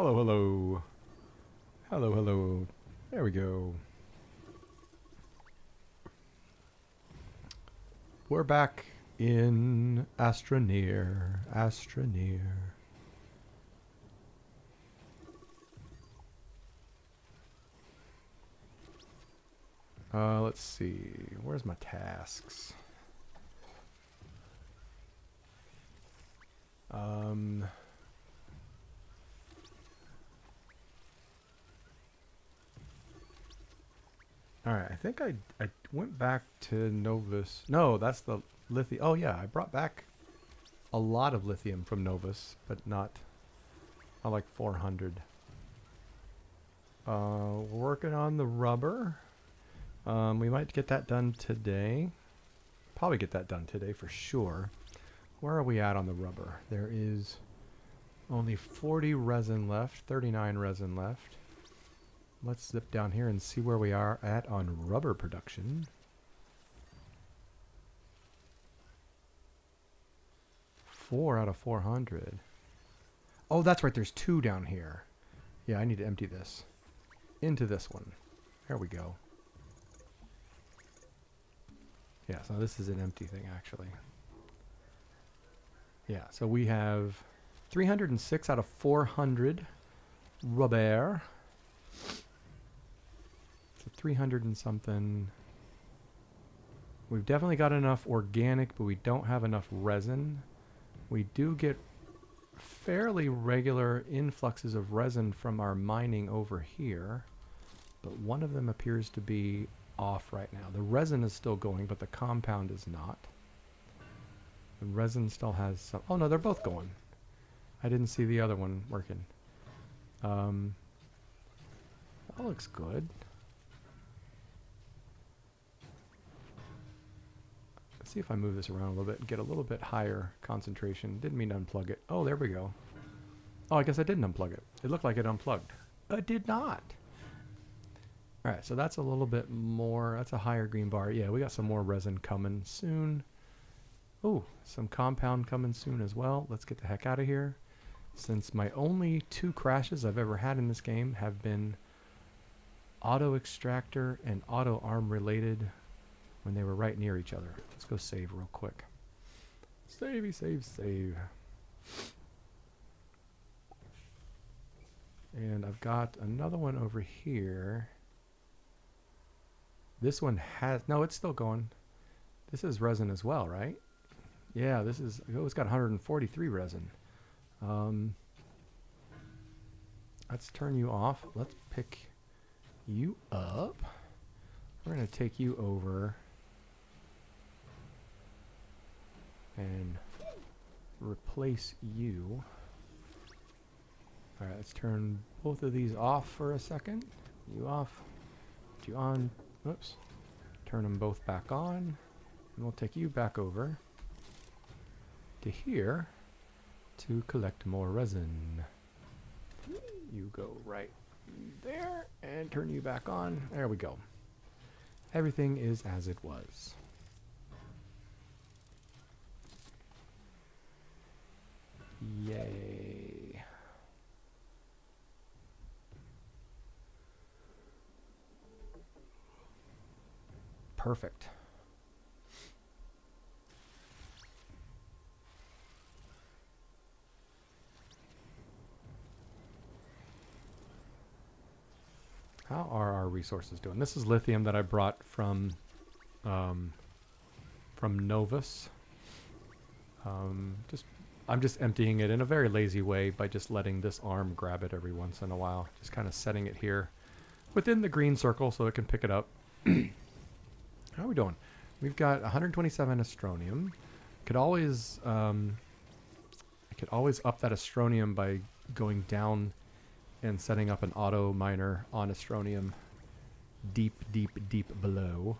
Hello, hello. Hello, hello. There we go. We're back in Astroneer. Astroneer. Let's see. Where's my tasks? Alright, I think I went back to Novus. No, that's the lithium. Oh yeah, I brought back a lot of lithium from Novus, but not like 400. We're working on the rubber. We might get that done today. Probably get that done today for sure. Where are we at on the rubber? There is only 40 resin left, 39 resin left. Let's zip down here and see where we are at on rubber production. 4 out of 400. Oh, that's right. There's 2 down here. Yeah, I need to empty this. Into this one. There we go. Yeah, so this is an empty thing, actually. Yeah, so we have 306 out of 400 rubber. So 300 and something. We've definitely got enough organic, but we don't have enough resin. We do get fairly regular influxes of resin from our mining over here, but one of them appears to be off right now. The resin is still going, but the compound is not. The resin still has some. Oh no, they're both going. I didn't see the other one working. That looks good. Let's see if I move this around a little bit and get a little bit higher concentration. Didn't mean to unplug it. Oh, there we go. Oh, I guess I didn't unplug it. It looked like it unplugged. It did not. All right, so that's a little bit more. That's a higher green bar. Yeah, we got some more resin coming soon. Oh, some compound coming soon as well. Let's get the heck out of here. Since my only 2 crashes I've ever had in this game have been auto extractor and auto arm related when they were right near each other. Let's go save real quick. Savey, save, save. And I've got another one over here. This one has, no, it's still going. This is resin as well, right? Yeah, this is, oh, it's got 143 resin. Let's turn you off. Let's pick you up. We're going to take you over and replace you. All right, let's turn both of these off for a second. You off, put you on. Oops. Turn them both back on. And we'll take you back over to here to collect more resin. You go right there and turn you back on. There we go. Everything is as it was. Yay. Perfect. How are our resources doing? This is lithium that I brought from Novus. I'm just emptying it in a very lazy way by just letting this arm grab it every once in a while. Just kind of setting it here within the green circle so it can pick it up. How are we doing? We've got 127 astronium. I could always up that astronium by going down and setting up an auto miner on astronium deep, deep, deep below.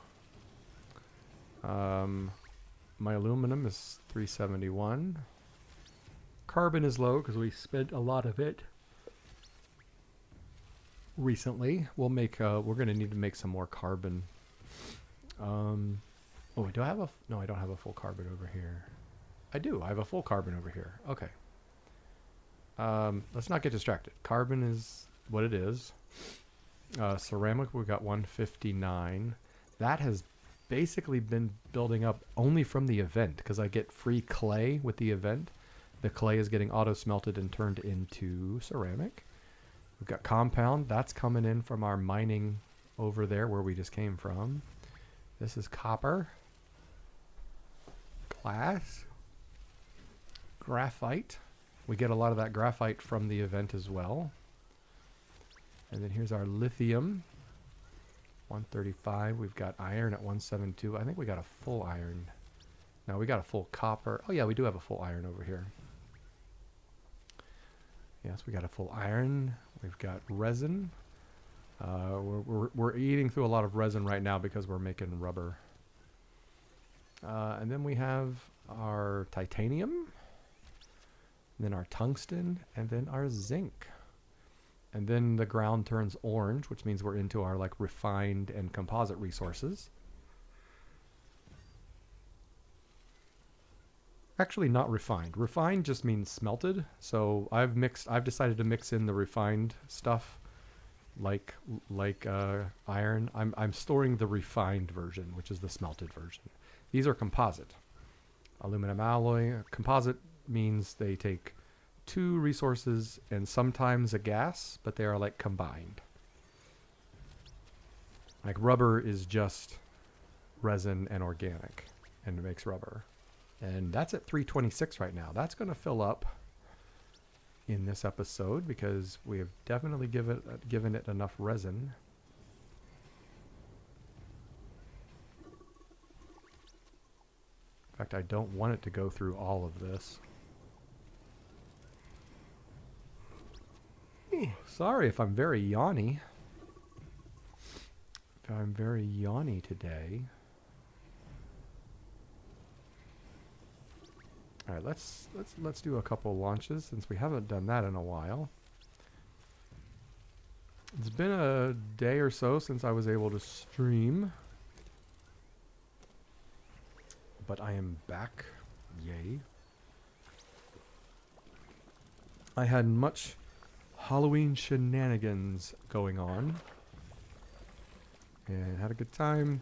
My aluminum is 371. Carbon is low because we spent a lot of it recently. We'll make. We're going to need to make some more carbon. Oh, do I have a? No, I don't have a full carbon over here. I do. I have a full carbon over here. Okay. Let's not get distracted. Carbon is what it is. Ceramic, we got 159. That has basically been building up only from the event because I get free clay with the event. The clay is getting auto smelted and turned into ceramic. We've got compound. That's coming in from our mining over there where we just came from. This is copper. Glass. Graphite. We get a lot of that graphite from the event as well. And then here's our lithium. 135. We've got iron at 172. I think we got a full iron. No, we got a full copper. Oh yeah, we do have a full iron over here. Yes, we got a full iron. We've got resin. We're eating through a lot of resin right now because we're making rubber. And then we have our titanium. And then our tungsten. And then our zinc. And then the ground turns orange, which means we're into our like refined and composite resources. Actually not refined. Refined just means smelted. So I've decided to mix in the refined stuff like iron. I'm storing the refined version, which is the smelted version. These are composite. Aluminum alloy. Composite means they take two resources and sometimes a gas, but they are like combined. Like rubber is just resin and organic and it makes rubber. And that's at 326 right now. That's going to fill up in this episode because we have definitely given it enough resin. In fact, I don't want it to go through all of this. Sorry if I'm very yawny. If I'm very yawny today. All right, let's do a couple launches since we haven't done that in a while. It's been a day or so since I was able to stream. But I am back. Yay. I had much Halloween shenanigans going on and had a good time.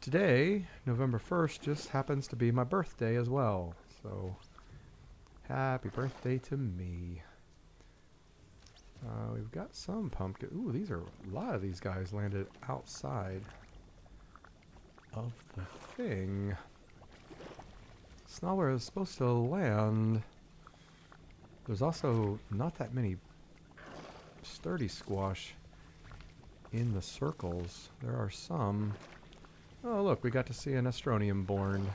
Today, November 1st, just happens to be my birthday as well. So, happy birthday to me. We've got some pumpkin. Ooh, a lot of these guys landed outside of the thing. It's not where it's supposed to land. There's also not that many sturdy squash in the circles. There are some. Oh, look, we got to see an Astronium born.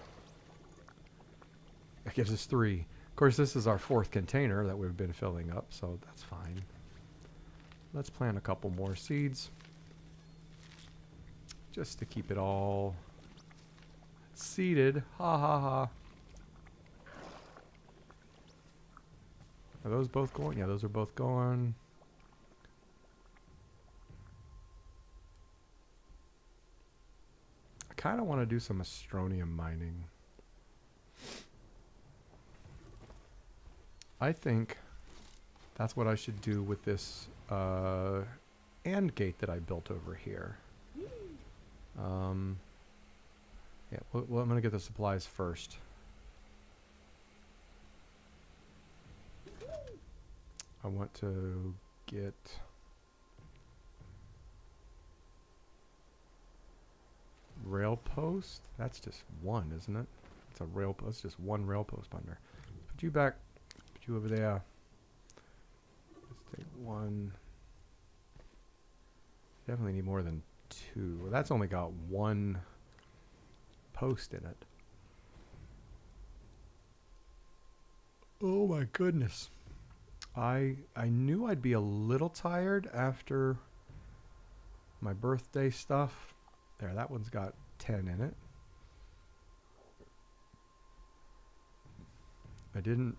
That gives us 3. Of course, this is our 4th container that we've been filling up, so that's fine. Let's plant a couple more seeds. Just to keep it all seeded. Ha ha ha. Are those both going? Yeah, those are both going. I kind of want to do some Astronium mining. I think that's what I should do with this AND gate that I built over here. Yeah, well, I'm going to get the supplies first. I want to get rail post. That's just one, isn't it? It's a rail post. Just one rail post on there. Put you back. Put you over there. Let's take one. Definitely need more than 2. Well, that's only got 1 post in it. Oh my goodness. I knew I'd be a little tired after my birthday stuff. There, that one's got 10 in it. I didn't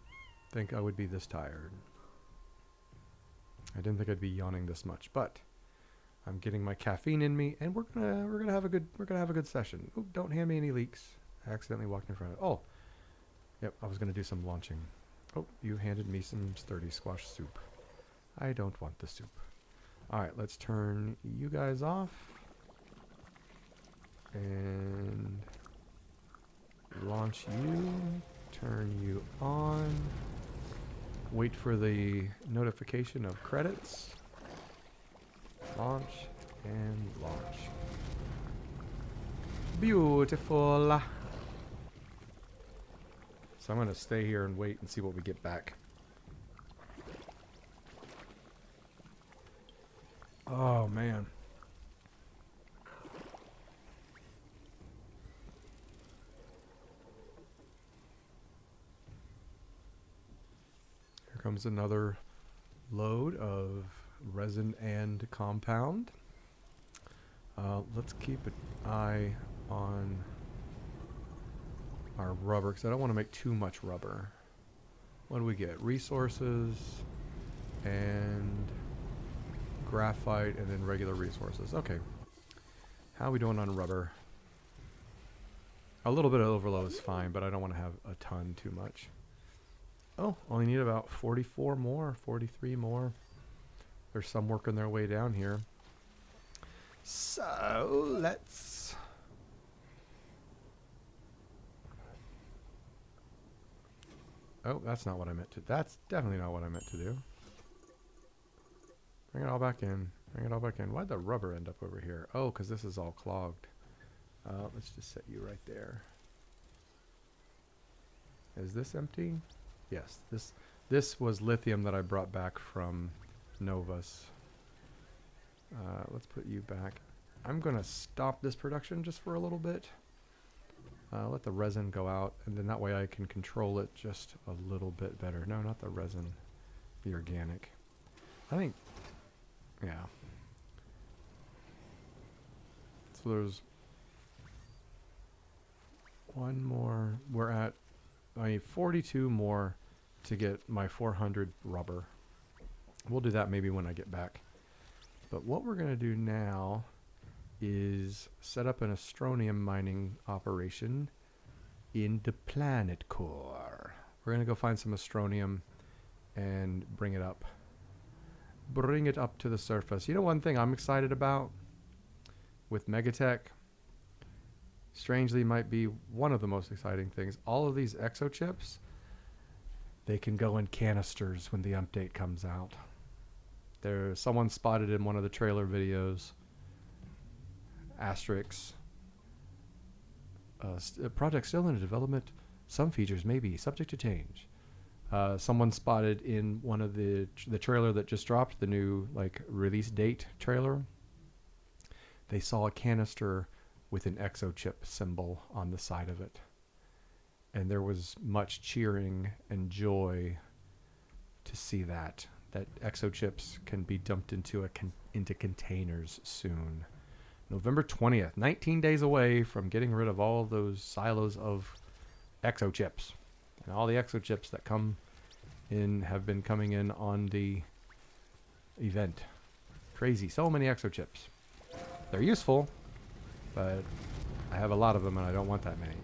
think I would be this tired. I didn't think I'd be yawning this much, but I'm getting my caffeine in me, and we're gonna have a good session. Ooh, don't hand me any leaks. I accidentally walked in front of it. Oh, yep, I was gonna do some launching. Oh, you handed me some sturdy squash soup. I don't want the soup. Alright, let's turn you guys off. And launch you. Turn you on. Wait for the notification of credits. Launch and launch. Beautiful. So I'm going to stay here and wait and see what we get back. Oh, man. Here comes another load of resin and compound. Let's keep an eye on our rubber because I don't want to make too much rubber. What do we get? Resources and graphite and then regular resources. Okay. How are we doing on rubber? A little bit of overload is fine, but I don't want to have a ton too much. Oh, only need about 44 more, 43 more. There's some working their way down here. So, let's... Oh, that's not what I meant to... That's definitely not what I meant to do. Bring it all back in. Bring it all back in. Why'd the rubber end up over here? Oh, because this is all clogged. Let's just set you right there. Is this empty? Yes. This was lithium that I brought back from Novus. Let's put you back. I'm going to stop this production just for a little bit. Let the resin go out, and then that way I can control it just a little bit better. No, not the resin. The organic. I think... Yeah. So there's one more. We're at... I need 42 more to get my 400 rubber. We'll do that maybe when I get back. But what we're going to do now is set up an Astroneer mining operation in the planet core. We're going to go find some Astronium and bring it up. Bring it up to the surface. You know one thing I'm excited about with Megatech? Strangely might be one of the most exciting things. All of these exochips, they can go in canisters when the update comes out. There's someone spotted in one of the trailer videos. Asterix. Project still in development. Some features may be subject to change. Someone spotted in one of the trailer that just dropped, the new like release date trailer. They saw a canister with an exochip symbol on the side of it. And there was much cheering and joy to see that exochips can be dumped into containers soon. November 20th, 19 days away from getting rid of all of those silos of exochips. And all the exochips that come in have been coming in on the event. Crazy, so many exochips. They're useful, but I have a lot of them and I don't want that many.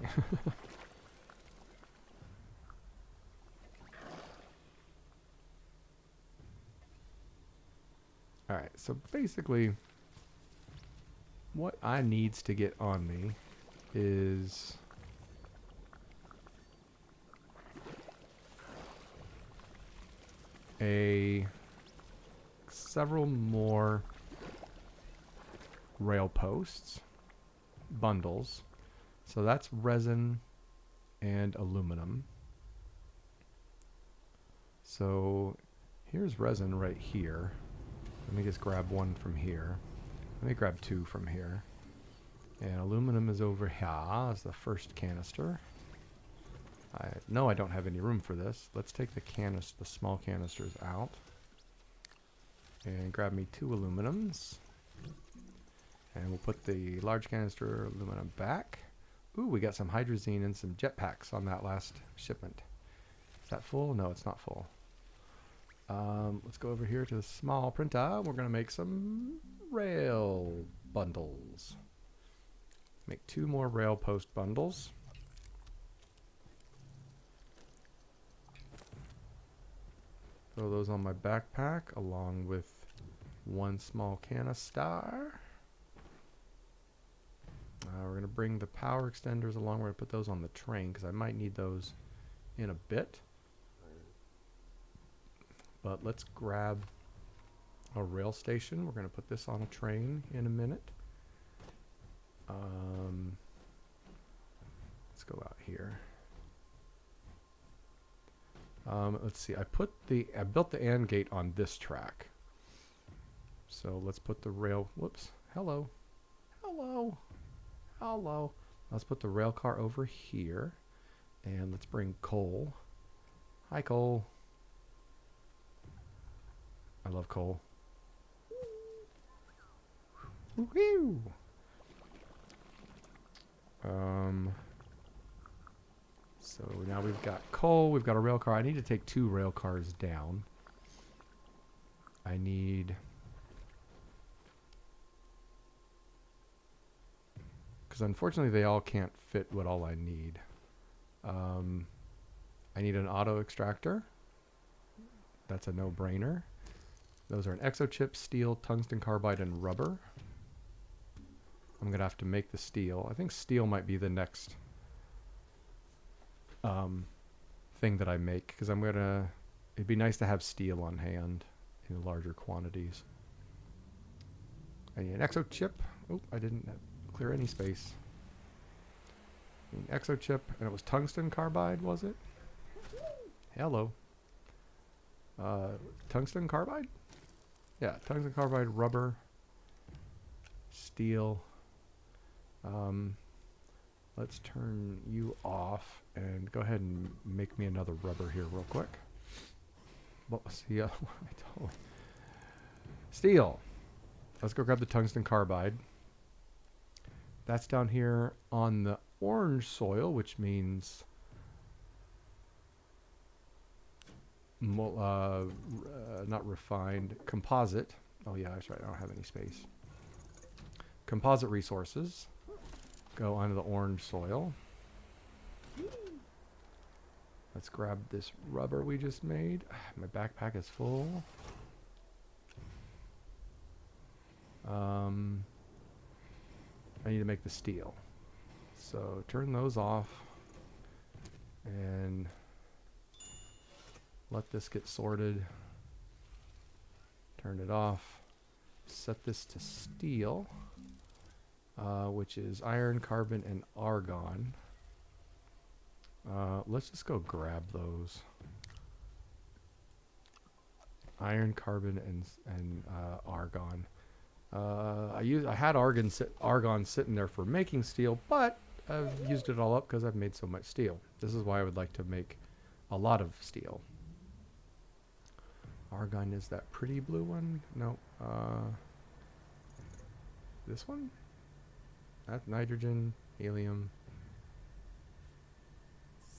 Alright, so basically what I needs to get on me is several more rail posts, bundles. So that's resin and aluminum. So here's resin right here. Let me just grab one from here. Let me grab two from here. And aluminum is over here as the first canister. No, I don't have any room for this. Let's take the small canisters out. And grab me two aluminums. And we'll put the large canister aluminum back. Ooh, we got some hydrazine and some jetpacks on that last shipment. Is that full? No, it's not full. Let's go over here to the small printer. We're going to make some rail bundles. Make two more rail post bundles. throw those on my backpack along with one small canister. We're going to bring the power extenders along. We're going to put those on the train because I might need those in a bit. But let's grab a rail station. We're going to put this on a train in a minute. Let's go out here. Let's see. I built the AND gate on this track. So let's put the rail. Whoops. Hello. Hello. Hello. Let's put the rail car over here, and let's bring coal. Hi, coal. I love coal. Woohoo! So now we've got coal, we've got a rail car. I need to take 2 rail cars down. I need... because unfortunately they all can't fit what all I need. I need an auto extractor. That's a no-brainer. Those are an exochip, steel, tungsten carbide, and rubber. I'm going to have to make the steel. I think steel might be the next thing that I make, because I'm going to... it'd be nice to have steel on hand in larger quantities. I need an exochip. Oh, I didn't clear any space. An exochip, and it was tungsten carbide, was it? Hello. Tungsten carbide? Yeah, tungsten carbide, rubber, steel. Let's turn you off and go ahead and make me another rubber here real quick. Well, see, steel. Let's go grab the tungsten carbide. That's down here on the orange soil, which means not refined, composite. Oh yeah, that's right, I don't have any space. Composite resources go onto the orange soil. Let's grab this rubber we just made. My backpack is full. I need to make the steel. So turn those off and let this get sorted. Turn it off. Set this to steel, which is iron, carbon, and argon. Let's just go grab those. Iron, carbon, and argon. I had argon sitting there for making steel, but I've used it all up because I've made so much steel. This is why I would like to make a lot of steel. Argon is that pretty blue one? No. This one? That's nitrogen, helium,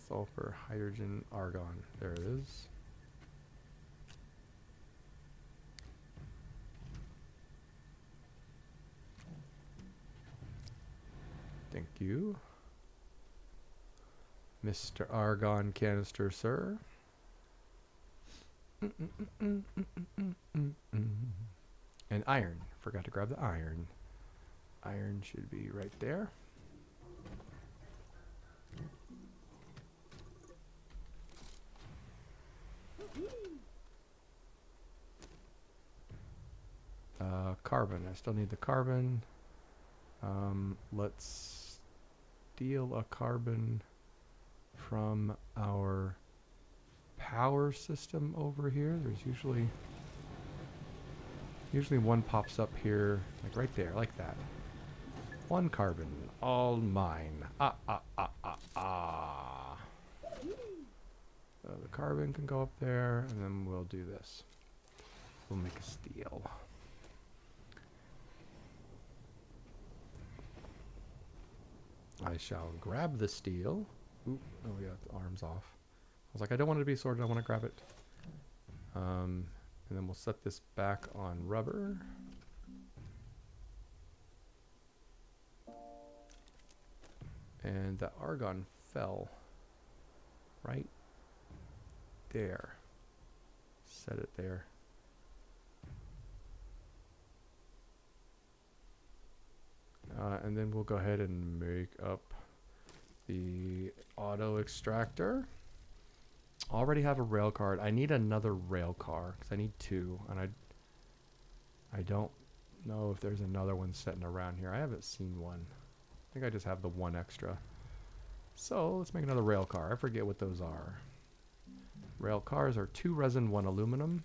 sulfur, hydrogen, argon. There it is. Thank you, Mr. Argon Canister, sir. And iron. Forgot to grab the iron. Iron should be right there. Carbon. I still need the carbon. Let's steal a carbon from our power system over here. There's usually one pops up here, like right there, like that. One carbon, all mine. The carbon can go up there, and then we'll do this. We'll make a steel. I shall grab the steel. Oop, oh yeah, the arm's off. I was like, I don't want it to be sorted, I want to grab it. And then we'll set this back on rubber. And the argon fell right there. set it there. And then we'll go ahead and make up the auto extractor. Already have a rail card. I need another rail car because I need 2, and I don't know if there's another one sitting around here. I haven't seen one. I think I just have the 1 extra. So let's make another rail car. I forget what those are. Rail cars are 2 resin, 1 aluminum.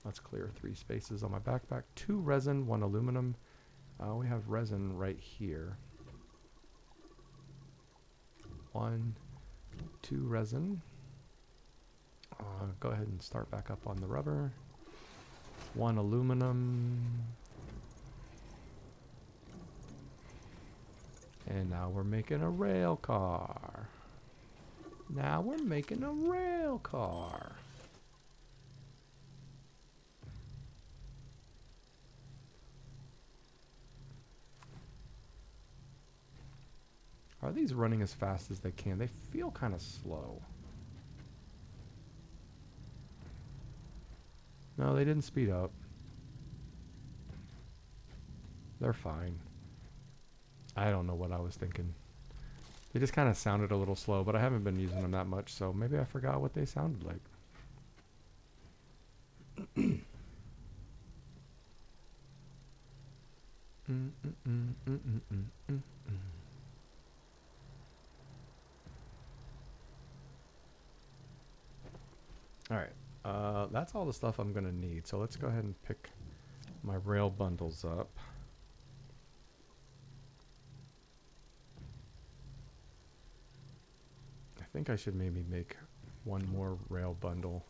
Let's clear 3 spaces on my backpack. 2 resin, 1 aluminum. We have resin right here. 1, 2 resin. Go ahead and start back up on the rubber. 1 aluminum. And now we're making a rail car. Now we're making a rail car. Are these running as fast as they can? They feel kind of slow. No, they didn't speed up. They're fine. I don't know what I was thinking. They just kind of sounded a little slow, but I haven't been using them that much, so maybe I forgot what they sounded like. Alright, that's all the stuff I'm going to need, so let's go ahead and pick my rail bundles up. I think I should maybe make one more rail bundle.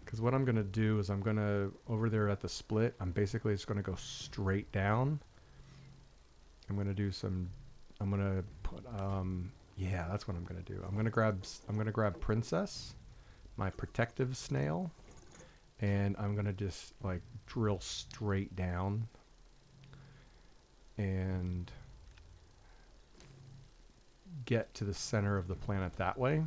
Because what I'm going to do is I'm going to, over there at the split, I'm basically just going to go straight down. I'm going to do some, I'm going to put, yeah, that's what I'm going to do. I'm going to grab Princess, my protective snail, and I'm going to just like drill straight down and get to the center of the planet that way.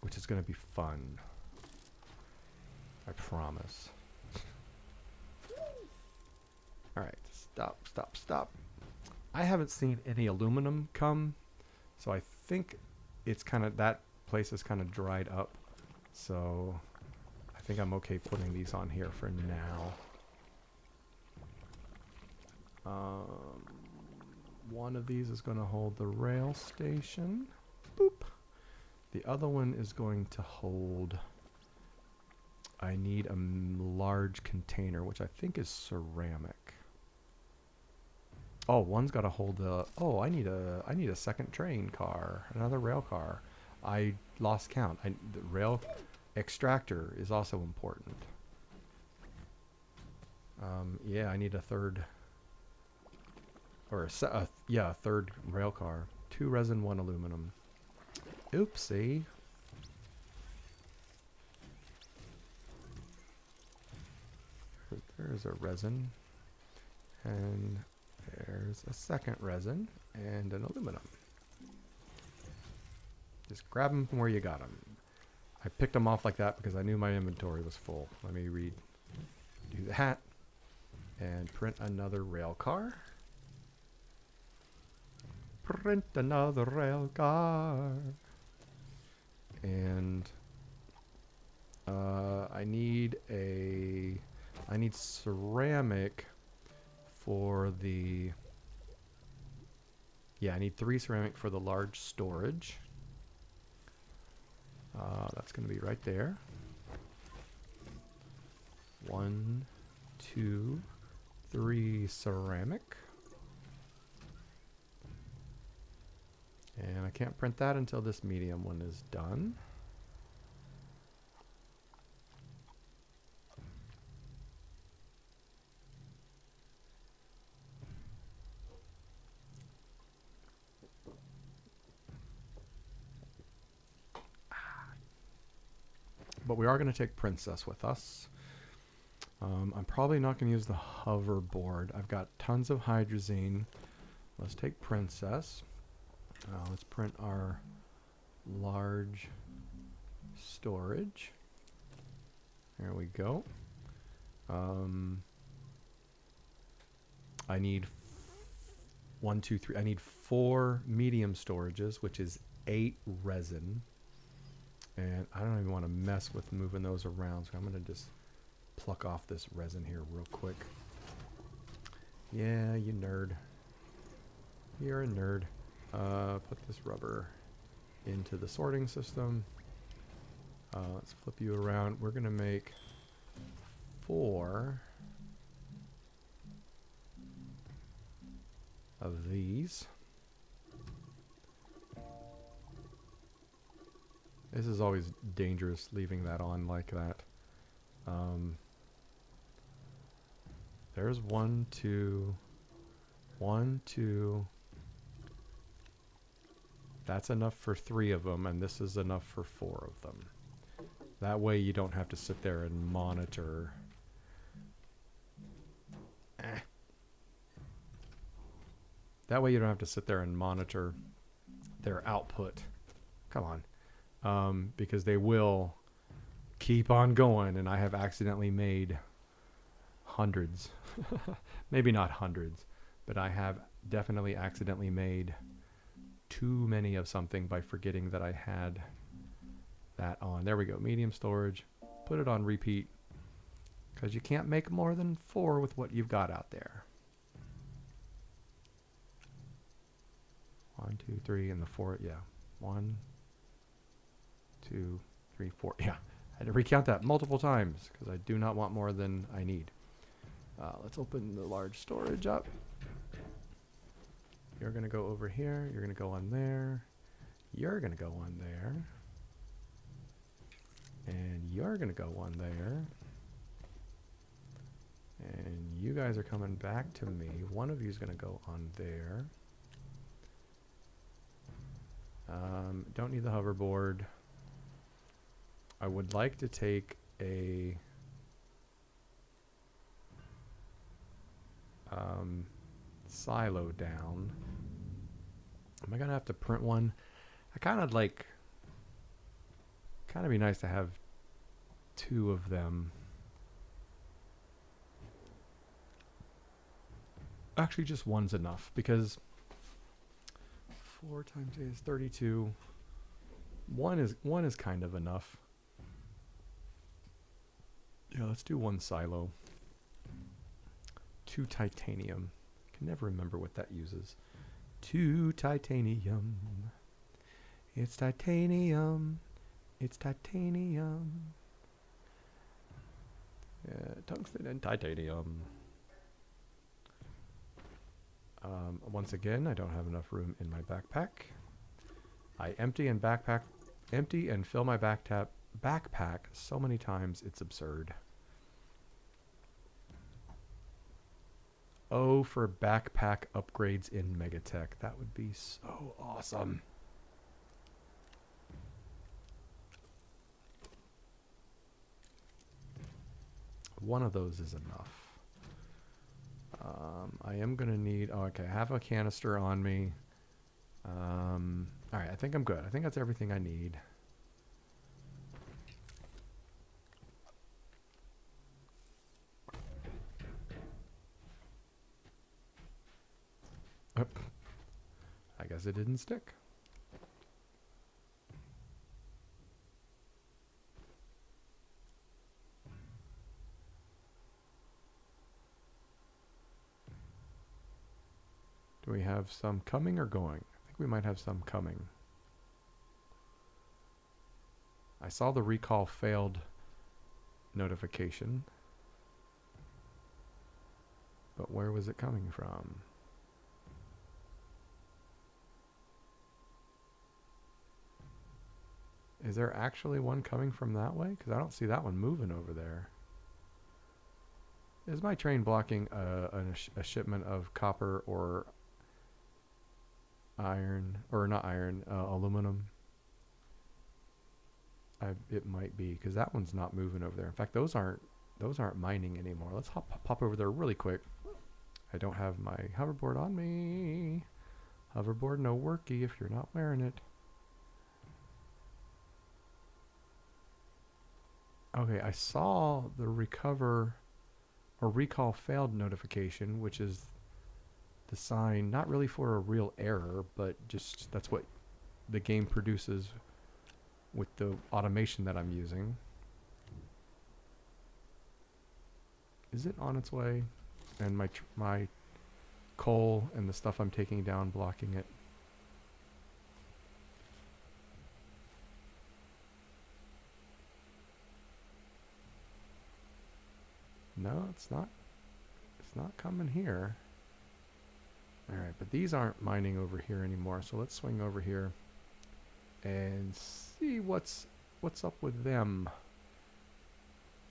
Which is going to be fun. I promise. Alright, stop. I haven't seen any aluminum come, so I think it's kind of, that place is kind of dried up. So I think I'm okay putting these on here for now. One of these is going to hold the rail station. Boop. The other one is going to hold, I need a large container, which I think is ceramic. Oh, one's got to hold the, oh, I need a second train car, another rail car. I lost count. The rail extractor is also important. Yeah, I need a third, or a third rail car. 2 resin, 1 aluminum. Oopsie. There's a resin, and there's a second resin, and an aluminum. Just grab them from where you got them. I picked them off like that because I knew my inventory was full. Let me do that, and print another rail car. Print another rail car. And I need ceramic for the, yeah, I need 3 ceramic for the large storage. That's going to be right there. 1, 2, 3 ceramic. And I can't print that until this medium one is done. But we are going to take Princess with us. I'm probably not going to use the hoverboard. I've got tons of hydrazine. Let's take Princess. Let's print our large storage. There we go. I need 1, 2, 3. I need 4 medium storages, which is 8 resin. And I don't even want to mess with moving those around, so I'm going to just pluck off this resin here real quick. Yeah, you nerd. You're a nerd. Put this rubber into the sorting system. Let's flip you around. We're going to make 4 of these. This is always dangerous leaving that on like that. There's 1, 2, 1, 2. That's enough for 3 of them, and this is enough for 4 of them. That way you don't have to sit there and monitor. That way you don't have to sit there and monitor their output. Come on. Because they will keep on going, and I have accidentally made hundreds. Maybe not hundreds, but I have definitely accidentally made too many of something by forgetting that I had that on. There we go. Medium storage. Put it on repeat, because you can't make more than 4 with what you've got out there. 1, 2, 3, and the 4. Yeah. 1, 2, 3, 4. Yeah. I had to recount that multiple times because I do not want more than I need. Let's open the large storage up. You're going to go over here. You're going to go on there. You're going to go on there. And you're going to go on there. And you guys are coming back to me. One of you is going to go on there. Don't need the hoverboard. I would like to take a silo down. Am I gonna have to print one? I kind of be nice to have 2 of them. Actually, just one's enough, because 4 times 8 is 32. One is kind of enough. Yeah, let's do 1 silo. 2 titanium. Can never remember what that uses. 2 titanium. It's titanium. It's titanium. Yeah, tungsten and titanium. Once again, I don't have enough room in my backpack. I empty and fill my backpack so many times it's absurd. Oh, for backpack upgrades in Megatech. That would be so awesome. One of those is enough. I am going to need... Oh, okay, I have a canister on me. Alright, I think I'm good. I think that's everything I need. Oh, I guess it didn't stick. Do we have some coming or going? I think we might have some coming. I saw the recall failed notification. But where was it coming from? Is there actually one coming from that way? Because I don't see that one moving over there. Is my train blocking a shipment of copper or iron, or not iron, aluminum? It might be, because that one's not moving over there. In fact, those aren't those aren't mining anymore. Let's pop over there really quick. I don't have my hoverboard on me. Hoverboard no worky if you're not wearing it. Okay, I saw the recover or recall failed notification, which is the sign, not really for a real error, but just that's what the game produces with the automation that I'm using. Is it on its way? And my coal and the stuff I'm taking down blocking it. No, it's not. It's not coming here. Alright, but these aren't mining over here anymore, so let's swing over here and see what's up with them.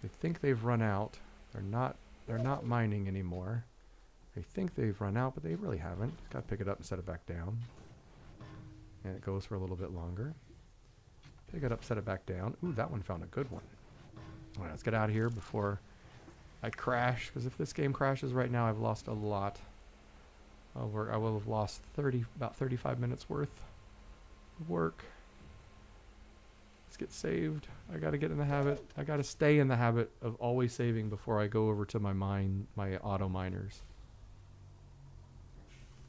They think they've run out. They're not mining anymore. They think they've run out, but they really haven't. Just gotta pick it up and set it back down. And it goes for a little bit longer. Pick it up, set it back down. Ooh, that one found a good one. Alright, let's get out of here before I crash, because if this game crashes right now, I've lost a lot. I will have lost about 35 minutes worth of work. Let's get saved. I gotta get in the habit. I gotta stay in the habit of always saving before I go over to my auto miners.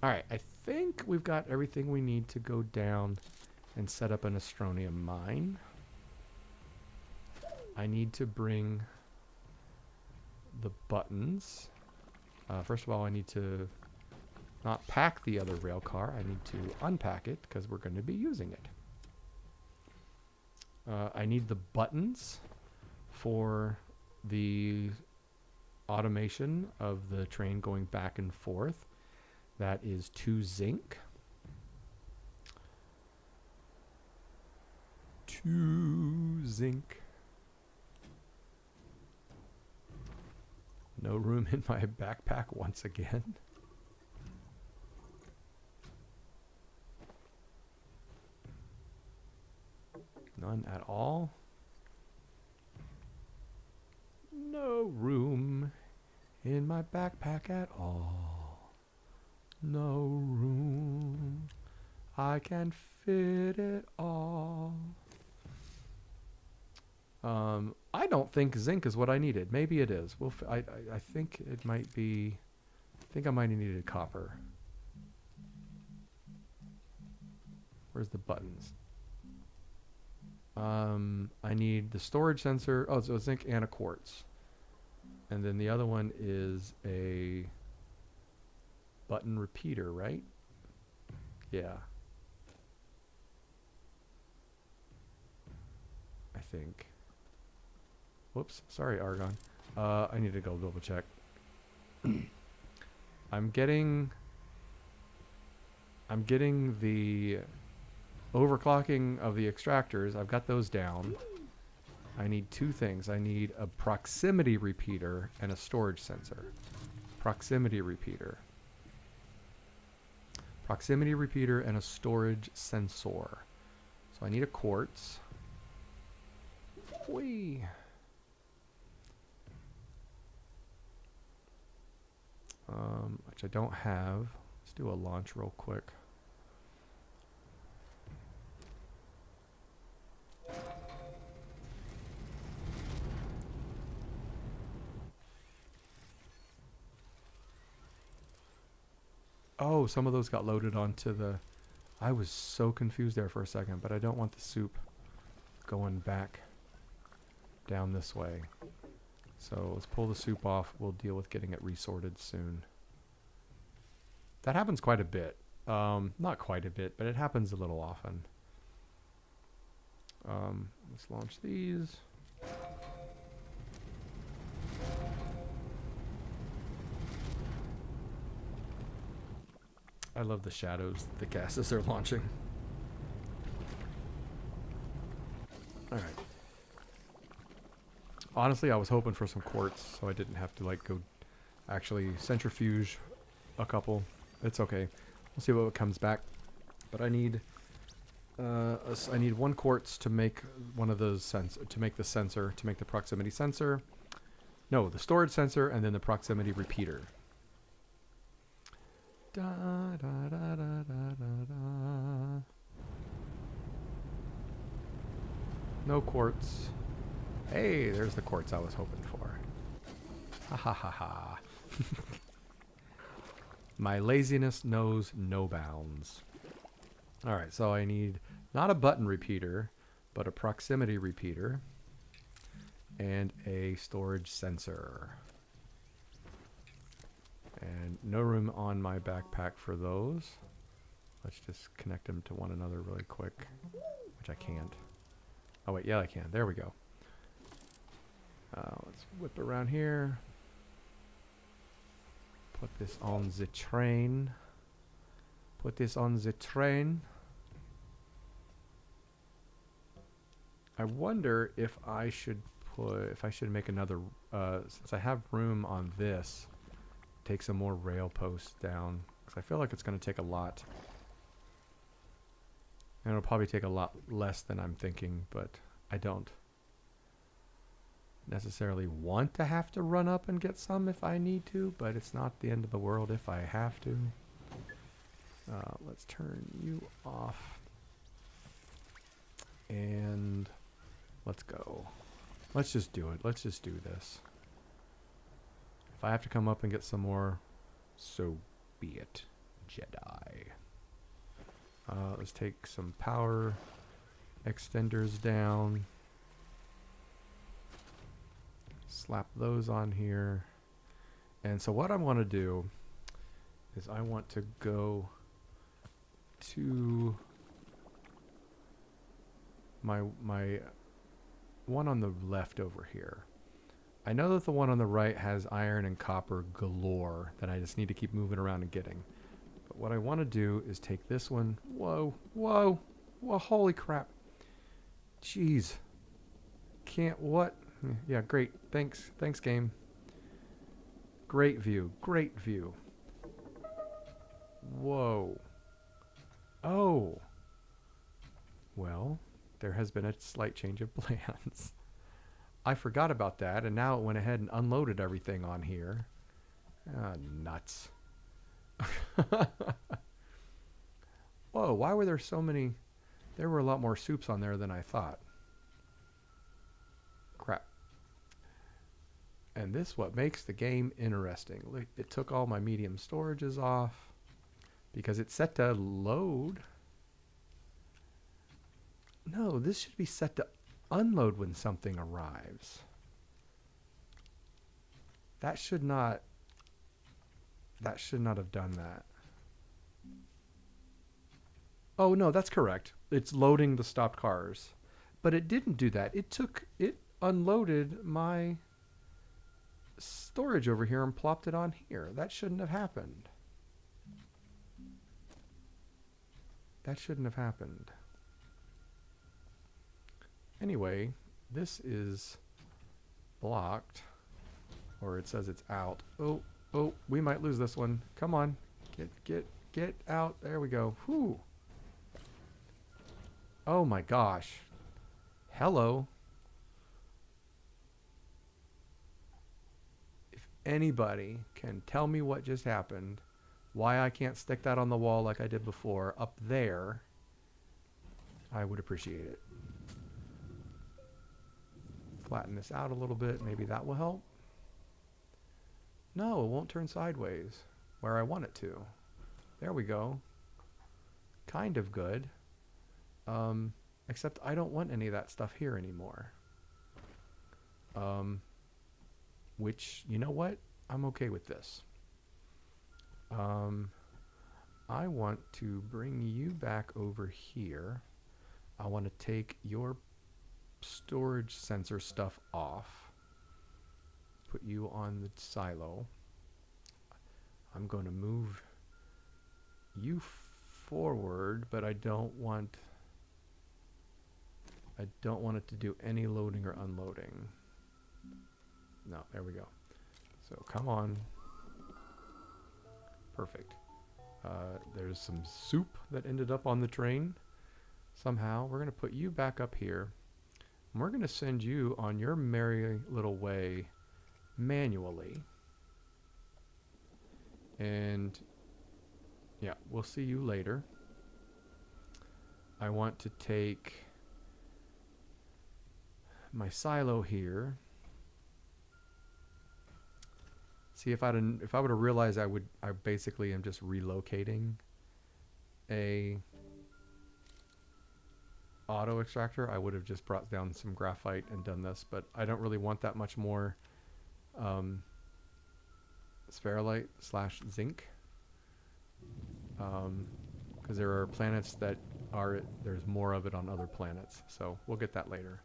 Alright, I think we've got everything we need to go down and set up an Astroneer mine. I need to bring the buttons. First of all, I need to not pack the other rail car. I need to unpack it because we're going to be using it. I need the buttons for the automation of the train going back and forth. That is 2 zinc. 2 zinc. No room in my backpack once again. None at all. No room in my backpack at all. No room. I can fit it all. I don't think zinc is what I needed. Maybe it is. I think it might be. I think I might have needed copper. Where's the buttons? I need the storage sensor. Oh, so zinc and a quartz. And then the other one is a button repeater, right? Yeah. I think. Whoops, sorry, Argon. I need to go double check. I'm getting the overclocking of the extractors. I've got those down. I need 2 things. I need a proximity repeater and a storage sensor. Proximity repeater. Proximity repeater and a storage sensor. So I need a quartz. Whee! Which I don't have. Let's do a launch real quick. Oh, some of those got loaded onto the... I was so confused there for a second, but I don't want the soup going back down this way. So let's pull the soup off. We'll deal with getting it resorted soon. That happens quite a bit. Not quite a bit, but it happens a little often. Let's launch these. I love the shadows the gases are launching. Alright. Honestly, I was hoping for some quartz, so I didn't have to like go actually centrifuge a couple. It's okay. We'll see what comes back. But I need 1 quartz to make one of those to make the sensor, to make the proximity sensor. No, the storage sensor and then the proximity repeater. Da, da, da, da, da, da, da. No quartz. Hey, there's the quartz I was hoping for. Ha ha ha ha. My laziness knows no bounds. Alright, so I need not a button repeater, but a proximity repeater and a storage sensor. And no room on my backpack for those. Let's just connect them to one another really quick, which I can't. Oh wait, yeah I can. There we go. Let's whip around here. Put this on the train. Put this on the train. I wonder if I should make another, since I have room on this, take some more rail posts down, because I feel like it's going to take a lot. And it'll probably take a lot less than I'm thinking, but I don't necessarily want to have to run up and get some if I need to, but it's not the end of the world if I have to. Let's turn you off. And let's go. Let's just do it. Let's just do this. If I have to come up and get some more, so be it, Jedi. Let's take some power extenders down. Slap those on here. And so what I want to do is I want to go to my one on the left over here. I know that the one on the right has iron and copper galore that I just need to keep moving around and getting. But what I want to do is take this one. Whoa, whoa, whoa, holy crap. Jeez. Can't, what? Yeah, great. Thanks. Thanks, game. Great view. Great view. Whoa. Oh. Well, there has been a slight change of plans. I forgot about that, and now it went ahead and unloaded everything on here. Ah, nuts. Whoa, why were there so many? There were a lot more soups on there than I thought. Crap. And this what makes the game interesting. Look, it took all my medium storages off because it's set to load. No, this should be set to unload when something arrives. That should not have done that. Oh no, that's correct. It's loading the stopped cars. But it didn't do that. It unloaded my storage over here and plopped it on here. That shouldn't have happened. That shouldn't have happened. Anyway, this is blocked, or it says it's out. Oh, we might lose this one. Come on, get out. There we go. Whew. Oh my gosh. Hello. If anybody can tell me what just happened, why I can't stick that on the wall like I did before up there, I would appreciate it. Flatten this out a little bit. Maybe that will help. No, it won't turn sideways where I want it to. There we go. Kind of good. Except I don't want any of that stuff here anymore. Which, you know what? I'm okay with this. I want to bring you back over here. I want to take your storage sensor stuff off. Put you on the silo. I'm going to move you forward, but I don't want it to do any loading or unloading. No, there we go. So come on. Perfect. There's some soup that ended up on the train somehow. We're going to put you back up here. And we're going to send you on your merry little way manually. And yeah, we'll see you later. I want to take my silo here. See, if I would have realized I basically am just relocating a auto extractor, I would have just brought down some graphite and done this, but I don't really want that much more spherolite / zinc, because there are planets that there's more of it on other planets, so we'll get that later.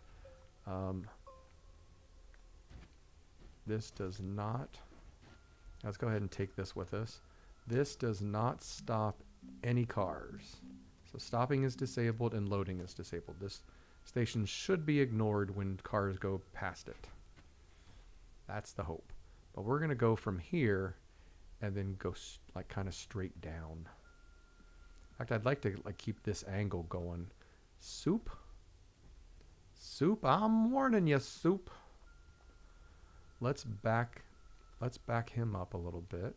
This does not, let's go ahead and take this with us. This does not stop any cars. So stopping is disabled and loading is disabled. This station should be ignored when cars go past it. That's the hope. But we're going to go from here and then go like kind of straight down. In fact, I'd like to keep this angle going. Soup? Soup? I'm warning you, Soup. Let's back him up a little bit.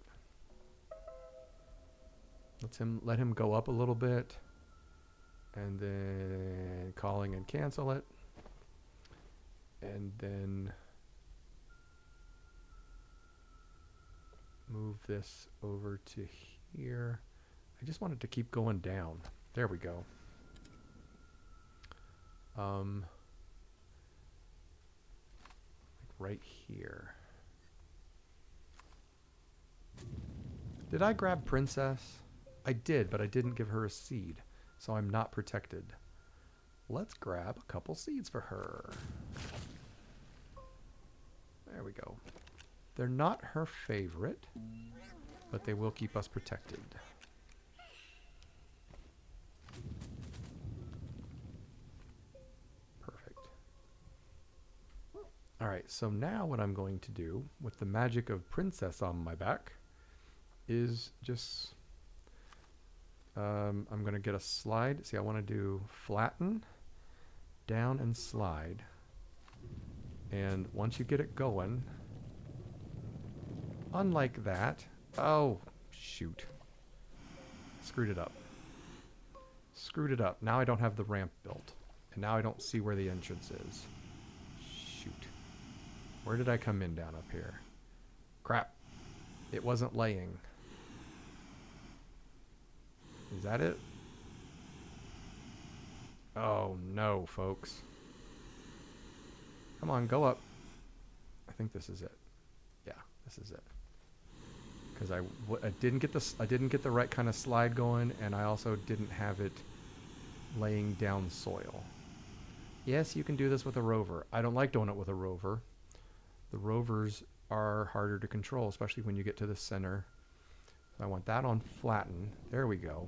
Let him go up a little bit. And then calling and cancel it. And then move this over to here. I just wanted to keep going down. There we go. Like right here. Did I grab Princess? I did, but I didn't give her a seed, so I'm not protected. Let's grab a couple seeds for her. There we go. They're not her favorite, but they will keep us protected. Perfect. Alright, so now what I'm going to do with the magic of Princess on my back is just I'm going to get a slide. See, I want to do flatten, down, and slide. And once you get it going, unlike that, oh, shoot. Screwed it up. Screwed it up. Now I don't have the ramp built. And now I don't see where the entrance is. Shoot. Where did I come in down up here? Crap. It wasn't laying. Is that it? Oh no, folks. Come on, go up. I think this is it. Yeah, this is it. Because I didn't get the right kind of slide going, and I also didn't have it laying down soil. Yes, you can do this with a rover. I don't like doing it with a rover. The rovers are harder to control, especially when you get to the center. So I want that on flatten. There we go.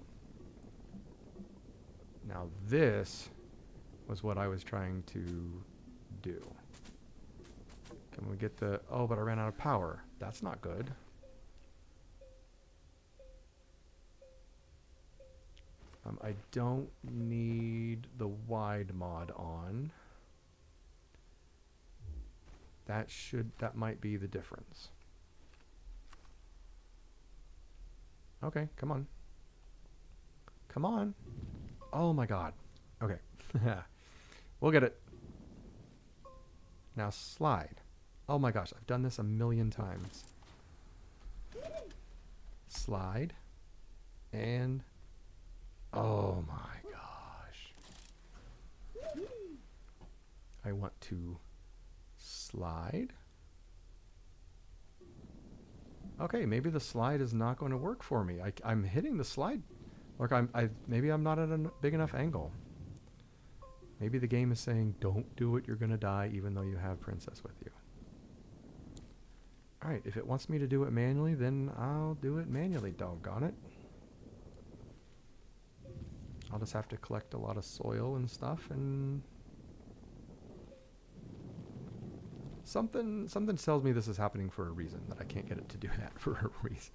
Now this was what I was trying to do. Can we get the... Oh, but I ran out of power. That's not good. I don't need the wide mod on. That might be the difference. Okay, come on. Come on. Oh my god. Okay. We'll get it. Now slide. Oh my gosh, I've done this a million times. Slide. And... Oh my gosh. I want to slide. Okay, maybe the slide is not going to work for me. I'm hitting the slide. Look, maybe I'm not at a big enough angle. Maybe the game is saying, don't do it, you're going to die, even though you have Princess with you. Alright, if it wants me to do it manually, then I'll do it manually, doggone it. I'll just have to collect a lot of soil and stuff, and... Something tells me this is happening for a reason, that I can't get it to do that for a reason.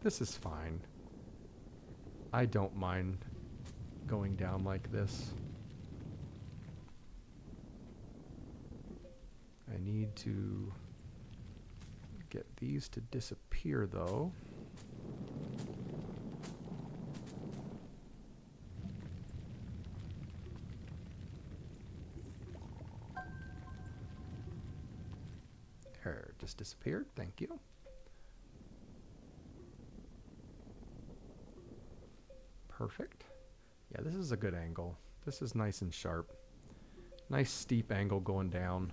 This is fine. I don't mind going down like this. I need to get these to disappear though. There, just disappeared. Thank you. Perfect. Yeah, this is a good angle. This is nice and sharp. Nice steep angle going down.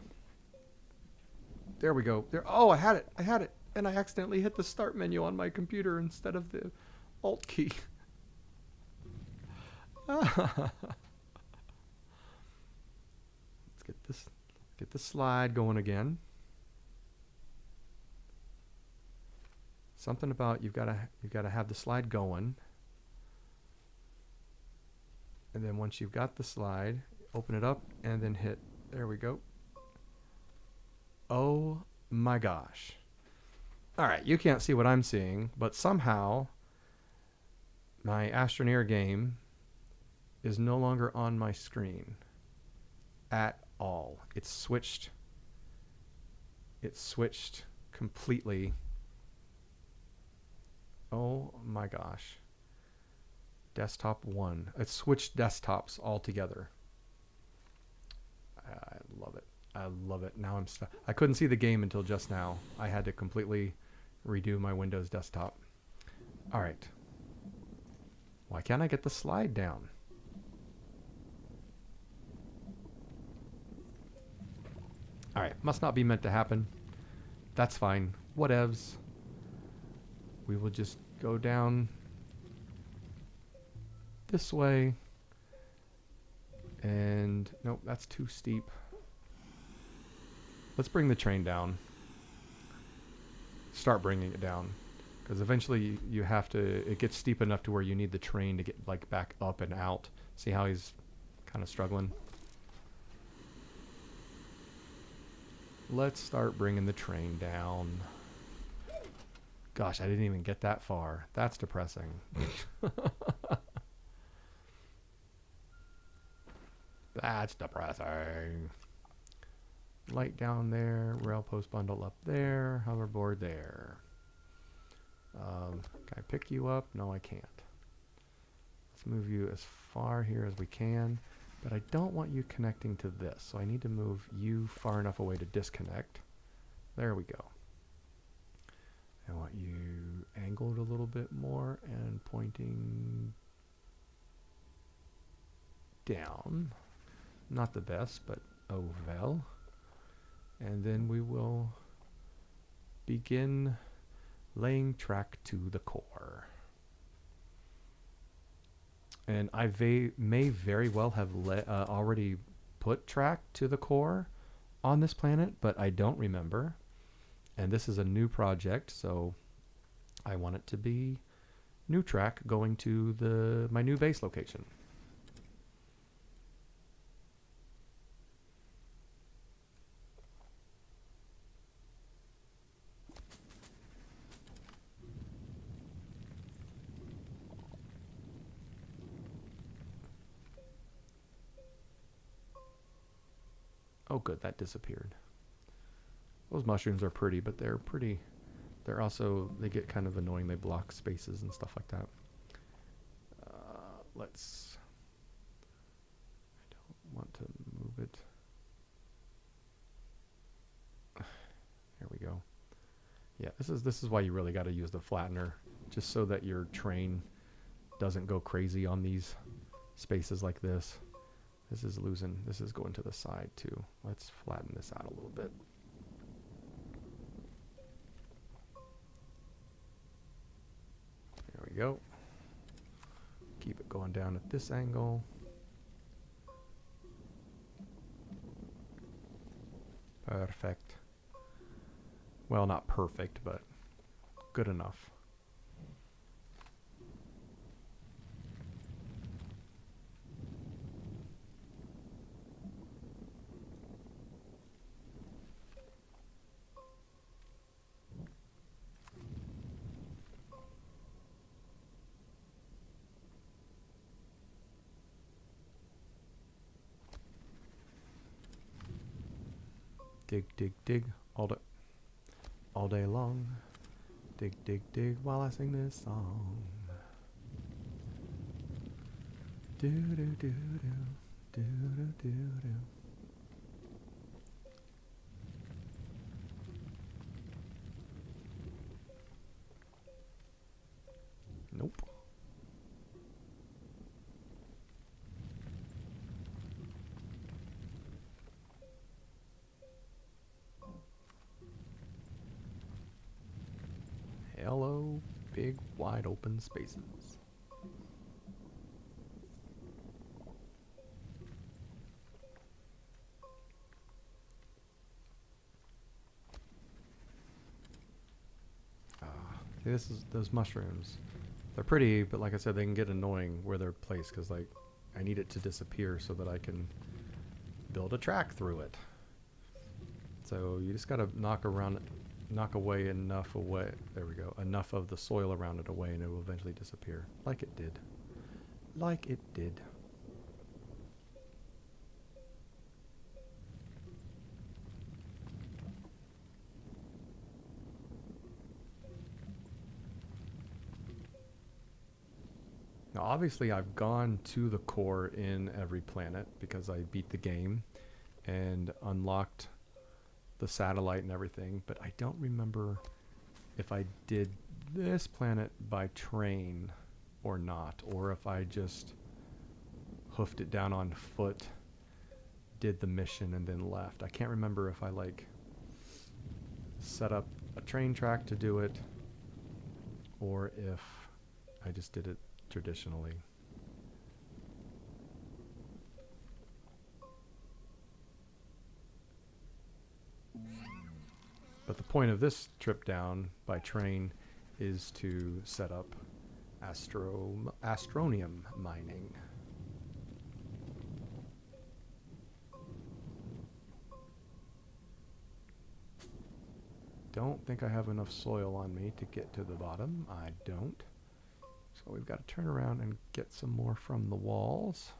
There we go. There. Oh, I had it. I had it. And I accidentally hit the start menu on my computer instead of the Alt key. Let's get this slide going again. Something about you've got to have the slide going. And then once you've got the slide, open it up and then hit. There we go. Oh my gosh. All right, you can't see what I'm seeing, but somehow my Astroneer game is no longer on my screen at all. It's switched completely. Oh my gosh. Desktop 1. It switched desktops altogether. I love it. I love it. Now I'm stuck. I couldn't see the game until just now. I had to completely redo my Windows desktop. All right. Why can't I get the slide down? All right. Must not be meant to happen. That's fine. Whatevs. We will just go down this way. And nope, that's too steep. Let's bring the train down. Start bringing it down. Because eventually you have to, it gets steep enough to where you need the train to get like back up and out. See how he's kind of struggling? Let's start bringing the train down. Gosh, I didn't even get that far. That's depressing. That's depressing. Light down there, rail post bundle up there, hoverboard there. Can I pick you up? No, I can't. Let's move you as far here as we can, but I don't want you connecting to this, so I need to move you far enough away to disconnect. There we go. I want you angled a little bit more and pointing down. Not the best, but oh well. And then we will begin laying track to the core. And I may very well have already put track to the core on this planet, but I don't remember. And this is a new project, so I want it to be new track going to my new base location. Oh good, that disappeared. Those mushrooms are pretty, but they're also, they get kind of annoying. They block spaces and stuff like that. I don't want to move it. There we go. Yeah, this is why you really got to use the flattener, just so that your train doesn't go crazy on these spaces like this. This is going to the side too. Let's flatten this out a little bit. There we go. Keep it going down at this angle. Perfect. Well, not perfect, but good enough. Dig, dig, dig, all day long. Dig, dig, dig while I sing this song. Do do do do do do do do. Nope. Hello, big wide open spaces. See, this is those mushrooms. They're pretty, but like I said, they can get annoying where they're placed because like I need it to disappear so that I can build a track through it. So you just gotta knock away enough away. There we go. Enough of the soil around it away, and it will eventually disappear, like it did. Like it did. Now, obviously, I've gone to the core in every planet because I beat the game and unlocked the satellite and everything, but I don't remember if I did this planet by train or not, or if I just hoofed it down on foot, did the mission, and then left. I can't remember if I like set up a train track to do it or if I just did it traditionally. But the point of this trip down by train is to set up Astronium mining. Don't think I have enough soil on me to get to the bottom. I don't. So we've got to turn around and get some more from the walls.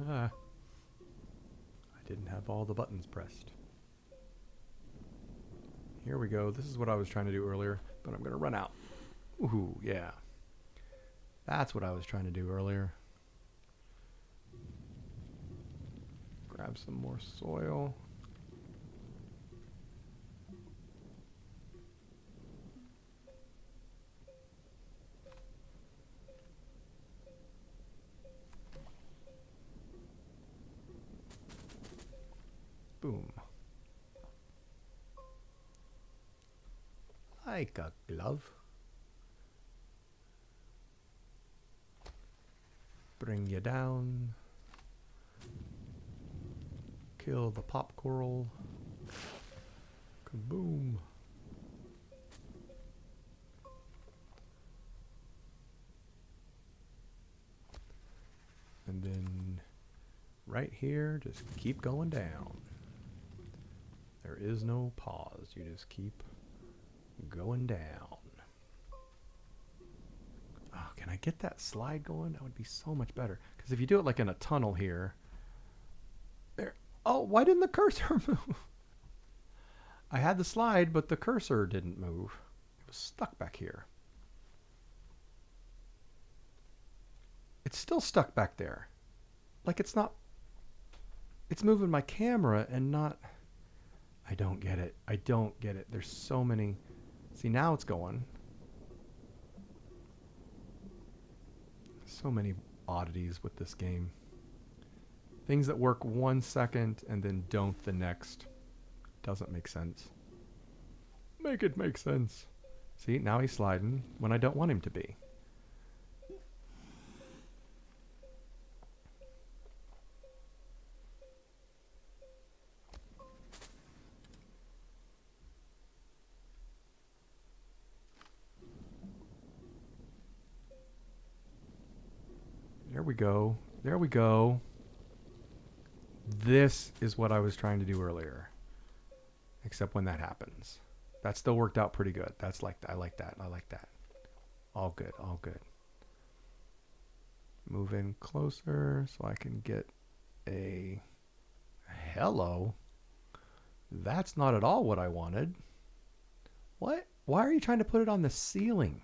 I didn't have all the buttons pressed. Here we go. This is what I was trying to do earlier, but I'm going to run out. Ooh, yeah. That's what I was trying to do earlier. Grab some more soil. Boom. Like a glove. Bring you down. Kill the pop coral. Kaboom. And then right here, just keep going down. There is no pause. You just keep going down. Oh, can I get that slide going? That would be so much better. Because if you do it like in a tunnel here. There. Oh, why didn't the cursor move? I had the slide, but the cursor didn't move. It was stuck back here. It's still stuck back there. Like it's not. It's moving my camera and not. I don't get it. I don't get it. There's so many. See, now it's going. So many oddities with this game. Things that work 1 second and then don't the next. Doesn't make sense. Make it make sense. See, now he's sliding when I don't want him to be. we go. There we go. This is what I was trying to do earlier. Except when that happens. That still worked out pretty good. That's like, I like that. I like that. All good. All good. Move in closer so I can get a hello. That's not at all what I wanted. What? Why are you trying to put it on the ceiling?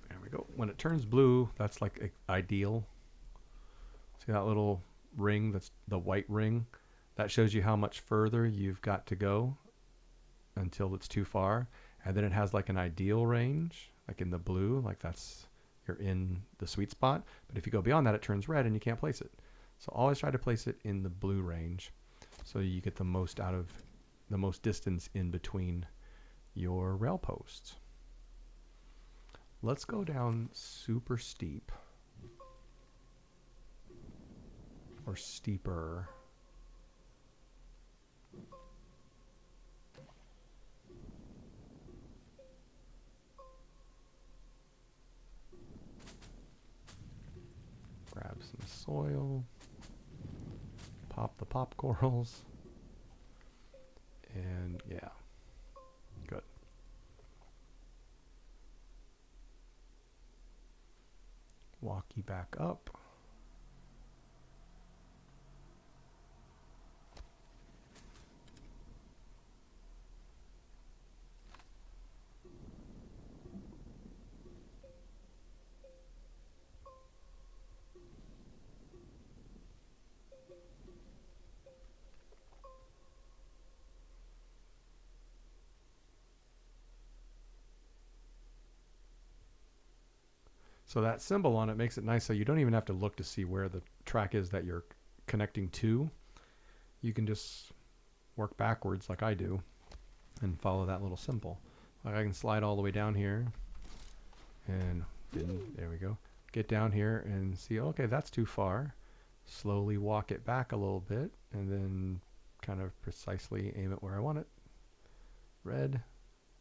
There we go. When it turns blue, that's like ideal. See that little ring? That's the white ring. That shows you how much further you've got to go until it's too far. And then it has like an ideal range, like in the blue, like that's, you're in the sweet spot. But if you go beyond that, it turns red and you can't place it. So always try to place it in the blue range so you get the most out of the most distance in between your rail posts. Let's go down super steep or steeper. Grab some soil, pop the pop corals, and yeah, good. Walkie back up. So that symbol on it makes it nice so you don't even have to look to see where the track is that you're connecting to. You can just work backwards like I do and follow that little symbol. Like I can slide all the way down here and there we go. Get down here and see, okay, that's too far. Slowly walk it back a little bit and then kind of precisely aim it where I want it. Red,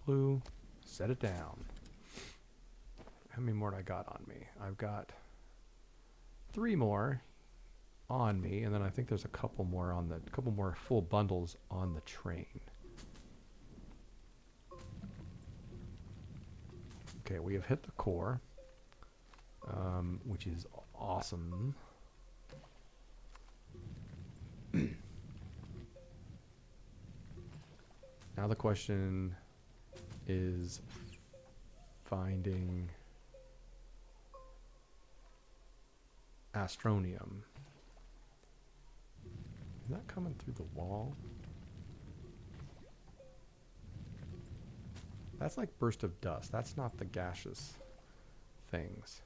blue, set it down. How many more do I got on me? I've got 3 more on me, and then I think there's a couple more on the couple more full bundles on the train. Okay, we have hit the core, which is awesome. Now the question is finding Astronium. Is that coming through the wall? That's like burst of dust. That's not the gaseous things.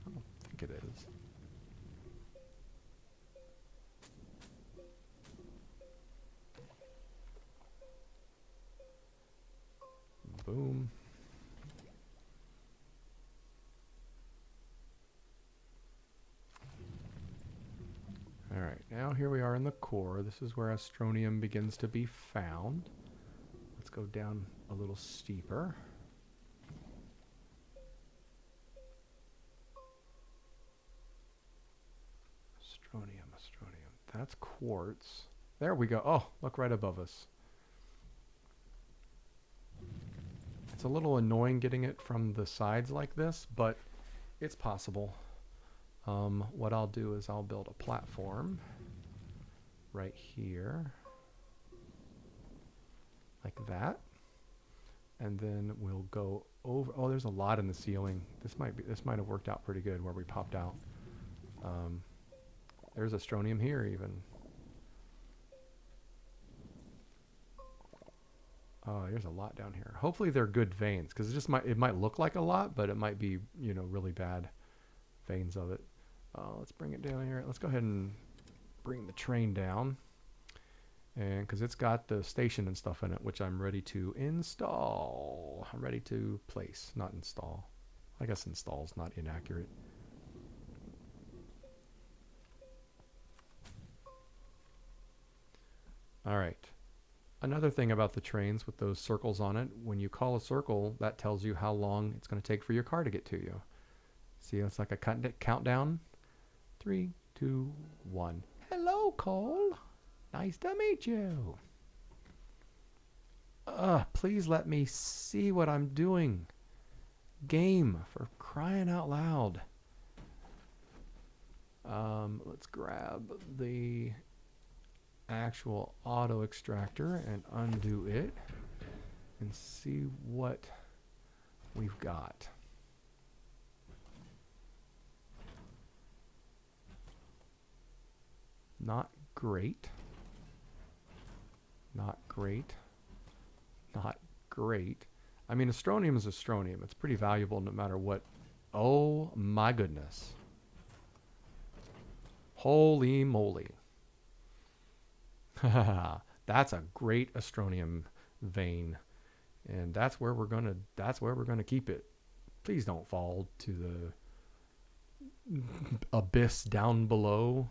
I don't think it is. Boom. All right, now here we are in the core. This is where Astronium begins to be found. Let's go down a little steeper. Astronium. That's quartz. There we go. Oh, look right above us. It's a little annoying getting it from the sides like this, but it's possible. What I'll do is I'll build a platform right here, like that, and then we'll go over. Oh, there's a lot in the ceiling. This might have worked out pretty good where we popped out. There's Astronium here even. Oh, there's a lot down here. Hopefully they're good veins, because it might look like a lot, but it might be, you know, really bad veins of it. Let's bring it down here. Let's go ahead and bring the train down, and because it's got the station and stuff in it, which I'm ready to install. I'm ready to place, not install. I guess install's not inaccurate. All right. Another thing about the trains with those circles on it, when you call a circle, that tells you how long it's going to take for your car to get to you. See, it's like a countdown. 3, 2, 1. Hello, Cole. Nice to meet you. Please let me see what I'm doing. Game, for crying out loud. Let's grab the actual auto extractor and undo it and see what we've got. Not great. Not great. Not great. I mean, Astronium is Astronium. It's pretty valuable no matter what. Oh my goodness. Holy moly. That's a great Astronium vein. And that's where we're gonna keep it. Please don't fall to the abyss down below.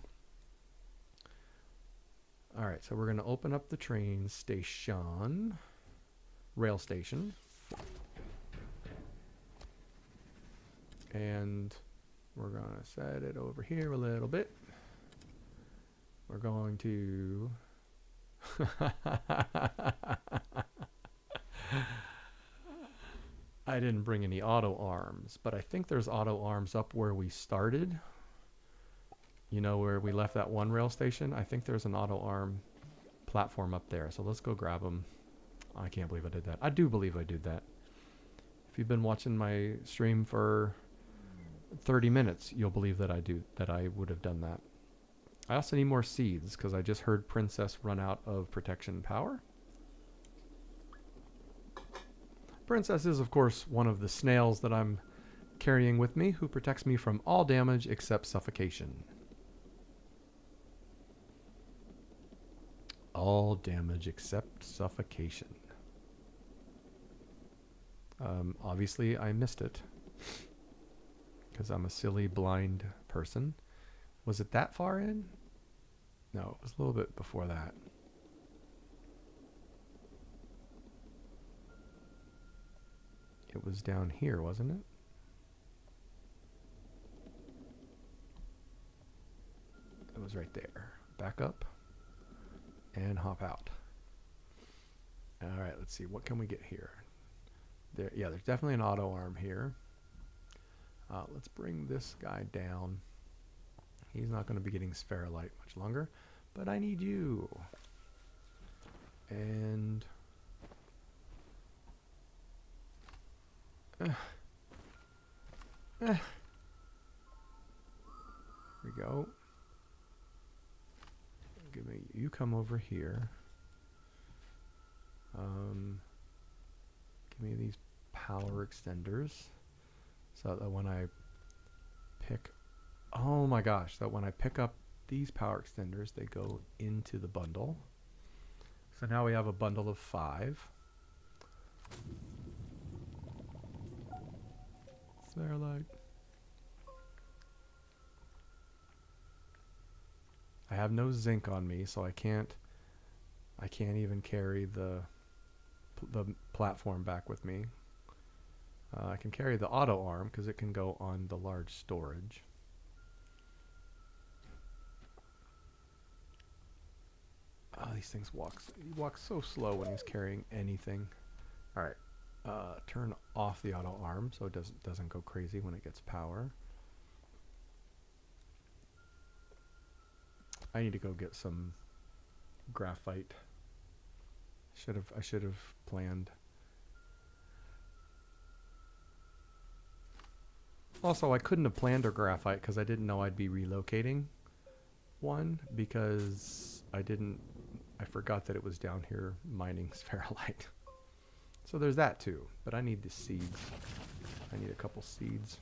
All right, so we're going to open up the train station, rail station, and we're going to set it over here a little bit. We're going to I didn't bring any auto arms, but I think there's auto arms up where we started. You know, where we left that one rail station? I think there's an auto arm platform up there. So let's go grab them. I can't believe I did that. I do believe I did that. If you've been watching my stream for 30 minutes, you'll believe that I would have done that. I also need more seeds because I just heard Princess run out of protection power. Princess is, of course, one of the snails that I'm carrying with me who protects me from all damage except suffocation. All damage except suffocation. Obviously, I missed it because I'm a silly blind person. Was it that far in? No, it was a little bit before that. It was down here, wasn't it? It was right there. Back up and hop out. All right, let's see. What can we get here? There, yeah, there's definitely an auto arm here. Let's bring this guy down. He's not going to be getting spherolite much longer, but I need you. And here we go. Give me, you come over here. Give me these power extenders so that when I pick, oh my gosh, that when I pick up these power extenders, they go into the bundle. So now we have a bundle of 5. Spherolite. I have no zinc on me, so I can't even carry the platform back with me. I can carry the auto arm because it can go on the large storage. Oh, these things he walks so slow when he's carrying anything. All right, turn off the auto arm so it doesn't go crazy when it gets power. I need to go get some graphite. I should have planned. Also, I couldn't have planned a graphite because I didn't know I'd be relocating one because I forgot that it was down here mining spherolite. So there's that too, but I need the seeds. I need a couple seeds.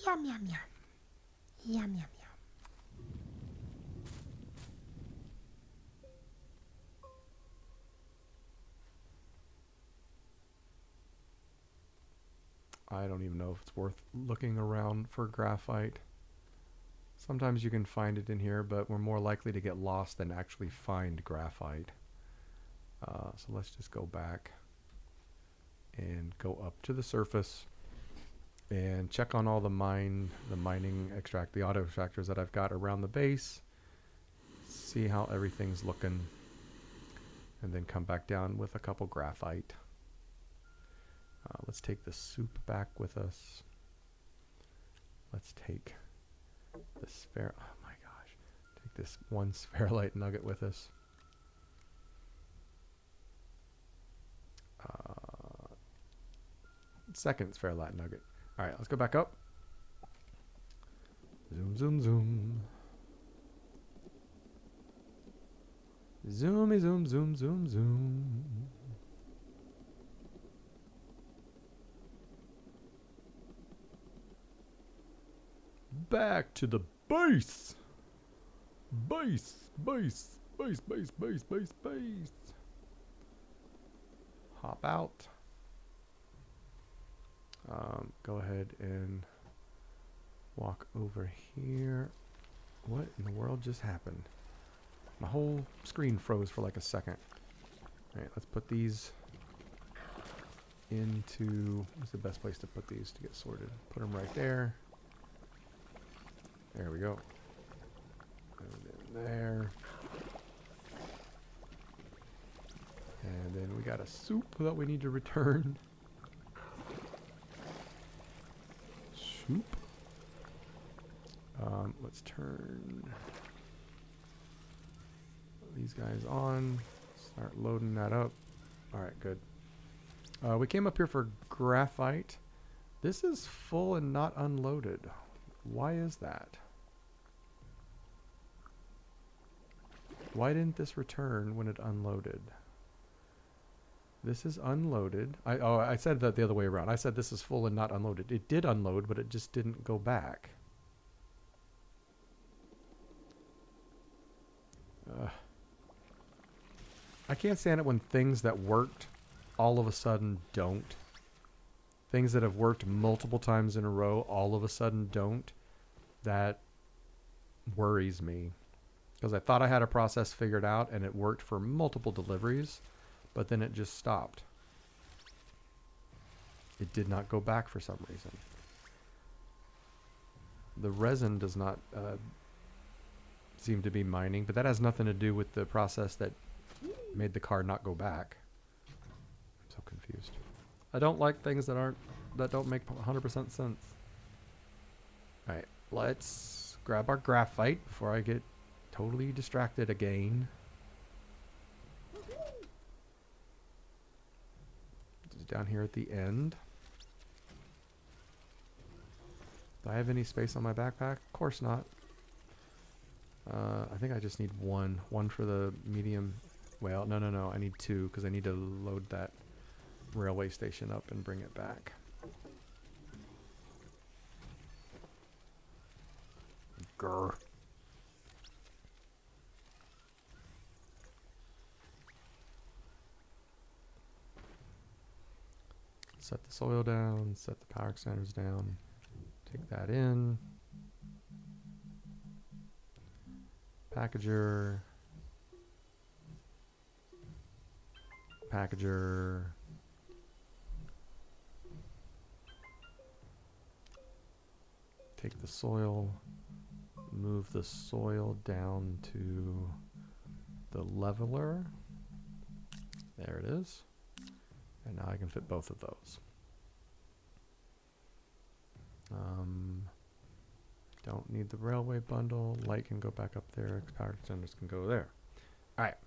Yum, yum, yum. Yum, yum, yum. I don't even know if it's worth looking around for graphite. Sometimes you can find it in here, but we're more likely to get lost than actually find graphite. So let's just go back and go up to the surface and check on all the mining the auto extractors that I've got around the base. See how everything's looking, and then come back down with a couple graphite. Let's take the soup back with us. Let's take the spare. Oh my gosh! Take this one spherolite nugget with us. Second spherolite nugget. All right, let's go back up. Zoom, zoom, zoom. Zoomy, zoom, zoom, zoom, zoom. Back to the base. Base, base, base, base, base, base, base. Hop out. Go ahead and walk over here. What in the world just happened? My whole screen froze for like a second. Alright, let's put these into... What's the best place to put these to get sorted? Put them right there. There we go. And then there. And then we got a soup that we need to return. Soup. Let's turn these guys on. Start loading that up. Alright, good. We came up here for graphite. This is full and not unloaded. Why is that? Why didn't this return when it unloaded? This is unloaded. I said that the other way around. I said this is full and not unloaded. It did unload, but it just didn't go back. I can't stand it when things that worked all of a sudden don't. Things that have worked multiple times in a row all of a sudden don't. That worries me. Because I thought I had a process figured out and it worked for multiple deliveries, but then it just stopped. It did not go back for some reason. The resin does not seem to be mining, but that has nothing to do with the process that made the car not go back. I'm so confused. I don't like things that don't make 100% sense. Alright, let's grab our graphite before I get totally distracted again. Just down here at the end. Do I have any space on my backpack? Of course not. I think I just need one. One for the medium. Well, no. I need two because I need to load that railway station up and bring it back. Grr. Set the soil down, set the power extenders down, take that in. Packager. Packager. Take the soil, move the soil down to the leveler. There it is. And now I can fit both of those. Don't need the railway bundle. Light can go back up there. Power extenders can go there. Alright.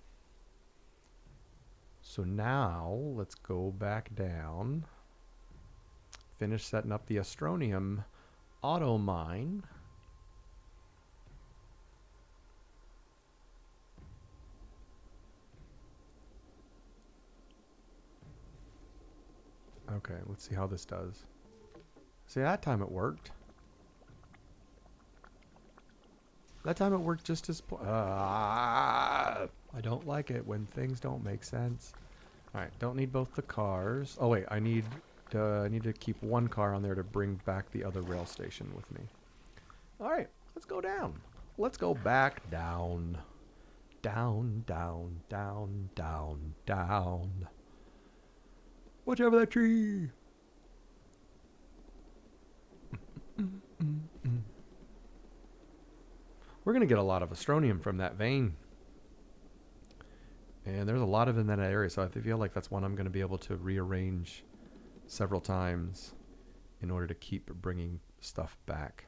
So now let's go back down. Finish setting up the Astronium auto mine. Okay, let's see how this does. See, that time it worked. That time it worked just as... I don't like it when things don't make sense. Alright, don't need both the cars. Oh wait, I need I need to keep one car on there to bring back the other rail station with me. All right, let's go down. Let's go back down. Down, down, down, down, down. Watch out for that tree. We're going to get a lot of astronium from that vein. And there's a lot of it in that area, so I feel like that's one I'm going to be able to rearrange several times in order to keep bringing stuff back.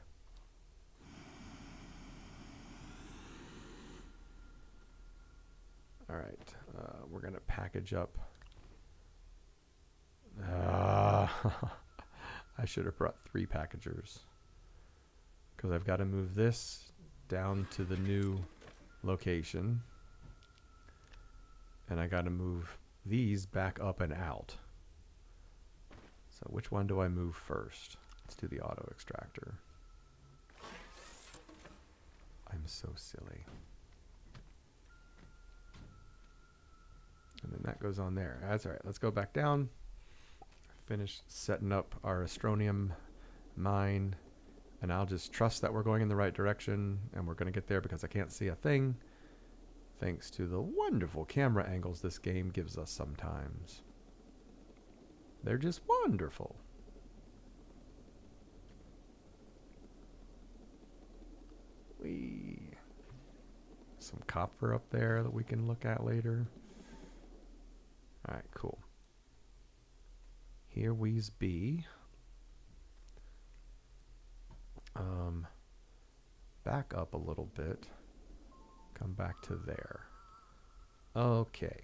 All right, we're going to package up. I should have brought 3 packagers, because I've got to move this down to the new location. And I got to move these back up and out. So which one do I move first? Let's do the auto extractor. I'm so silly. And then that goes on there. That's all right. Let's go back down. Finish setting up our astronium mine. And I'll just trust that we're going in the right direction. And we're going to get there because I can't see a thing. Thanks to the wonderful camera angles this game gives us sometimes. They're just wonderful. Whee. Some copper up there that we can look at later. Alright, cool. Here we's be. Back up a little bit. Come back to there. Okay.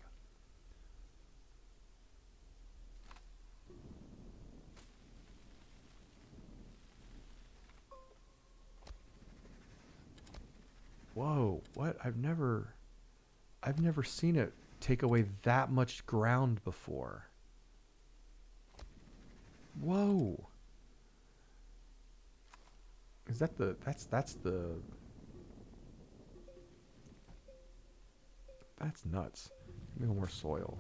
Whoa, what? I've never seen it take away that much ground before. Whoa. Is that the that's nuts. Give me more soil.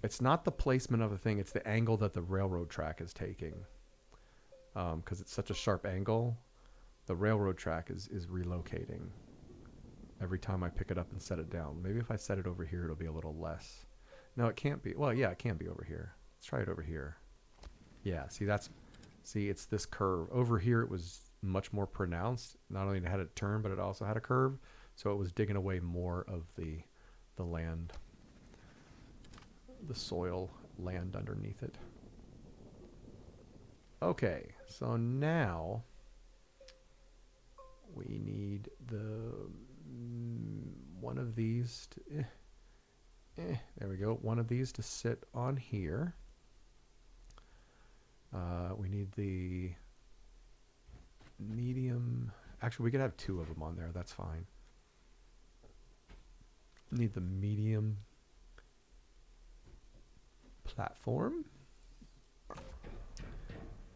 It's not the placement of the thing, it's the angle that the railroad track is taking. Because it's such a sharp angle, the railroad track is relocating every time I pick it up and set it down. Maybe if I set it over here, it'll be a little less. No, it can't be. Well, yeah, it can be over here. Let's try it over here. Yeah, see, it's this curve. Over here, it was much more pronounced. Not only had it a turn, but it also had a curve. So it was digging away more of the land, the soil land underneath it. Okay, so now we need the one of these to, there we go. One of these to sit on here. We need the medium. Actually, we could have 2 of them on there. That's fine. Need the medium platform.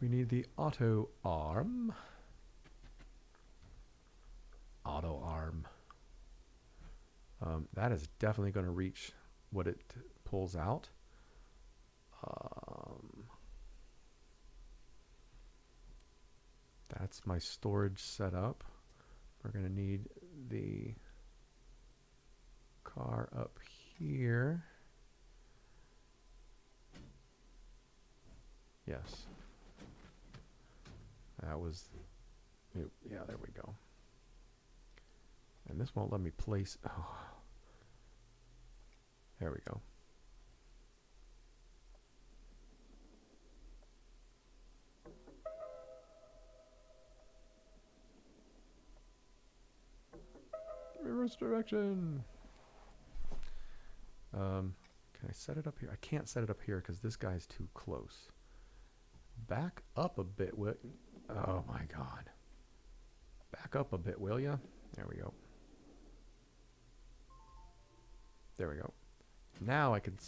We need the auto arm. Auto arm. That is definitely going to reach what it pulls out. That's my storage setup. We're going to need the car up here. Yes. That was, yeah, there we go. And this won't let me place, oh. There we go. Reverse direction. Can I set it up here? I can't set it up here because this guy's too close. Back up a bit, oh my God. Back up a bit, will ya? There we go. There we go. Now I can.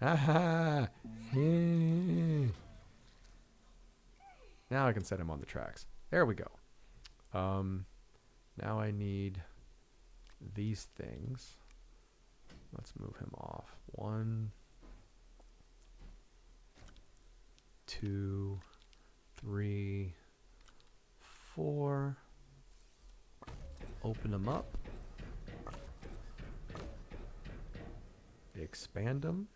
Aha! Now I can set him on the tracks. There we go. Now I need these things. Let's move him off. 1, 2, 3, 4. Open them up. Expand them.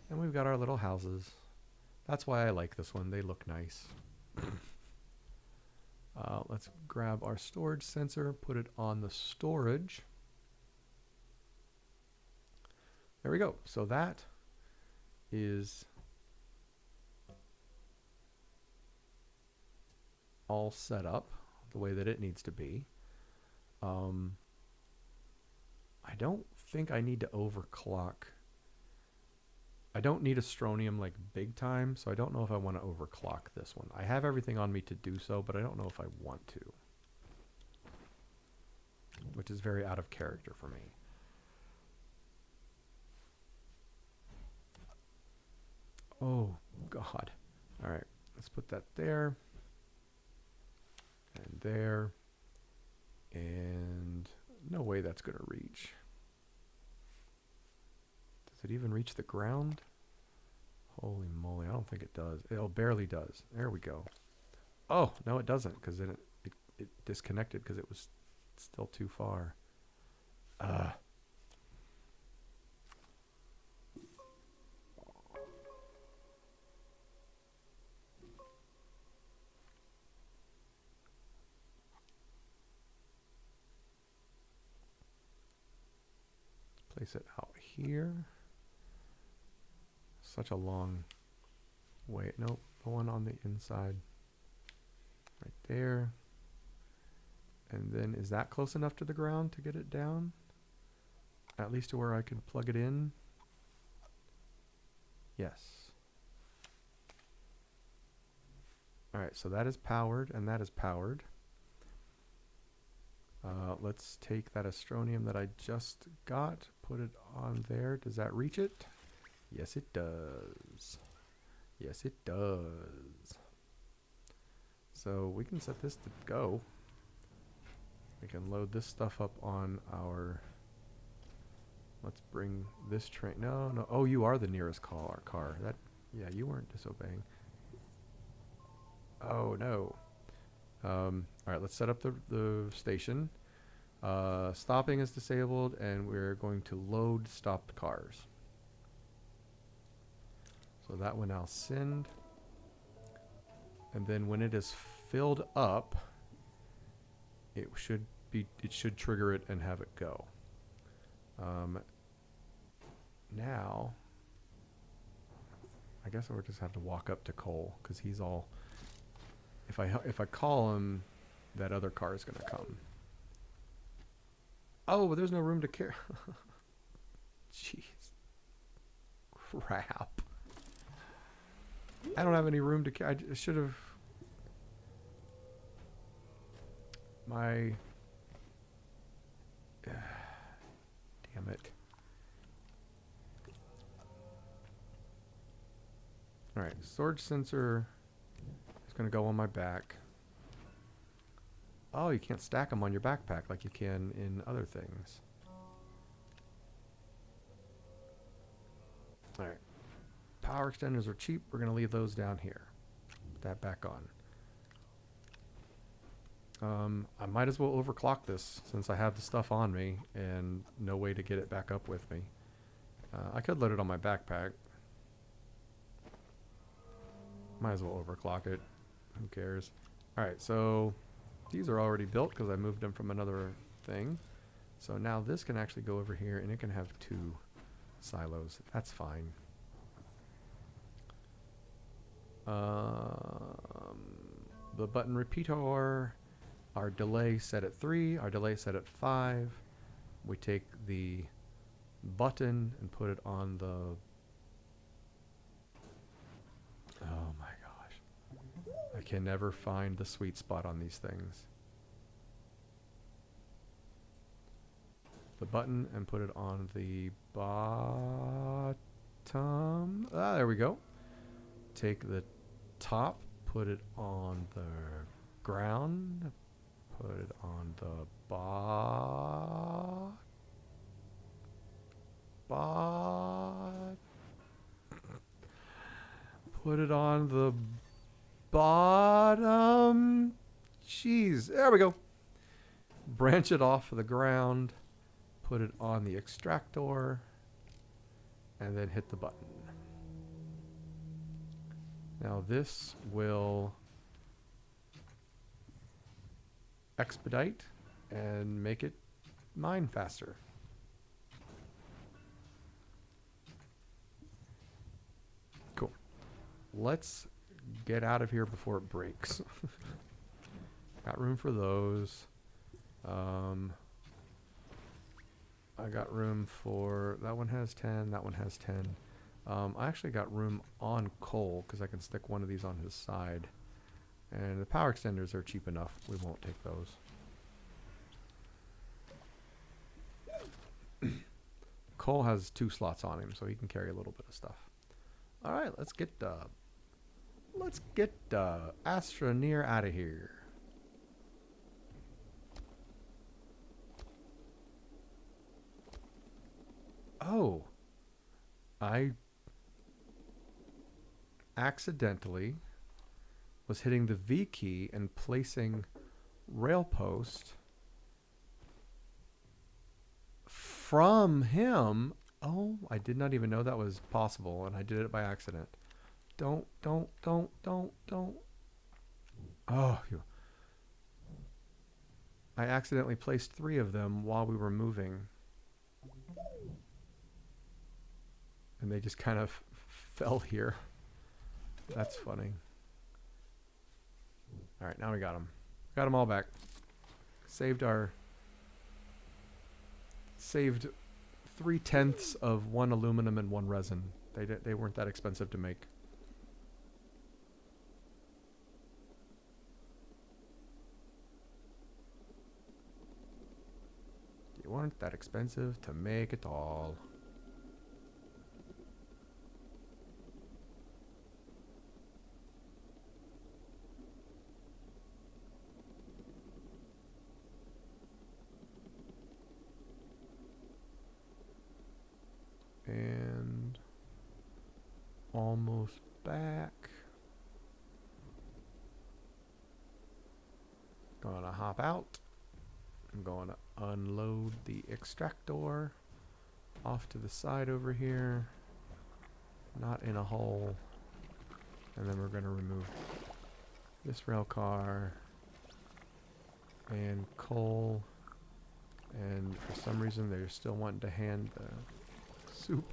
And we've got our little houses. That's why I like this one. They look nice. Let's grab our storage sensor, put it on the storage. There we go. So that is all set up the way that it needs to be. I don't think I need to overclock. I don't need Astroneer like big time, so I don't know if I want to overclock this one. I have everything on me to do so, but I don't know if I want to. Which is very out of character for me. Oh, God. All right, let's put that there. And there. And no way that's going to reach. Does it even reach the ground? Holy moly, I don't think it does. It barely does. There we go. Oh, no, it doesn't, because then it disconnected because it was still too far. Place it out here. Such a long way. Nope, the one on the inside. Right there. And then is that close enough to the ground to get it down? At least to where I can plug it in? Yes. Alright, so that is powered and that is powered. Let's take that Astroneer that I just got, put it on there. Does that reach it? Yes, it does. Yes, it does. So we can set this to go. We can load this stuff up on our... Let's bring this train... No, no. Oh, you are the nearest car. That... Yeah, you weren't disobeying. Oh, no. Alright, let's set up the station. Stopping is disabled, and we're going to load stopped cars. So that one I'll send. And then when it is filled up, it should trigger it and have it go. Now, I guess I'll just have to walk up to Cole, because he's all... If I call him, that other car is going to come. Oh, but there's no room to carry. Jeez. Crap. I don't have any room to carry. I should have... My... Damn it. Alright, storage sensor is going to go on my back. Oh, you can't stack them on your backpack like you can in other things. Alright. Power extenders are cheap. We're going to leave those down here. Put that back on. I might as well overclock this since I have the stuff on me and no way to get it back up with me. I could load it on my backpack. Might as well overclock it. Who cares? Alright, so these are already built because I moved them from another thing. So now this can actually go over here and it can have 2 silos. That's fine. The button repeater, our delay set at 3, our delay set at 5. We take the button and put it on the... Oh my gosh. I can never find the sweet spot on these things. The button and put it on the bottom. Ah, there we go. Take the top, put it on the ground, put it on the spot. Put it on the bottom. Jeez, there we go. Branch it off of the ground. Put it on the extractor. And then hit the button. Now this will expedite and make it mine faster. Cool. Let's get out of here before it breaks. Got room for those. I got room for, that one has 10, that one has 10. I actually got room on Cole because I can stick one of these on his side. And the power extenders are cheap enough. We won't take those. Cole has 2 slots on him, so he can carry a little bit of stuff. All right, let's get Astroneer out of here. Oh, I accidentally was hitting the V key and placing rail post from him. Oh, I did not even know that was possible, and I did it by accident. Don't. Oh, I accidentally placed 3 of them while we were moving. And they just kind of fell here. That's funny. All right, now we got them. Got them all back. Saved 3/10 of 1 aluminum and 1 resin. They weren't that expensive to make. They weren't that expensive to make at all. And almost back. Gonna hop out. I'm going to unload the extractor off to the side over here. Not in a hole. And then we're going to remove this rail car and coal. And for some reason they're still wanting to hand the soup.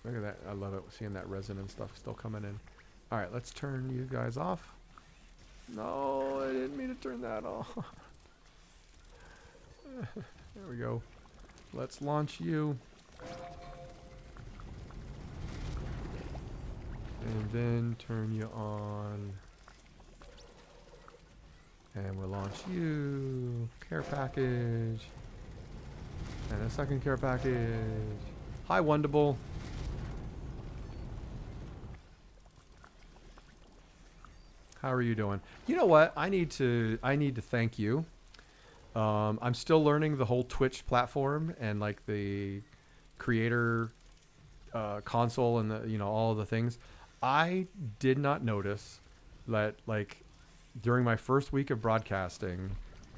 Look at that. I love it. Seeing that resin and stuff still coming in. All right, let's turn you guys off. No, I didn't mean to turn that off. There we go. Let's launch you. And then turn you on. And we'll launch you. Care package. And a second care package. Hi, Wondable. How are you doing? You know what? I need to thank you. I'm still learning the whole Twitch platform and like the creator console and the, all of the things. I did not notice that like during my first week of broadcasting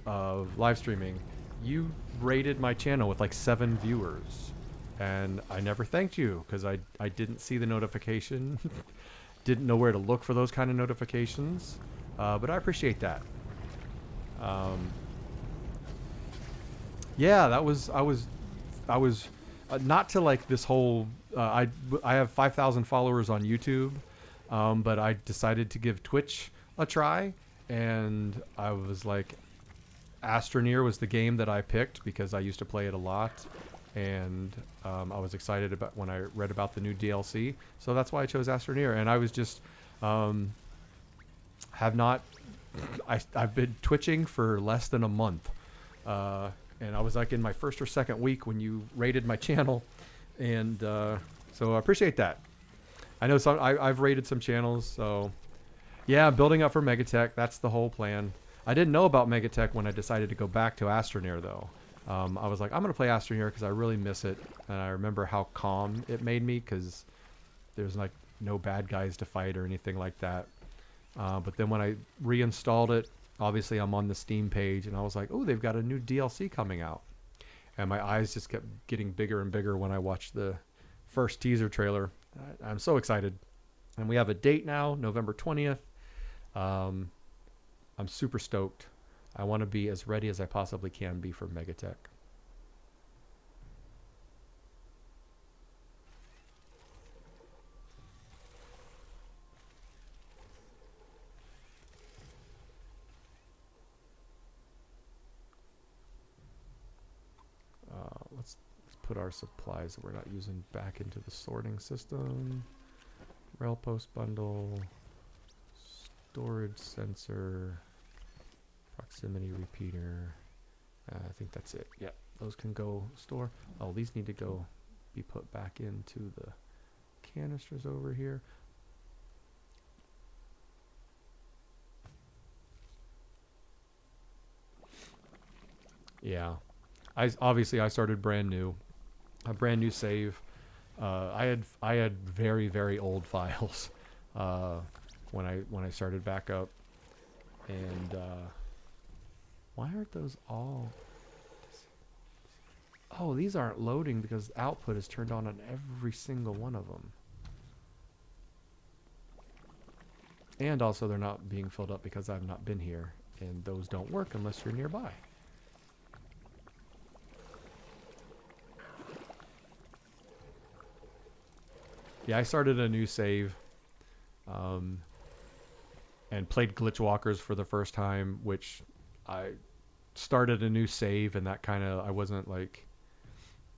of live streaming, you rated my channel with like 7 viewers, and I never thanked you because I didn't see the notification. Didn't know where to look for those kind of notifications, but I appreciate that. Yeah, I was not to like this whole. I have 5,000 followers on YouTube, but I decided to give Twitch a try, and I was like, Astroneer was the game that I picked because I used to play it a lot. And I was excited about when I read about the new DLC, so that's why I chose Astroneer. And I was just I've been twitching for less than a month, and I was like in my first or second week when you rated my channel, and so I appreciate that. I know I've rated some channels, so yeah, building up for Megatech. That's the whole plan. I didn't know about Megatech when I decided to go back to Astroneer, though. I was like, I'm going to play Astroneer because I really miss it. And I remember how calm it made me because there's like no bad guys to fight or anything like that. But then when I reinstalled it, obviously I'm on the Steam page and I was like, oh, they've got a new DLC coming out. And my eyes just kept getting bigger and bigger when I watched the first teaser trailer. I'm so excited. And we have a date now, November 20th. I'm super stoked. I want to be as ready as I possibly can be for Megatech. Let's put our supplies that we're not using back into the sorting system. Rail post bundle, storage sensor, proximity repeater. I think that's it. Yeah, those can go store. Oh, these need to go be put back into the canisters over here. Yeah, I started brand new, a brand new save. I had very, very old files when I started back up, and why aren't those all? Oh, these aren't loading because output is turned on every single one of them, and also they're not being filled up because I've not been here, and those don't work unless you're nearby. Yeah, I started a new save and played Glitch Walkers for the first time, which I started a new save and that kind of, I wasn't like,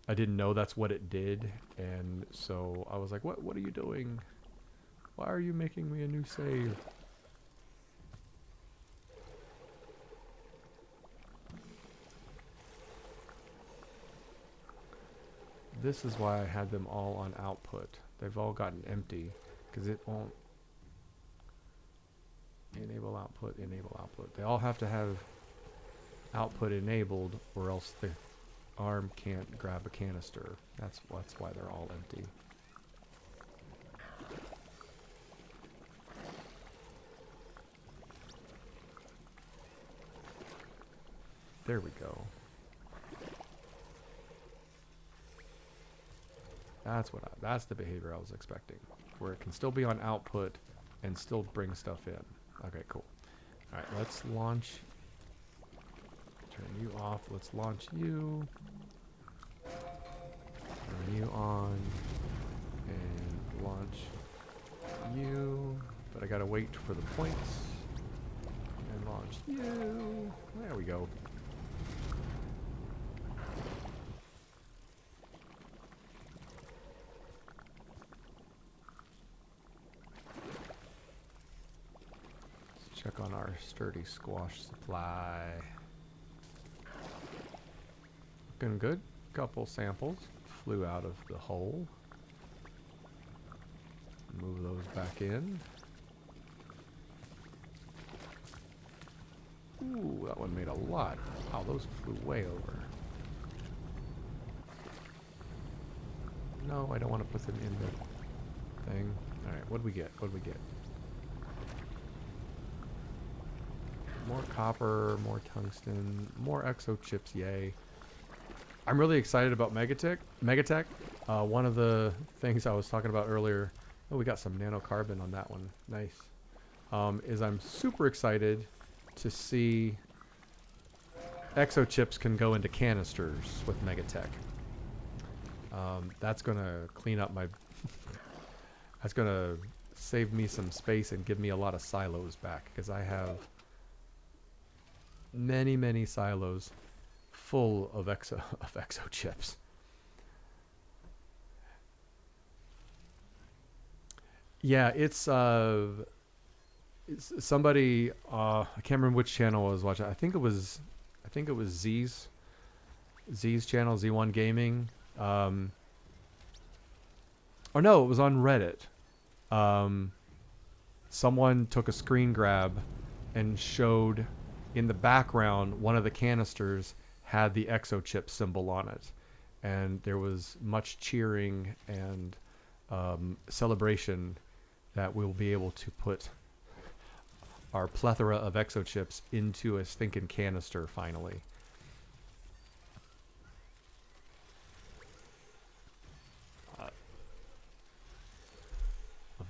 I didn't know that's what it did. And so I was like, what are you doing? Why are you making me a new save? This is why I had them all on output. They've all gotten empty because it won't enable output, enable output. They all have to have output enabled or else the arm can't grab a canister. That's why they're all empty. There we go. That's the behavior I was expecting, where it can still be on output and still bring stuff in. Okay, cool. All right, let's launch. Turn you off. Let's launch you. Turn you on and launch you. But I gotta wait for the points and launch you. There we go. Check on our sturdy squash supply. Looking good. Couple samples flew out of the hole. Move those back in. Ooh, that one made a lot. Wow, those flew way over. No, I don't want to put them in the thing. Alright, what do we get? What do we get? More copper, more tungsten, more exo chips, yay. I'm really excited about Megatech. One of the things I was talking about earlier, oh, we got some nanocarbon on that one, nice, is I'm super excited to see exo chips can go into canisters with Megatech. That's going to clean up my... that's going to save me some space and give me a lot of silos back, because I have many silos full of exo chips. Yeah, it's somebody I can't remember which channel I was watching. I think it was Z's channel, Z1 Gaming. Or no, it was on Reddit. Someone took a screen grab and showed in the background, one of the canisters had the exochip symbol on it, and there was much cheering and celebration that we'll be able to put our plethora of exochips into a stinking canister finally.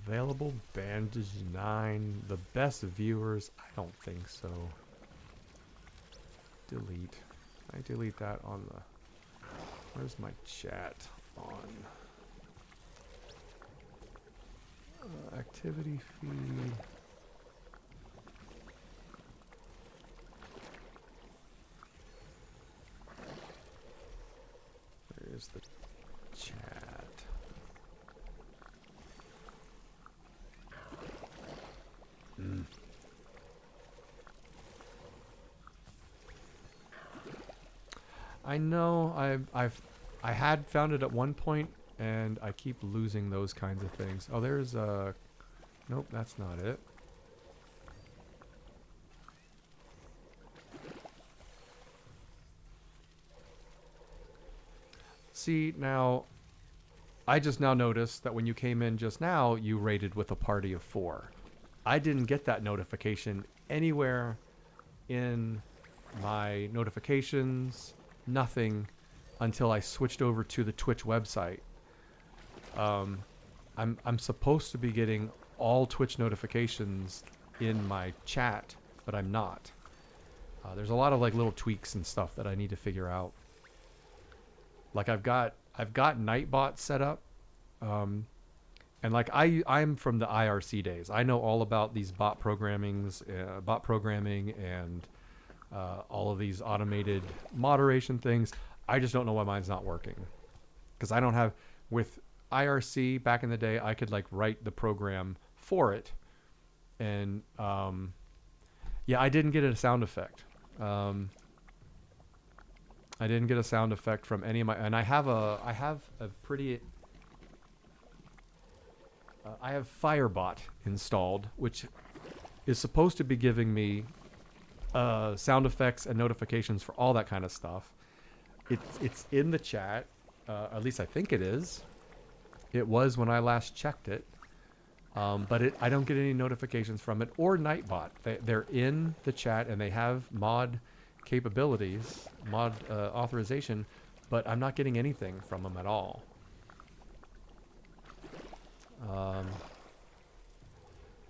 Available bandage 9. The best viewers? I don't think so. Delete. I delete that on the... Where's my chat on? Activity feed. There's the chat. I know I had found it at one point, and I keep losing those kinds of things. Oh, there's a... Nope, that's not it. See, now, I just now noticed that when you came in just now, you raided with a party of 4. I didn't get that notification anywhere in my notifications, nothing, until I switched over to the Twitch website. I'm supposed to be getting all Twitch notifications in my chat, but I'm not. There's a lot of like little tweaks and stuff that I need to figure out. Like I've got Nightbot set up, and like I'm from the IRC days. I know all about these bot programming and all of these automated moderation things. I just don't know why mine's not working, because I don't have, with IRC back in the day, I could like write the program for it, and yeah, I didn't get a sound effect. I didn't get a sound effect from any of my, and I have a pretty, I have Firebot installed, which is supposed to be giving me sound effects and notifications for all that kind of stuff. It's in the chat, at least I think it is. It was when I last checked it, but I don't get any notifications from it or Nightbot. They're in the chat and they have mod capabilities, mod authorization, but I'm not getting anything from them at all.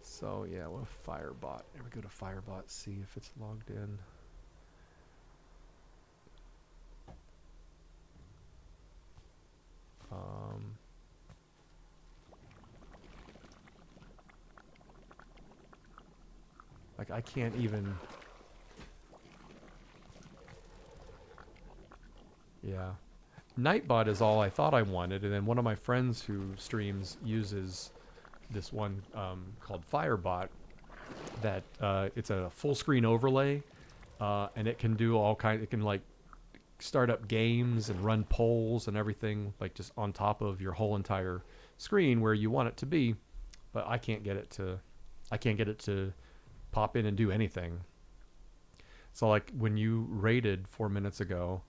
So yeah, we'll Firebot. There we go to Firebot, see if it's logged in. Like I can't even. Yeah. Nightbot is all I thought I wanted, and then one of my friends who streams uses this one called Firebot that it's a full screen overlay, and it can do all kinds. It can like start up games and run polls and everything, like just on top of your whole entire screen where you want it to be, but I can't get it to pop in and do anything. So like when you raided 4 minutes ago,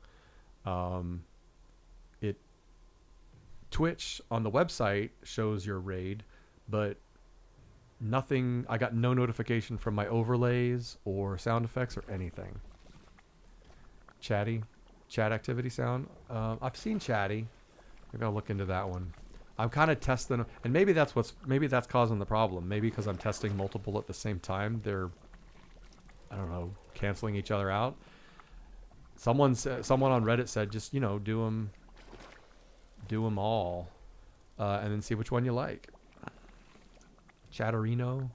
Twitch on the website shows your raid, but nothing. I got no notification from my overlays or sound effects or anything. Chat activity sound. I've seen chatty. Maybe I'll look into that one. I'm kind of testing, and maybe that's causing the problem. Maybe because I'm testing multiple at the same time, they're, I don't know, canceling each other out. Someone on Reddit said, just, you know, do them all, and then see which one you like. Chatterino.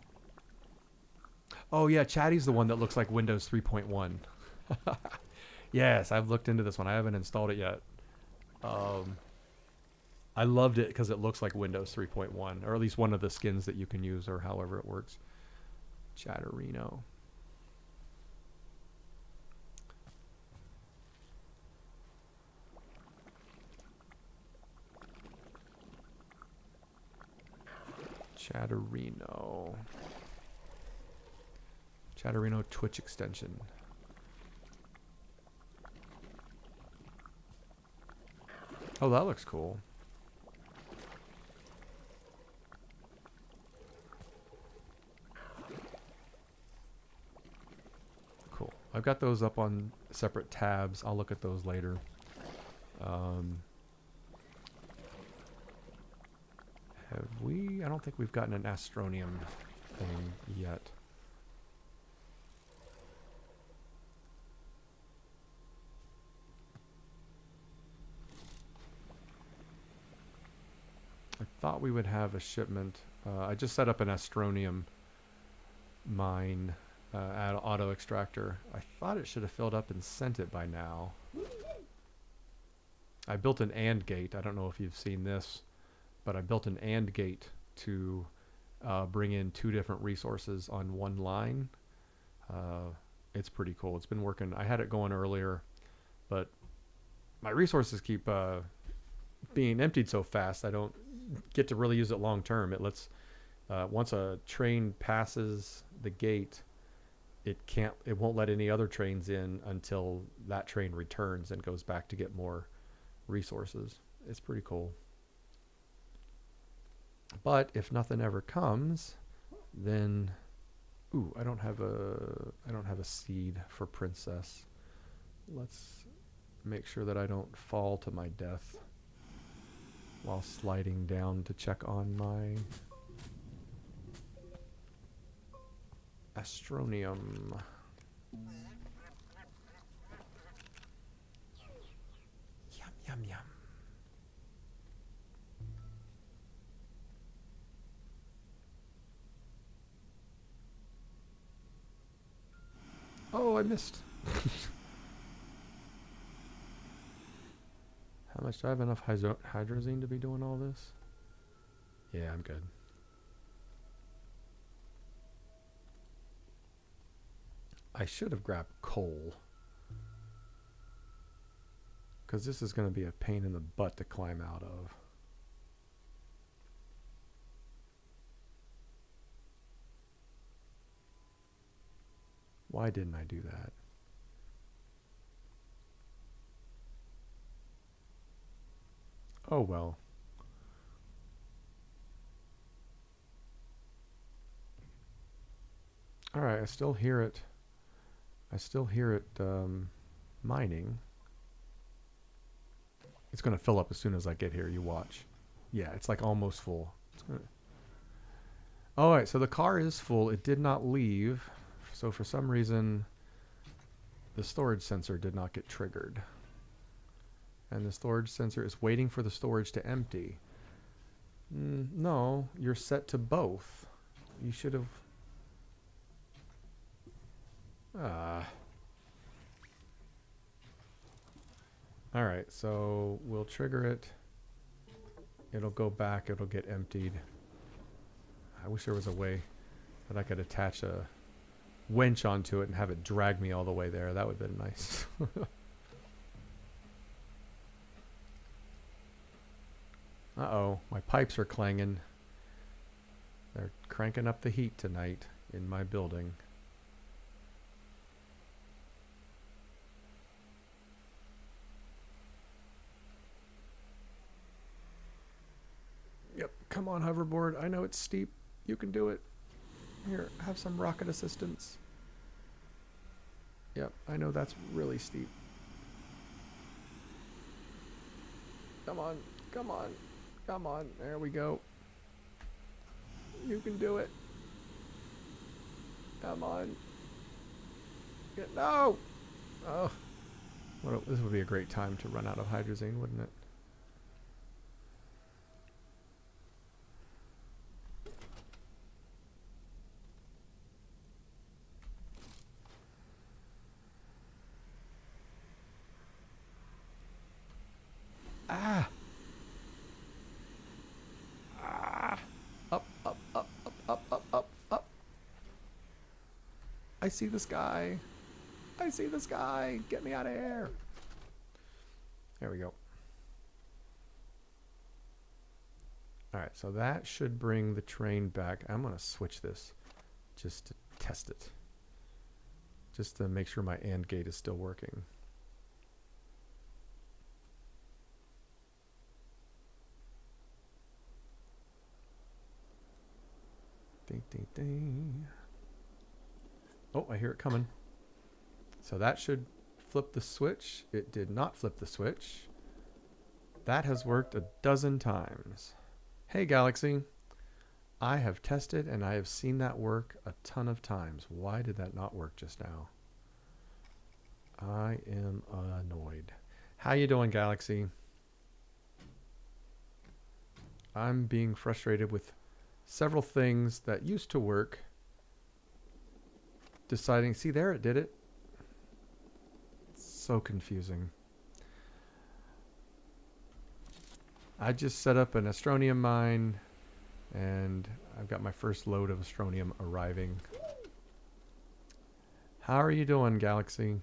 Oh yeah, Chatty's the one that looks like Windows 3.1. Yes, I've looked into this one. I haven't installed it yet. I loved it because it looks like Windows 3.1, or at least one of the skins that you can use, or however it works. Chatterino. Chatterino Twitch extension. Oh, that looks cool. Cool. I've got those up on separate tabs. I'll look at those later. Have we? I don't think we've gotten an Astronium thing yet. I thought we would have a shipment. I just set up an Astronium mine at auto extractor. I thought it should have filled up and sent it by now. I built an AND gate. I don't know if you've seen this, but I built an AND gate to bring in 2 different resources on one line. It's pretty cool. It's been working. I had it going earlier, but my resources keep being emptied so fast I don't get to really use it long term. It lets once a train passes the gate, it won't let any other trains in until that train returns and goes back to get more resources. It's pretty cool. But if nothing ever comes, then ooh, I don't have a seed for princess. Let's make sure that I don't fall to my death while sliding down to check on my Astronium. Yum, yum, yum. Oh, I missed. How much do I have enough hydrazine to be doing all this? Yeah, I'm good. I should have grabbed coal, because this is going to be a pain in the butt to climb out of. Why didn't I do that? Oh well. Alright, I still hear it. Mining. It's going to fill up as soon as I get here, you watch. Yeah, it's like almost full. Alright, so the car is full. It did not leave. So for some reason, the storage sensor did not get triggered. And the storage sensor is waiting for the storage to empty. No, you're set to both. You should have... Alright, so we'll trigger it. It'll go back, it'll get emptied. I wish there was a way that I could attach a winch onto it and have it drag me all the way there. That would have been nice. Uh-oh, my pipes are clanging. They're cranking up the heat tonight in my building. Yep, come on hoverboard. I know it's steep. You can do it. Here, have some rocket assistance. Yep, I know that's really steep. Come on, come on, come on. There we go. You can do it. Come on. No! Oh. This would be a great time to run out of hydrazine, wouldn't it? Ah! Ah! Up, up, up, up, up, up, up, up. I see the sky. I see the sky. Get me out of here. There we go. Alright, so that should bring the train back. I'm going to switch this just to test it. Just to make sure my AND gate is still working. Ding, ding, ding. Oh, I hear it coming. So that should flip the switch. It did not flip the switch. That has worked a dozen times. Hey, Galaxy. I have tested and I have seen that work a ton of times. Why did that not work just now? I am annoyed. How you doing, Galaxy? I'm being frustrated with several things that used to work. Deciding, see there, it did it. So confusing. I just set up an Astronium mine and I've got my first load of Astronium arriving. How are you doing, Galaxy?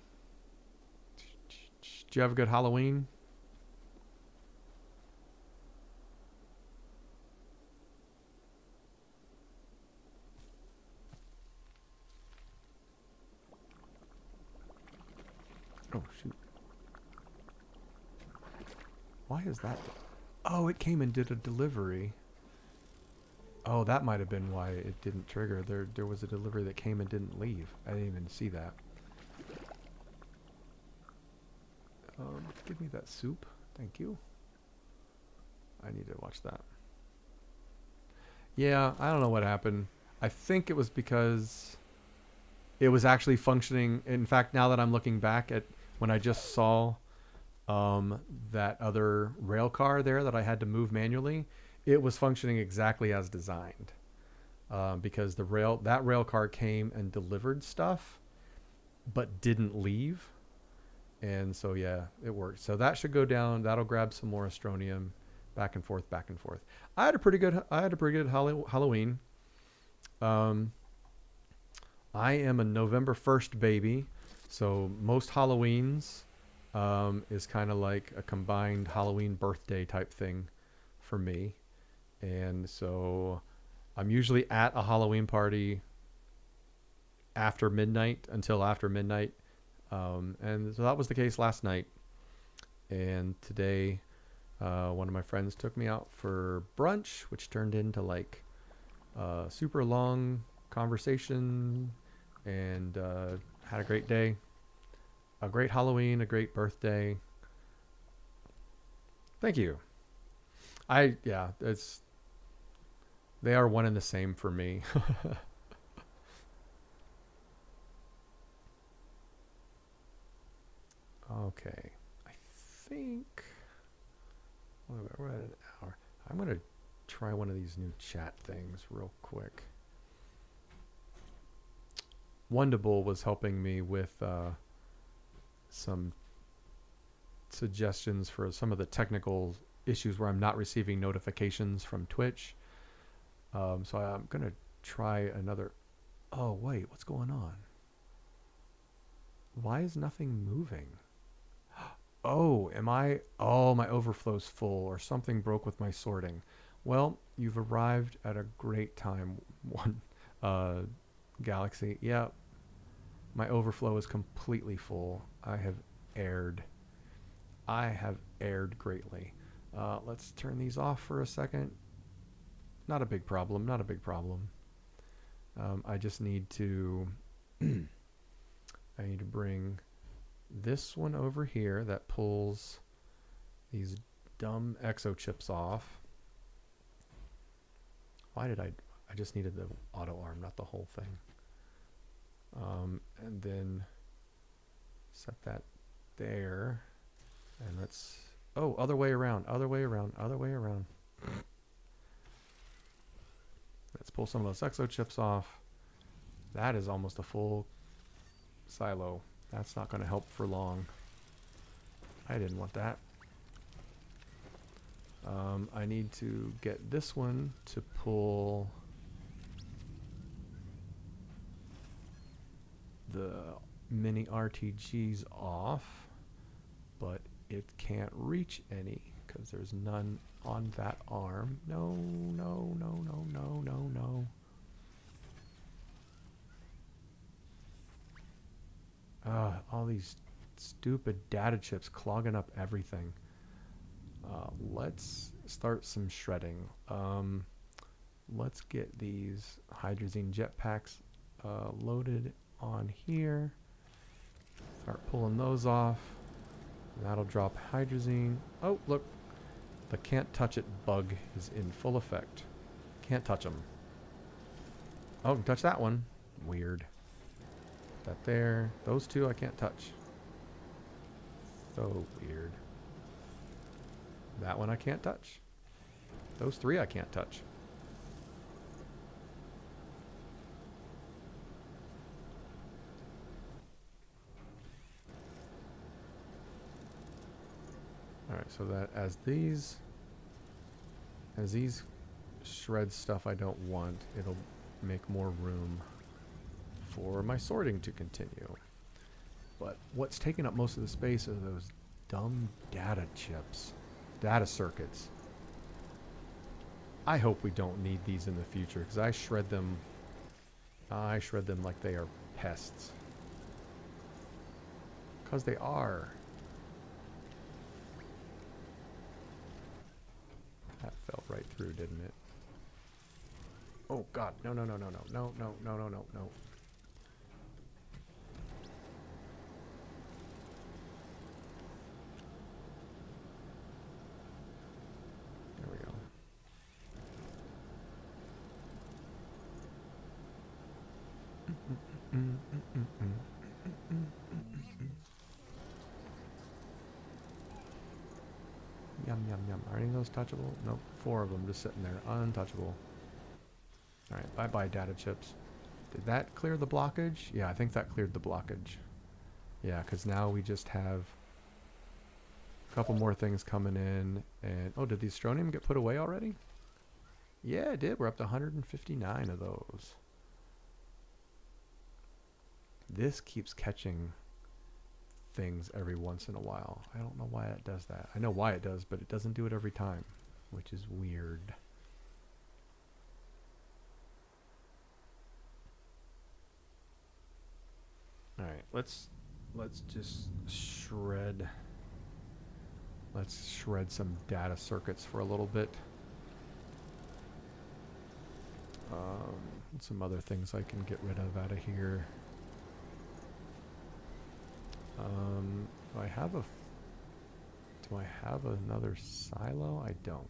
Did you have a good Halloween? Oh, shoot. Why is that? Oh, it came and did a delivery. Oh, that might have been why it didn't trigger. There was a delivery that came and didn't leave. I didn't even see that. Give me that soup. Thank you. I need to watch that. Yeah, I don't know what happened. I think it was because it was actually functioning. In fact, now that I'm looking back at when I just saw that other rail car there that I had to move manually, it was functioning exactly as designed. Because that rail car came and delivered stuff, but didn't leave. And so, yeah, it worked. So that should go down. That'll grab some more Astronium. Back and forth, back and forth. I had a pretty good Halloween. I am a November 1st baby. So most Halloweens is kind of like a combined Halloween birthday type thing for me. And so I'm usually at a Halloween party after midnight, until after midnight. And so that was the case last night. And today, one of my friends took me out for brunch, which turned into like a super long conversation, and had a great day. A great Halloween, a great birthday. Thank you. They are one and the same for me. Okay. I think we're at an hour. I'm going to try one of these new chat things real quick. Wonderful was helping me with some suggestions for some of the technical issues where I'm not receiving notifications from Twitch. So I'm going to try another. Oh, wait, what's going on? Why is nothing moving? Oh, my overflow's full, or something broke with my sorting. Well, you've arrived at a great time, Galaxy. Yeah, my overflow is completely full. I have aired greatly. Let's turn these off for a second. Not a big problem, not a big problem. I just need to, I need to bring this one over here that pulls these dumb exo chips off. Why did I just needed the auto arm, not the whole thing. And then set that there, and let's, other way around. Let's pull some of those exo chips off. That is almost a full silo. That's not going to help for long. I didn't want that. I need to get this one to pull the mini RTGs off, but it can't reach any because there's none on that arm. No. All these stupid data chips clogging up everything. Let's start some shredding. let's get these hydrazine jetpacks loaded on here. Start pulling those off. That'll drop hydrazine. Oh, look. The can't touch it bug is in full effect. Can't touch them. Oh, I can touch that one. Weird. That there. Those two I can't touch. So weird. That one I can't touch. Those three I can't touch. Alright, so that as these shred stuff I don't want, it'll make more room for my sorting to continue. But what's taking up most of the space are those dumb data chips, data circuits. I hope we don't need these in the future, because I shred them like they are pests. Because they are. That fell right through, didn't it? Oh god, no, no, no, no, no, no, no, no, no, no, no. There we go. Yum, yum, yum. Are any of those touchable? Nope. 4 of them just sitting there. Untouchable. Alright, bye-bye data chips. Did that clear the blockage? Yeah, I think that cleared the blockage. Yeah, because now we just have a couple more things coming in. And oh, did the Astroneer get put away already? Yeah, it did. We're up to 159 of those. This keeps catching things every once in a while. I don't know why it does that. I know why it does, but it doesn't do it every time, which is weird. All right, let's just shred. Let's shred some data circuits for a little bit. Some other things I can get rid of out of here. Do I have another silo? I don't.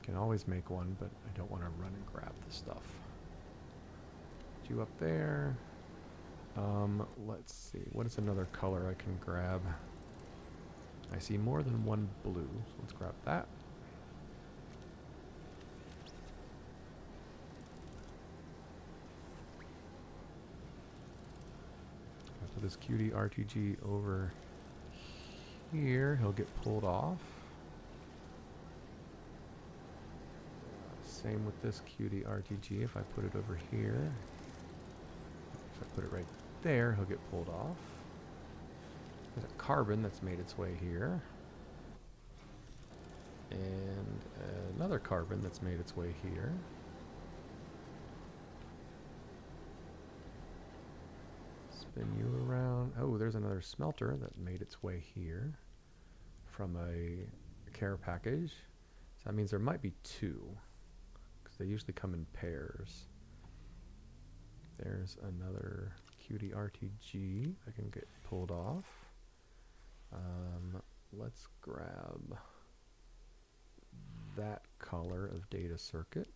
Can always make one, but I don't want to run and grab the stuff. Put you up there. Let's see. What is another color I can grab? I see more than one blue, so let's grab that. Put this cutie RTG over here. He'll get pulled off. Same with this cutie RTG. If I put it over here, if I put it right there, he'll get pulled off. There's a carbon that's made its way here. And another carbon that's made its way here. Spin you around. Oh, there's another smelter that made its way here from a care package. So that means there might be 2, because they usually come in pairs. There's another cutie RTG I can get pulled off. Let's grab that color of data circuit.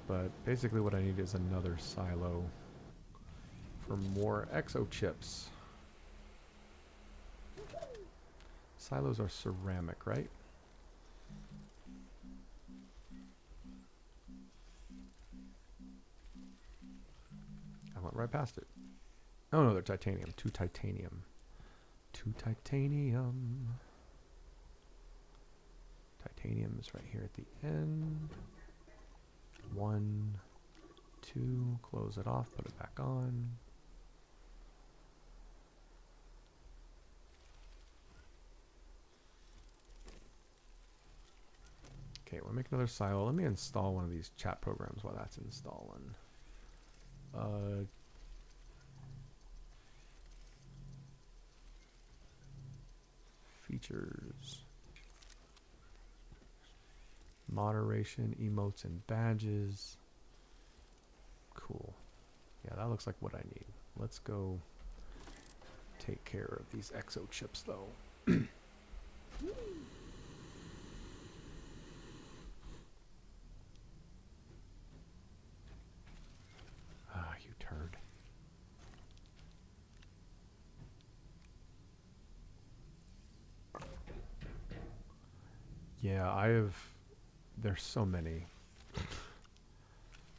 But basically what I need is another silo for more exo chips. Silos are ceramic, right? I went right past it. Oh no, they're titanium. 2 titanium. 2 titanium. Titanium is right here at the end. 1, 2, close it off, put it back on. Okay, we'll make another silo. Let me install one of these chat programs while that's installing. features. Moderation, emotes, and badges. Cool. Yeah, that looks like what I need. Let's go take care of these exo chips, though. Ah, you turd. Yeah, there's so many.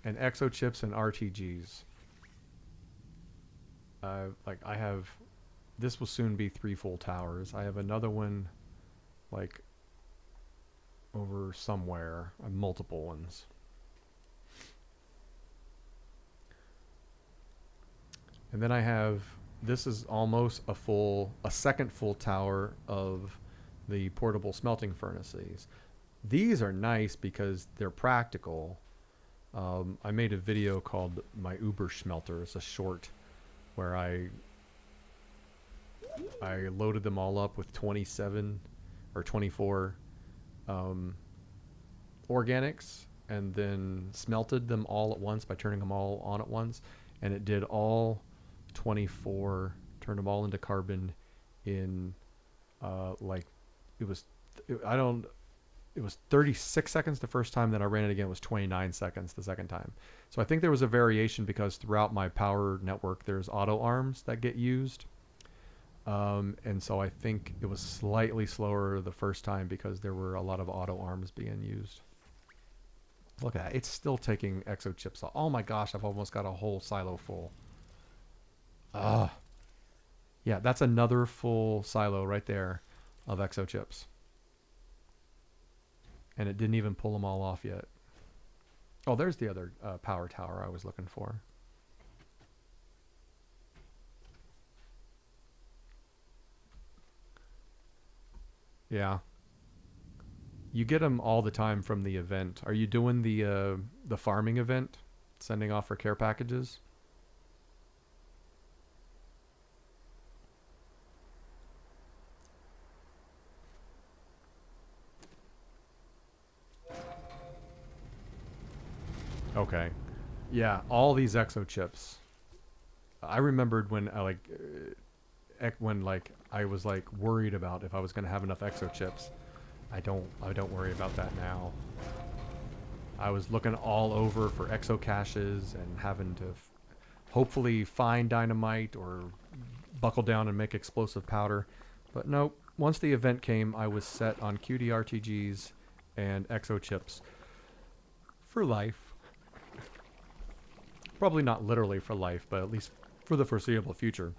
And exo chips and RTGs. I have, this will soon be 3 full towers. I have another one, like, over somewhere. Multiple ones. And then I have, this is almost a second full tower of the portable smelting furnaces. These are nice because they're practical. I made a video called my Uber Schmelter. It's a short where I loaded them all up with 27 or 24 organics and then smelted them all at once by turning them all on at once, and it did all 24, turned them all into carbon in like it was 36 seconds the first time. That I ran it again, it was 29 seconds the second time. So I think there was a variation because throughout my power network there's auto arms that get used, and so I think it was slightly slower the first time because there were a lot of auto arms being used. Look at that, it's still taking exo chips. Oh my gosh, I've almost got a whole silo full. Yeah, that's another full silo right there of exo chips. And it didn't even pull them all off yet. Oh, there's the other power tower I was looking for. Yeah. You get them all the time from the event. Are you doing the farming event? Sending off for care packages? Okay. Yeah, all these exo chips. I remembered when I I was like worried about if I was going to have enough exo chips. I don't worry about that now. I was looking all over for exo caches and having to hopefully find dynamite or buckle down and make explosive powder. But nope. Once the event came, I was set on QDRTGs and exo chips for life. Probably not literally for life, but at least for the foreseeable future.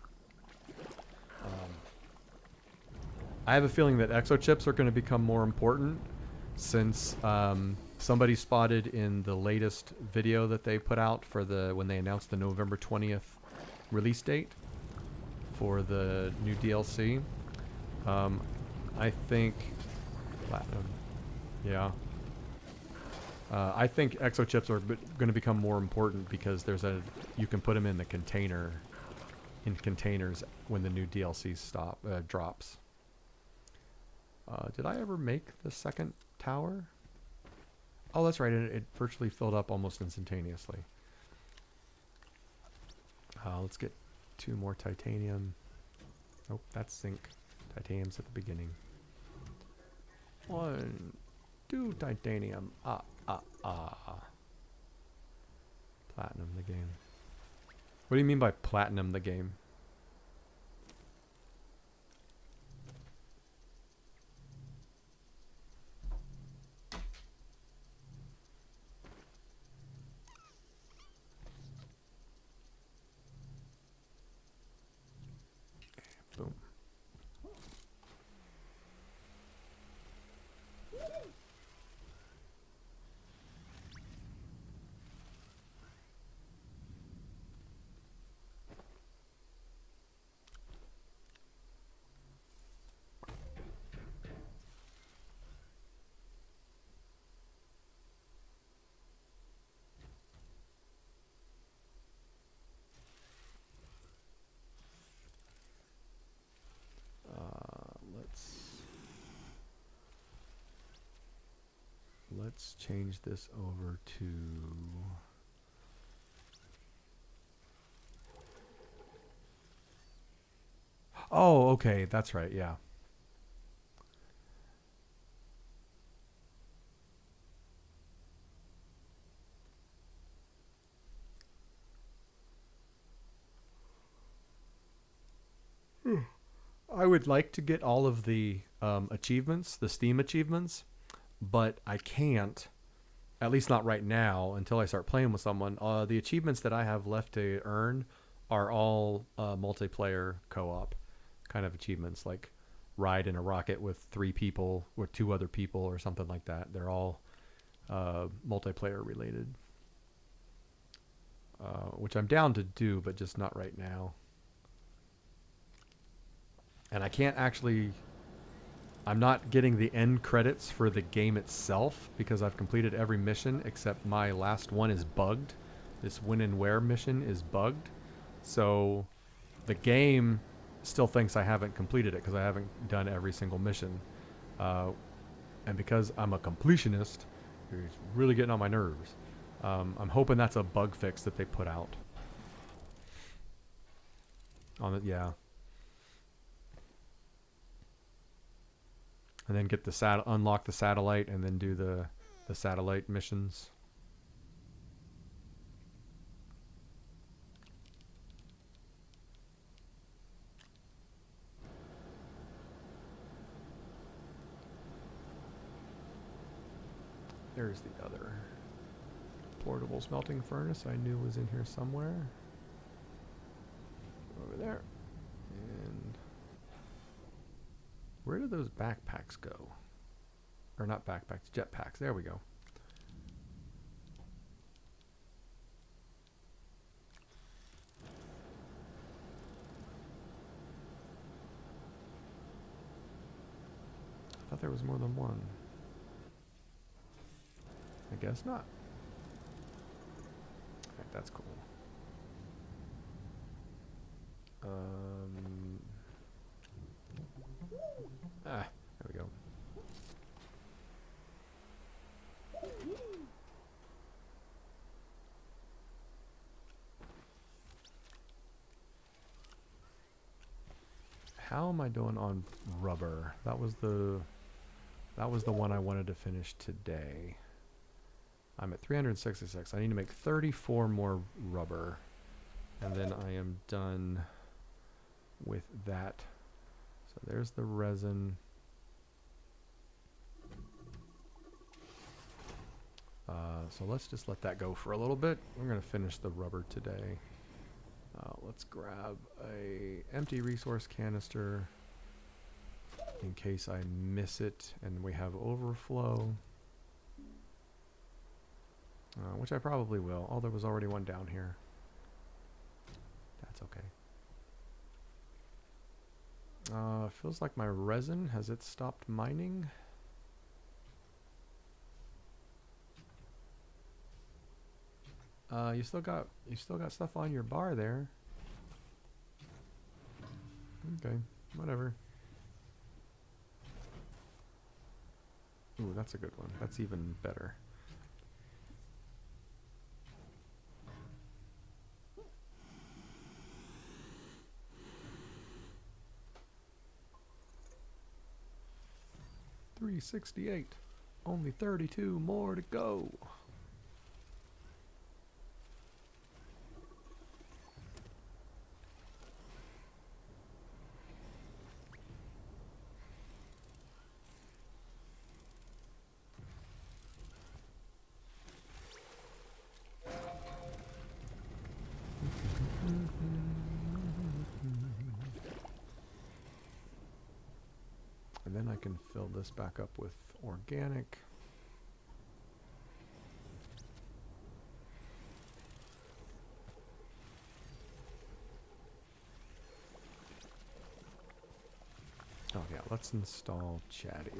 I have a feeling that exo chips are going to become more important since somebody spotted in the latest video that they put out for when they announced the November 20th release date for the new DLC. I think platinum. Yeah. I think exo chips are going to become more important because you can put them in the containers when the new DLC drops. Did I ever make the second tower? Oh, that's right. It virtually filled up almost instantaneously. Let's get 2 more titanium. Nope, that's zinc. Titanium's at the beginning. 1, 2 titanium. Platinum the game. What do you mean by platinum the game? Boom. let's change this over to... Oh, okay, that's right, yeah. I would like to get all of the achievements, the Steam achievements, but I can't, at least not right now, until I start playing with someone. The achievements that I have left to earn are all multiplayer co-op kind of achievements, like ride in a rocket with 3 people or 2 other people or something like that. They're all multiplayer related, which I'm down to do, but just not right now. And I can't actually... I'm not getting the end credits for the game itself because I've completed every mission except my last one is bugged. This when and where mission is bugged. So the game still thinks I haven't completed it because I haven't done every single mission. And because I'm a completionist, it's really getting on my nerves. I'm hoping that's a bug fix that they put out. On it, yeah. And then get the unlock the satellite and then do the satellite missions. There's the other portable smelting furnace I knew was in here somewhere. Over there. And where did those backpacks go? Or not backpacks, jetpacks. There we go. I thought there was more than one. I guess not. Alright, that's cool. There we go. How am I doing on rubber? That was the one I wanted to finish today. I'm at 366. I need to make 34 more rubber, and then I am done with that. So there's the resin. So let's just let that go for a little bit. We're going to finish the rubber today. Let's grab a empty resource canister in case I miss it and we have overflow. Which I probably will. Oh, there was already one down here. That's okay. Feels like my resin, has it stopped mining? You still got stuff on your bar there. Okay, whatever. Ooh, that's a good one. That's even better. $368. Only 32 more to go. And then I can fill this back up with organic. Oh yeah, let's install Chatty.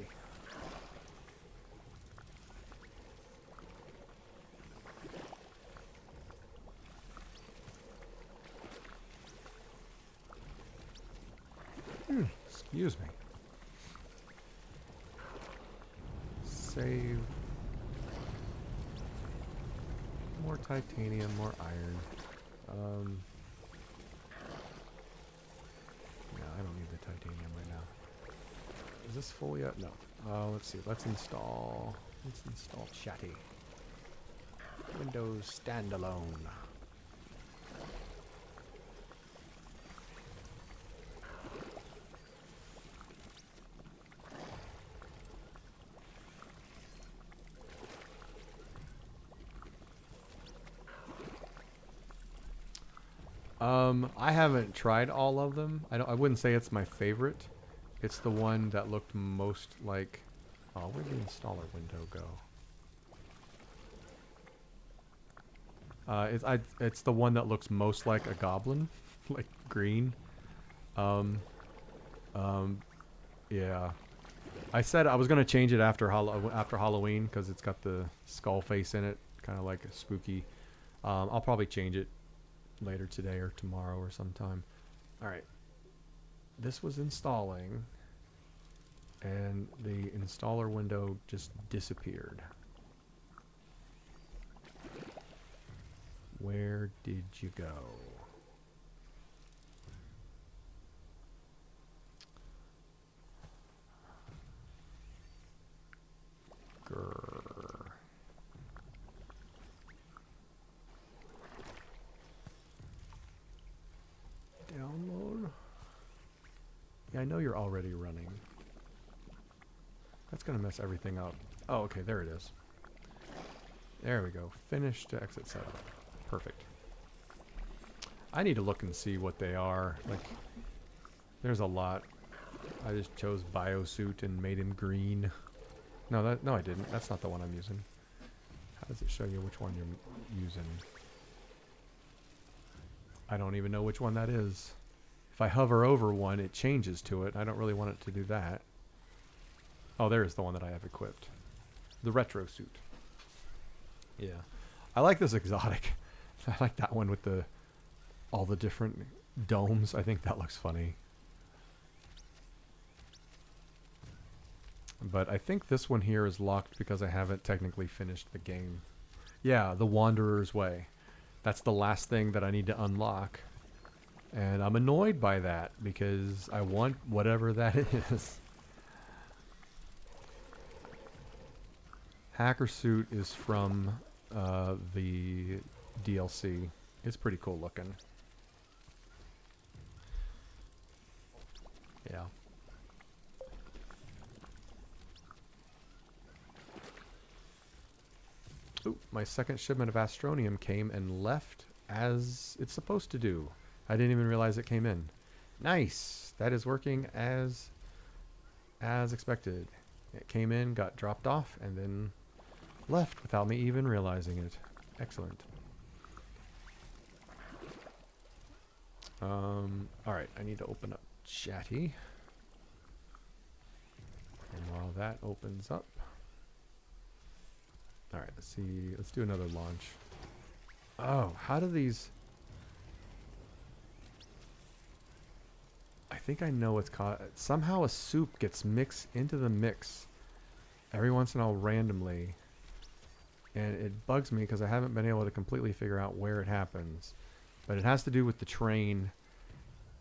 Excuse me. Save. More titanium, more iron. No, I don't need the titanium right now. Is this full yet? No. Let's see. Let's install Chatty. Windows standalone. I haven't tried all of them. I wouldn't say it's my favorite. It's the one that looked most like... Oh, where'd the installer window go? It's the one that looks most like a goblin, like green. Yeah. I said I was gonna change it after Halloween because it's got the skull face in it, kind of like a spooky. I'll probably change it later today or tomorrow or sometime. All right. This was installing, and the installer window just disappeared. Where did you go? Grrr. Download. Yeah, I know you're already running. That's gonna mess everything up. Oh, okay, there it is. There we go. Finish to exit setup. Perfect. I need to look and see what they are. Like, there's a lot. I just chose Biosuit and made him green. No, I didn't. That's not the one I'm using. How does it show you which one you're using? I don't even know which one that is. If I hover over one, it changes to it. I don't really want it to do that. Oh, there's the one that I have equipped. The retro suit. Yeah. I like this exotic. I like that one with all the different domes. I think that looks funny. But I think this one here is locked because I haven't technically finished the game. Yeah, the Wanderer's Way. That's the last thing that I need to unlock. And I'm annoyed by that because I want whatever that is. Hacker Suit is from the DLC. It's pretty cool looking. Yeah. Ooh, my second shipment of Astronium came and left as it's supposed to do. I didn't even realize it came in. Nice! That is working as expected. It came in, got dropped off, and then left without me even realizing it. Excellent. Alright, I need to open up Chatty. And while that opens up... Alright, let's see. Let's do another launch. Oh, how do these... I think I know what's caught. Somehow a soup gets mixed into the mix every once in a while randomly. And it bugs me because I haven't been able to completely figure out where it happens. But it has to do with the train.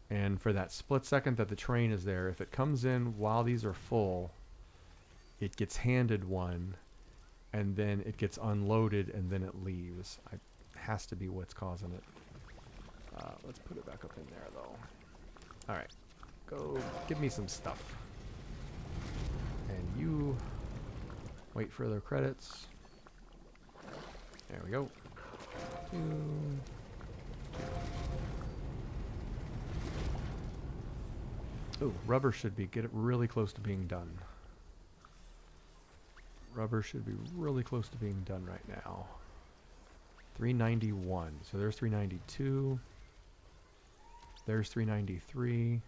And for that split second that the train is there, if it comes in while these are full, it gets handed one. And then it gets unloaded and then it leaves. It has to be what's causing it. Let's put it back up in there though. Alright. Go give me some stuff. And you wait for their credits. There we go. Ooh, rubber should get it really close to being done. Rubber should be really close to being done right now. 391. So there's 392. There's 393.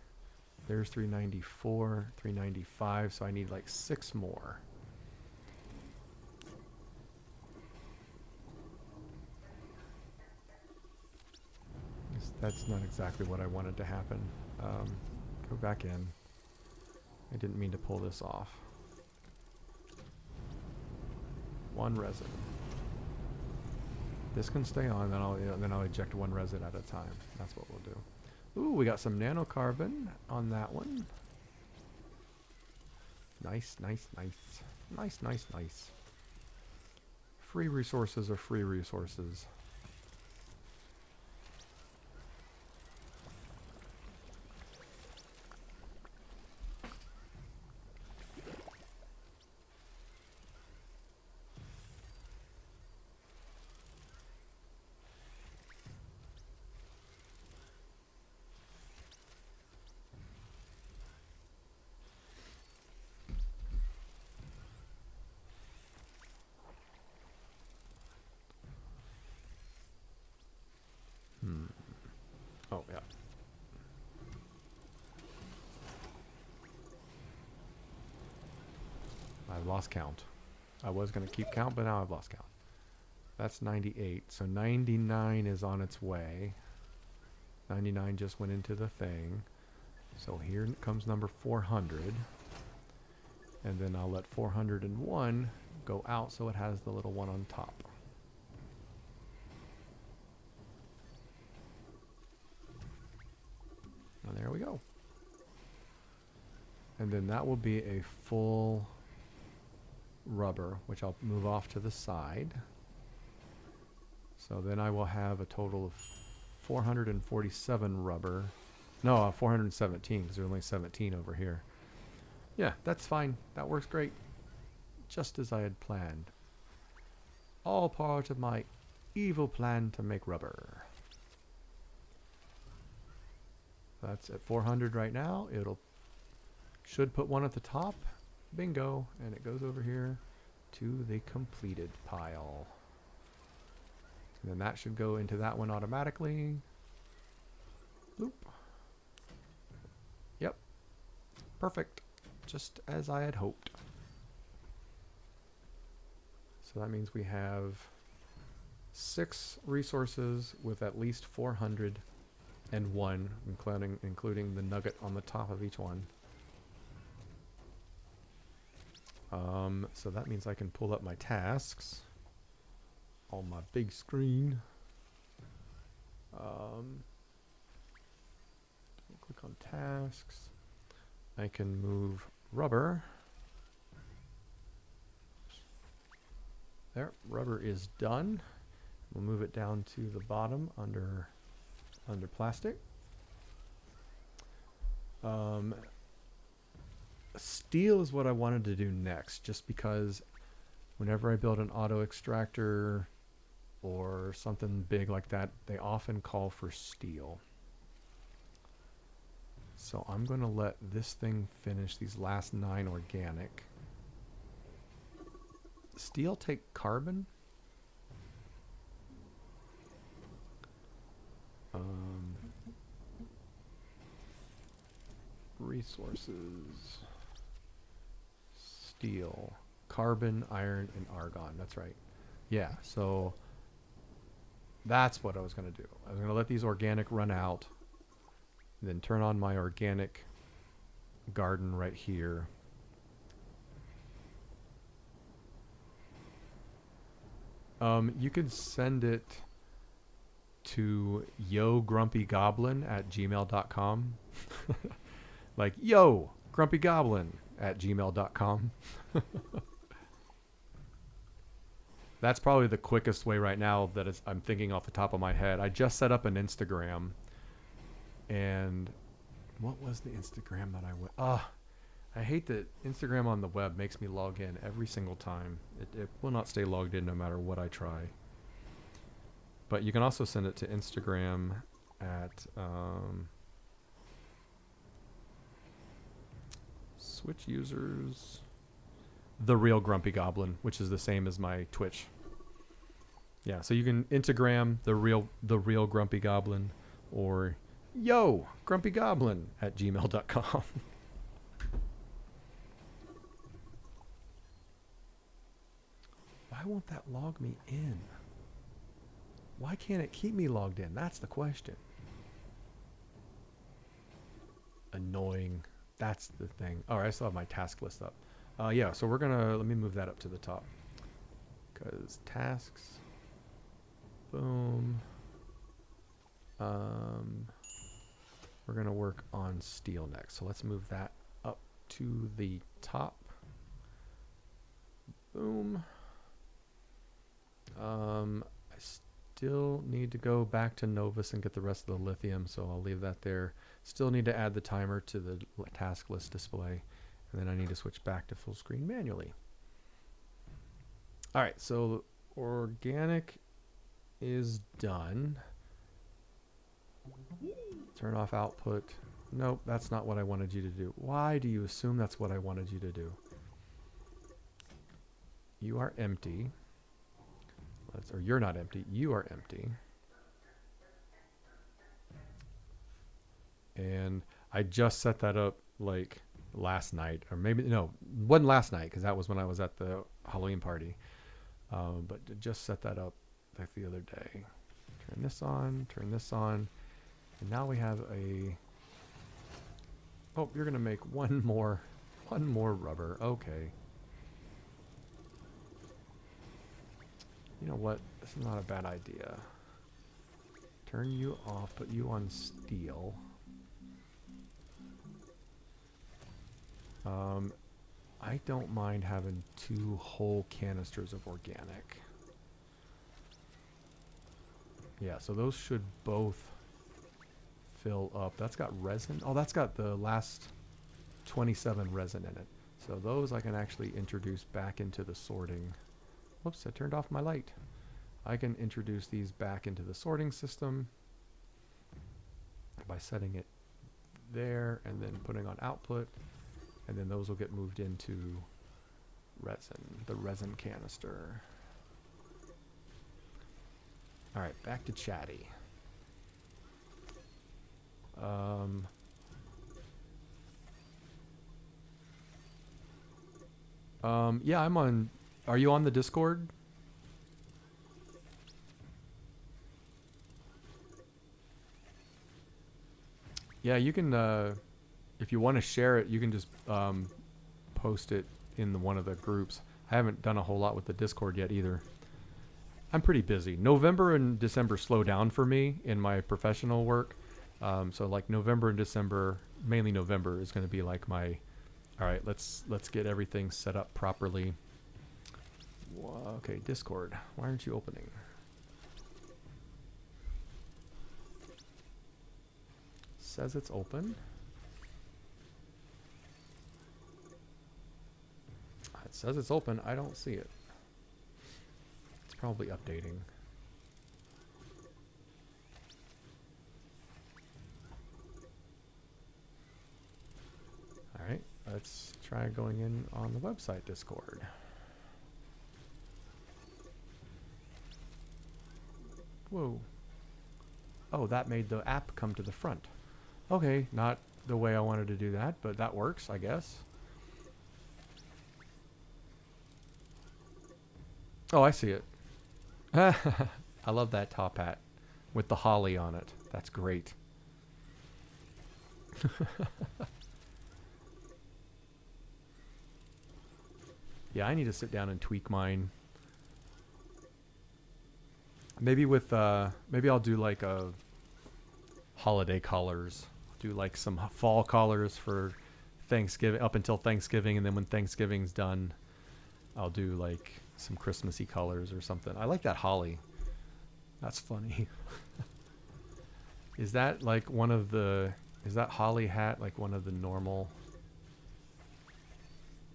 There's 394. 395. So I need like 6 more. That's not exactly what I wanted to happen. Go back in. I didn't mean to pull this off. 1 resin. This can stay on, then I'll eject one resin at a time. That's what we'll do. Ooh, we got some nanocarbon on that one. Nice, nice, nice. Nice, nice, nice. Free resources are free resources. Oh, yeah. I've lost count. I was going to keep count, but now I've lost count. That's 98. So 99 is on its way. 99 just went into the thing. So here comes number 400. And then I'll let 401 go out so it has the little one on top. And there we go. And then that will be a full rubber, which I'll move off to the side. So then I will have a total of 447 rubber. No, 417, because there's only 17 over here. Yeah, that's fine. That works great. Just as I had planned. All part of my evil plan to make rubber. That's at 400 right now. It'll should put one at the top. Bingo. And it goes over here to the completed pile. And then that should go into that one automatically. Bloop. Yep. Perfect. Just as I had hoped. So that means we have 6 resources with at least 401, including the nugget on the top of each one. So that means I can pull up my tasks on my big screen. Click on tasks. I can move rubber. There, rubber is done. We'll move it down to the bottom under plastic. Steel is what I wanted to do next, just because whenever I build an auto extractor or something big like that, they often call for steel. So I'm going to let this thing finish these last 9 organic. Steel take carbon? Resources. Steel. Carbon, iron, and argon. That's right. Yeah, so that's what I was going to do. I was going to let these organic run out, then turn on my organic garden right here. You can send it to yogrumpygoblin@gmail.com. Like, yo, grumpygoblin@gmail.com. That's probably the quickest way right now that I'm thinking off the top of my head. I just set up an Instagram. And what was the Instagram that I went? I hate that Instagram on the web makes me log in every single time. It will not stay logged in no matter what I try. But you can also send it to Instagram at switch users The Real Grumpy Goblin, which is the same as my Twitch. Yeah, so you can Instagram the real Grumpy Goblin, or yo Grumpy Goblin @gmail.com. Why won't that log me in? Why can't it keep me logged in? That's the question. Annoying. That's the thing. All right, I still have my task list up. Yeah, so we're gonna, let me move that up to the top. Because tasks. Boom. We're going to work on steel next. So let's move that up to the top. Boom. I still need to go back to Novus and get the rest of the lithium, so I'll leave that there. Still need to add the timer to the task list display, and then I need to switch back to full screen manually. All right, so organic is done. Turn off output. Nope, that's not what I wanted you to do. Why do you assume that's what I wanted you to do? You are empty. Or you're not empty. You are empty. And I just set that up like last night. Or maybe, no, it wasn't last night because that was when I was at the Halloween party. But just set that up like the other day. Turn this on. Turn this on. And now we have a... Oh, you're going to make one more rubber. Okay. You know what? This is not a bad idea. Turn you off, put you on steel. I don't mind having 2 whole canisters of organic. Yeah, so those should both fill up. That's got resin. Oh, that's got the last 27 resin in it. So those I can actually introduce back into the sorting. Whoops, I turned off my light. I can introduce these back into the sorting system by setting it there and then putting on output. And then those will get moved into resin, the resin canister. All right, back to chatty. Yeah, I'm on. Are you on the Discord? Yeah, you can, if you want to share it, you can just post it in one of the groups. I haven't done a whole lot with the Discord yet either. I'm pretty busy. November and December slow down for me in my professional work. So like November and December, mainly November is going to be like my, all right, let's get everything set up properly. Okay, Discord. Why aren't you opening? Says it's open. It says it's open. I don't see it. It's probably updating. All right, let's try going in on the website Discord. Whoa. Oh, that made the app come to the front. Okay, not the way I wanted to do that, but that works, I guess. Oh, I see it. I love that top hat with the holly on it. That's great. Yeah, I need to sit down and tweak mine. Maybe with maybe I'll do like a holiday colors. Do like some fall colors for Thanksgiving, up until Thanksgiving, and then when Thanksgiving's done, I'll do like some Christmassy colors or something. I like that holly. That's funny. Is that like one of the, is that holly hat like one of the normal?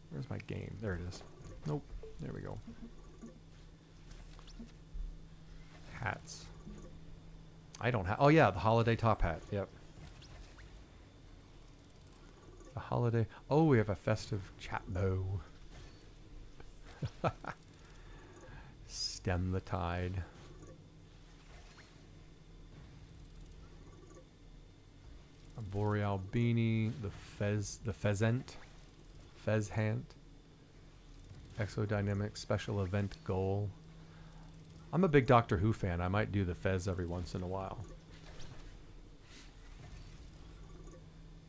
Where's my game? There it is. Nope. There we go. Hats. I don't have, oh yeah, the holiday top hat. Yep. The holiday, oh, we have a festive chat bow. Stem the tide. A boreal beanie, the pheasant, exodynamic special event goal. I'm a big Doctor Who fan. I might do the fez every once in a while.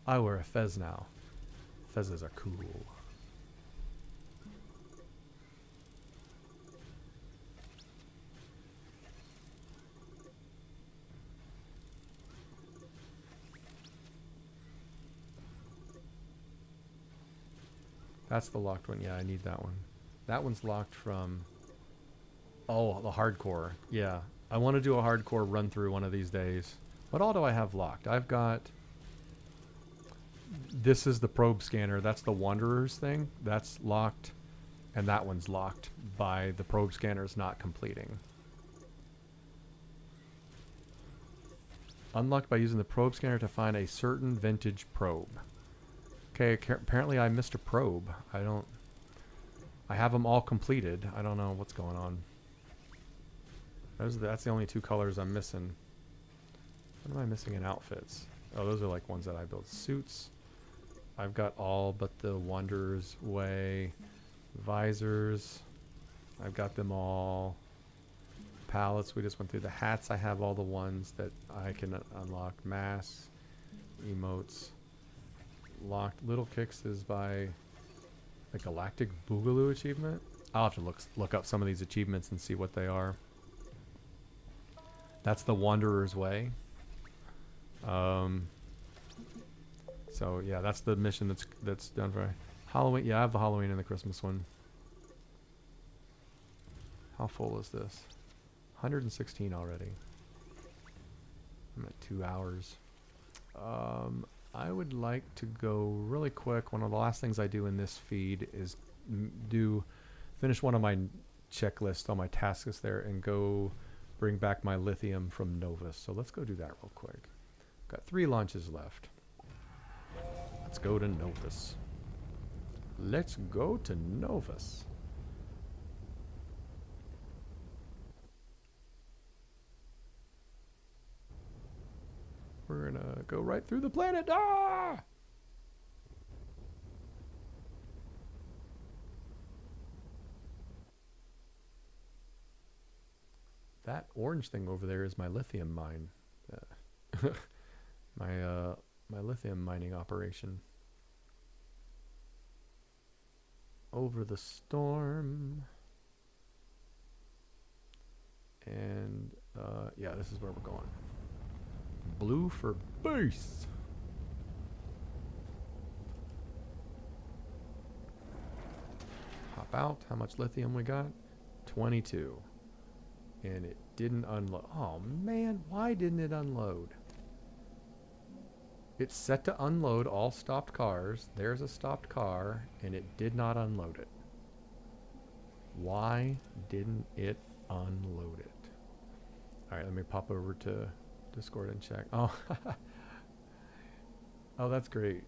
I wear a fez now. Fezzes are cool. That's the locked one. Yeah, I need that one. That one's locked from... Oh, the hardcore. Yeah. I want to do a hardcore run through one of these days. What all do I have locked? I've got... This is the probe scanner. That's the Wanderers thing. That's locked. And that one's locked by the probe scanners not completing. Unlocked by using the probe scanner to find a certain vintage probe. Okay, apparently I missed a probe. I have them all completed. I don't know what's going on. That's the only two colors I'm missing. What am I missing in outfits? Oh, those are like ones that I built. Suits. I've got all but the Wanderer's Way. Visors. I've got them all. Palettes, we just went through. The hats, I have all the ones that I can unlock. Masks. Emotes. Locked. Little Kicks is by the Galactic Boogaloo achievement. I'll have to look up some of these achievements and see what they are. That's the Wanderer's Way. So yeah, that's the mission that's done for Halloween. Yeah, I have the Halloween and the Christmas one. How full is this? 116 already. I'm at 2 hours. I would like to go really quick. One of the last things I do in this feed is finish one of my checklists on my tasks there and go bring back my lithium from Novus. So let's go do that real quick. Got 3 launches left. Let's go to Novus. Let's go to Novus. We're gonna go right through the planet. Ah! That orange thing over there is my lithium mine. My lithium mining operation. Over the storm. And yeah, this is where we're going. Blue for base. Hop out. How much lithium we got? 22. And it didn't unload. Oh man, why didn't it unload? It's set to unload all stopped cars. There's a stopped car, and it did not unload it. Why didn't it unload it? All right, let me pop over to Discord and check. Oh, oh, that's great.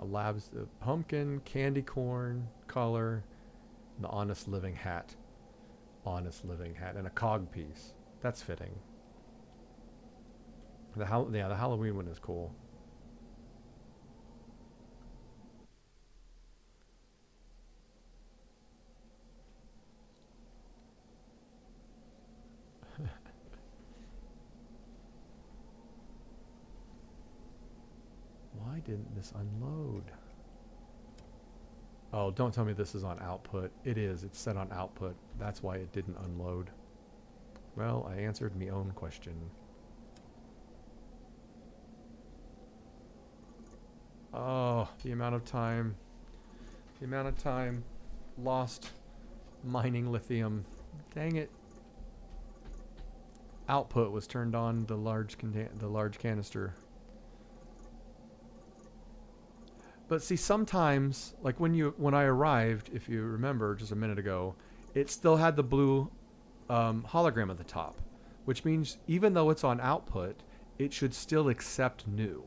A labs, pumpkin, candy corn, color, the honest living hat. Honest living hat, and a cog piece. That's fitting. The Halloween one is cool. Why didn't this unload? Oh, don't tell me this is on output. It is. It's set on output. That's why it didn't unload. Well, I answered my own question. Oh, the amount of time lost mining lithium. Dang it. Output was turned on the large canister. But see, sometimes, like when I arrived, if you remember just a minute ago, it still had the blue hologram at the top, which means even though it's on output, it should still accept new.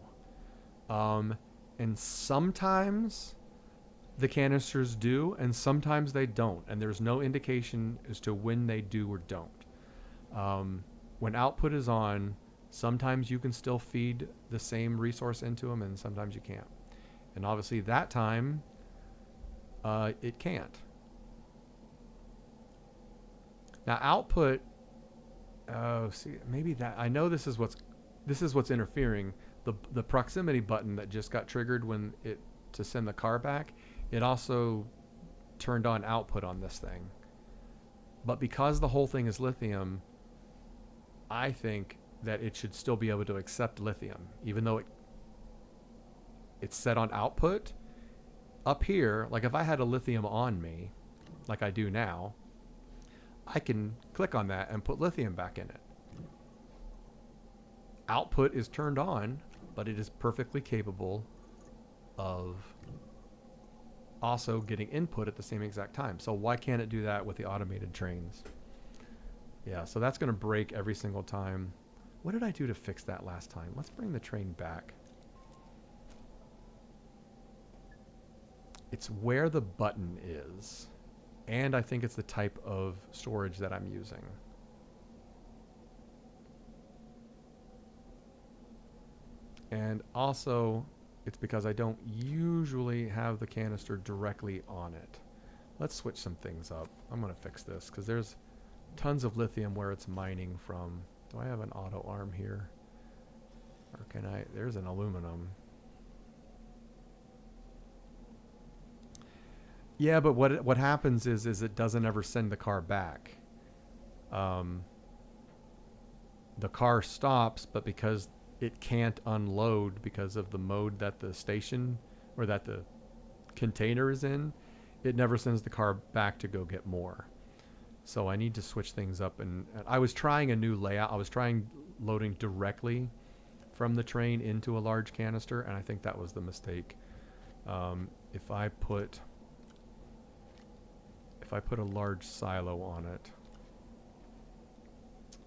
And sometimes the canisters do, and sometimes they don't. And there's no indication as to when they do or don't. When output is on, sometimes you can still feed the same resource into them, and sometimes you can't. And obviously that time, it can't. Now output, oh, see, maybe that, I know this is what's interfering. The proximity button that just got triggered to send the car back, it also turned on output on this thing. But because the whole thing is lithium, I think that it should still be able to accept lithium, even though it's set on output. Up here, like if I had a lithium on me, like I do now, I can click on that and put lithium back in it. Output is turned on, but it is perfectly capable of also getting input at the same exact time. So why can't it do that with the automated trains? Yeah, so that's going to break every single time. What did I do to fix that last time? Let's bring the train back. It's where the button is. And I think it's the type of storage that I'm using. And also, it's because I don't usually have the canister directly on it. Let's switch some things up. I'm going to fix this because there's tons of lithium where it's mining from. Do I have an auto arm here? Or can I? There's an aluminum. Yeah, but what happens is it doesn't ever send the car back. The car stops, but because it can't unload because of the mode that the station or that the container is in, it never sends the car back to go get more. So I need to switch things up. And I was trying a new layout. I was trying loading directly from the train into a large canister, and I think that was the mistake. If I put a large silo on it,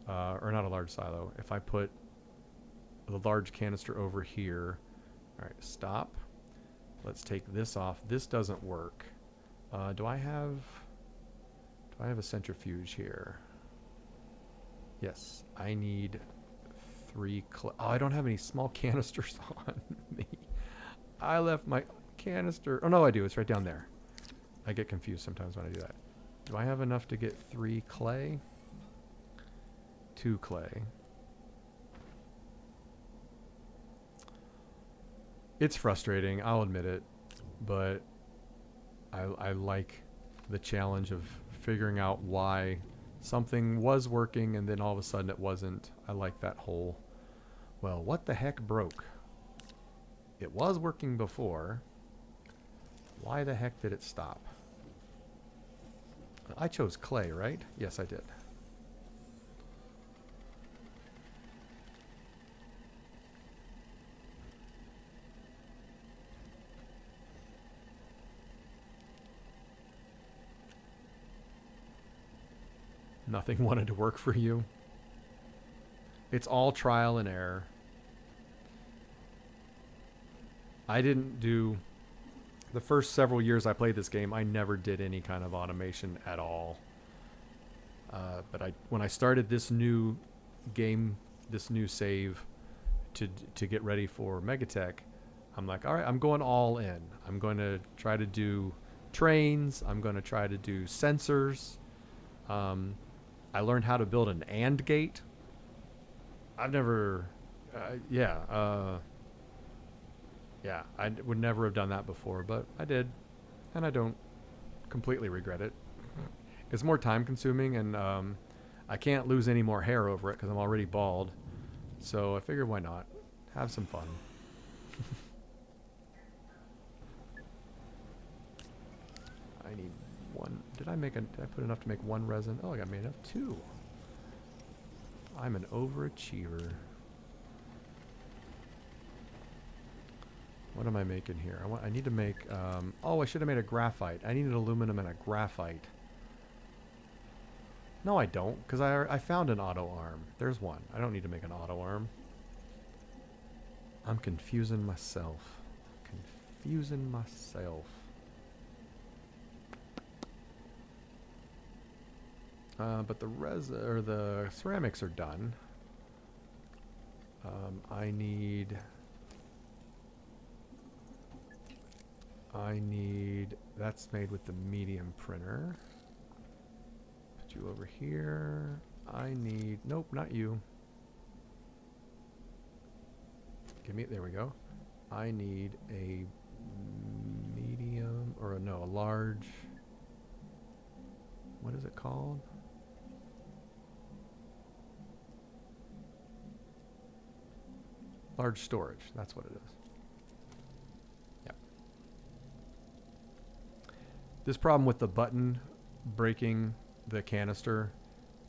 or not a large silo, if I put the large canister over here. All right, stop. Let's take this off. This doesn't work. Do I have a centrifuge here? Yes, I need 3 oh, I don't have any small canisters on me. I left my canister. Oh no, I do. It's right down there. I get confused sometimes when I do that. Do I have enough to get 3 clay? 2 clay. It's frustrating, I'll admit it, but I like the challenge of figuring out why something was working and then all of a sudden it wasn't. I like that whole, well, what the heck broke? It was working before. Why the heck did it stop? I chose clay, right? Yes, I did. Nothing wanted to work for you. It's all trial and error. I didn't do... The first several years I played this game, I never did any kind of automation at all. But when I started this new game, this new save, to get ready for Megatech, I'm like, all right, I'm going all in. I'm going to try to do trains. I'm going to try to do sensors. I learned how to build an AND gate. I've never, yeah, I would never have done that before, but I did, and I don't completely regret it. It's more time consuming, and I can't lose any more hair over it because I'm already bald. So I figured, why not? Have some fun. I need one. Did I put enough to make 1 resin? Oh, I got made enough 2. I'm an overachiever. What am I making here? I need to make, oh, I should have made a graphite. I needed aluminum and a graphite. No, I don't, because I found an auto arm. There's one. I don't need to make an auto arm. I'm confusing myself. Confusing myself. But the ceramics are done. I need, that's made with the medium printer. Put you over here. I need, nope, not you. There we go. I need a medium, or no, a large, what is it called? Large storage, that's what it is. This problem with the button breaking the canister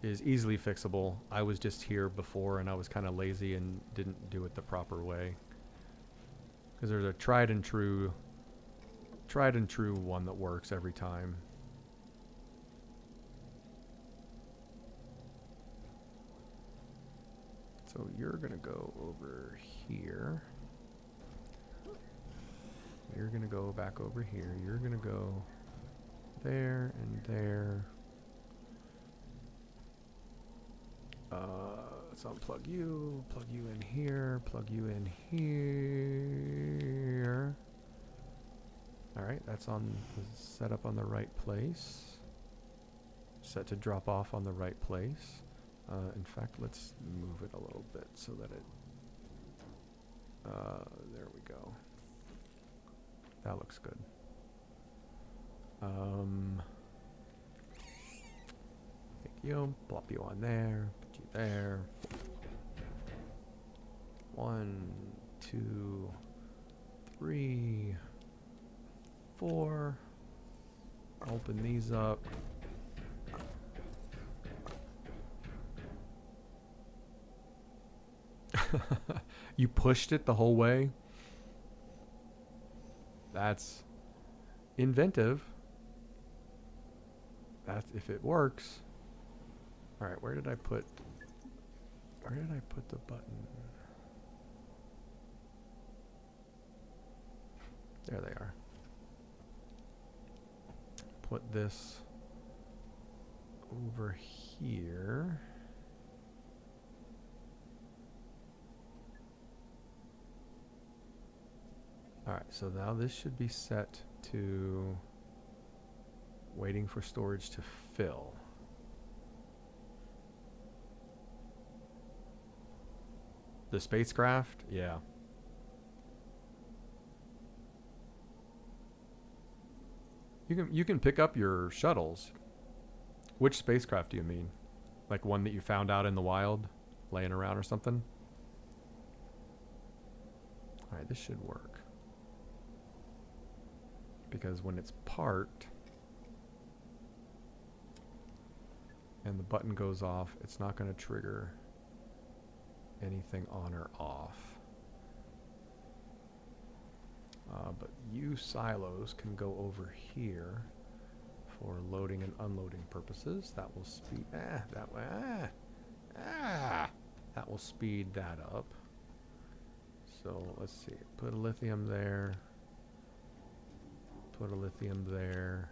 is easily fixable. I was just here before and I was kind of lazy and didn't do it the proper way. Because there's a tried and true one that works every time. So you're gonna go over here. You're gonna go back over here. You're gonna go there and there. Let's unplug you, plug you in here, plug you in here. Alright, that's set up on the right place. Set to drop off on the right place. In fact, let's move it a little bit so that it... there we go. That looks good. Take you, plop you on there, put you there. 1, 2, 3, 4. Open these up. You pushed it the whole way? That's inventive. That's if it works. Alright, where did I put the button? There they are. Put this over here. Alright, so now this should be set to waiting for storage to fill. The spacecraft? Yeah. You can pick up your shuttles. Which spacecraft do you mean? Like one that you found out in the wild, laying around or something? Alright, this should work. Because when it's parked and the button goes off, it's not going to trigger anything on or off. But you silos can go over here for loading and unloading purposes. That will speed that will speed that up. So let's see. Put a lithium there. Put a lithium there.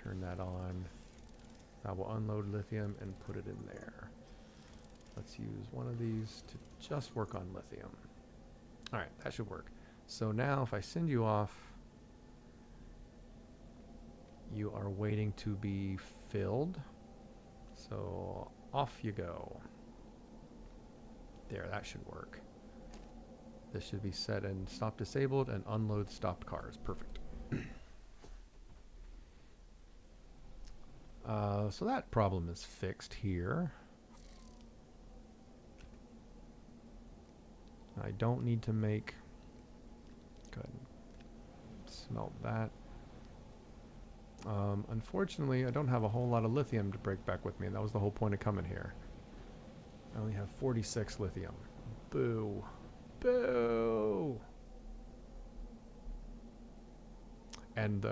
Turn that on. That will unload lithium and put it in there. Let's use one of these to just work on lithium. Alright, that should work. So now if I send you off, you are waiting to be filled. So off you go. There, that should work. This should be set and stop disabled and unload stopped cars. Perfect. So that problem is fixed here. I don't need to make... Go ahead and smelt that. Unfortunately, I don't have a whole lot of lithium to break back with me, and that was the whole point of coming here. I only have 46 lithium. Boo. Boo! And,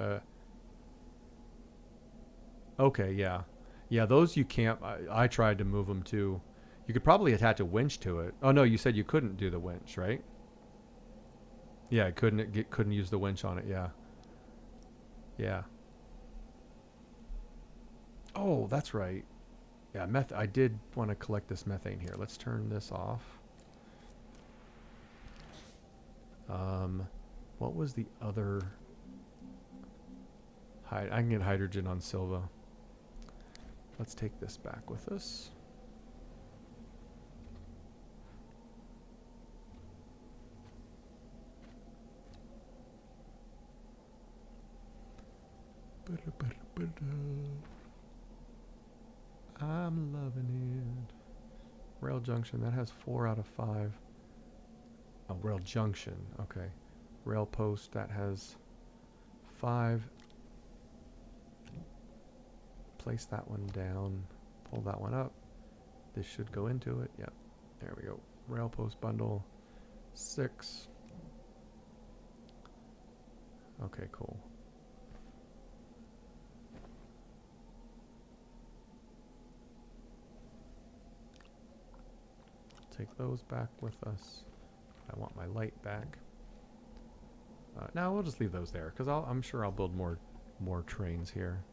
okay, yeah. Yeah, those you can't... I tried to move them, too. You could probably attach a winch to it. Oh, no, you said you couldn't do the winch, right? Yeah, couldn't use the winch on it, yeah. Yeah. Oh, that's right. Yeah, I did want to collect this methane here. Let's turn this off. What was the other... I can get hydrogen on Silva. Let's take this back with us. I'm loving it. Rail junction, that has 4 out of 5. Oh, rail junction, okay. Rail post, that has 5. place that one down, pull that one up. This should go into it. Yep. There we go. Rail post bundle 6. Okay, cool. Take those back with us. I want my light back. No, we'll just leave those there because I'm sure I'll build more trains here.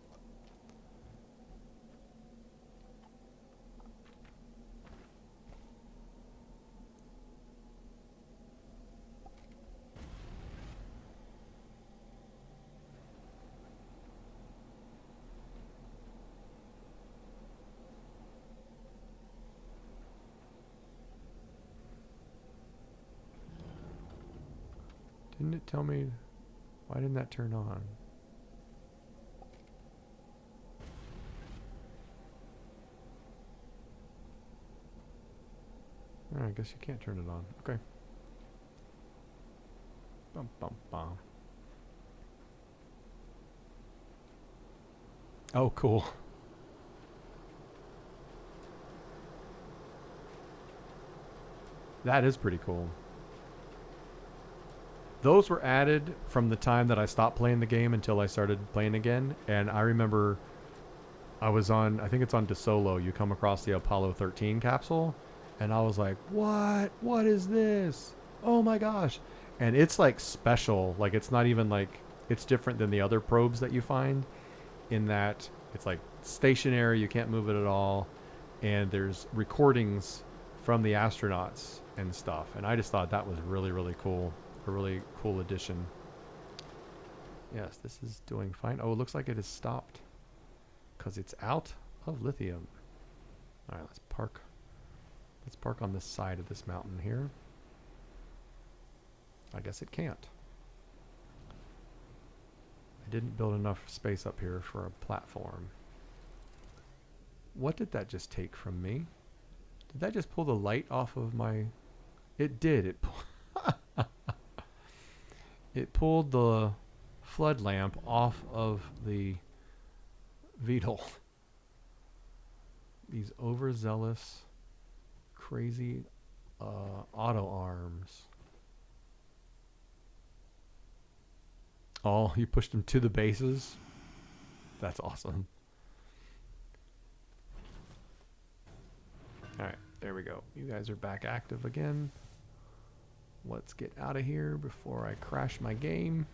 Didn't it tell me? Why didn't that turn on? Oh, I guess you can't turn it on. Okay. Bum bum bum. Oh, cool. That is pretty cool. Those were added from the time that I stopped playing the game until I started playing again. And I remember I was on, I think it's on DeSolo, you come across the Apollo 13 capsule. And I was like, what? What is this? Oh my gosh. And it's like special. Like it's not even like, it's different than the other probes that you find in that it's like stationary, you can't move it at all. And there's recordings from the astronauts and stuff. And I just thought that was really, really cool. A really cool addition. Yes, this is doing fine. Oh, it looks like it has stopped because it's out of lithium. All right, let's park. Let's park on this side of this mountain here. I guess it can't. I didn't build enough space up here for a platform. What did that just take from me? Did that just pull the light off of my... It did. It pulled the flood lamp off of the VTOL. These overzealous, crazy auto arms. Oh, you pushed them to the bases? That's awesome. Alright, there we go. You guys are back active again. Let's get out of here before I crash my game.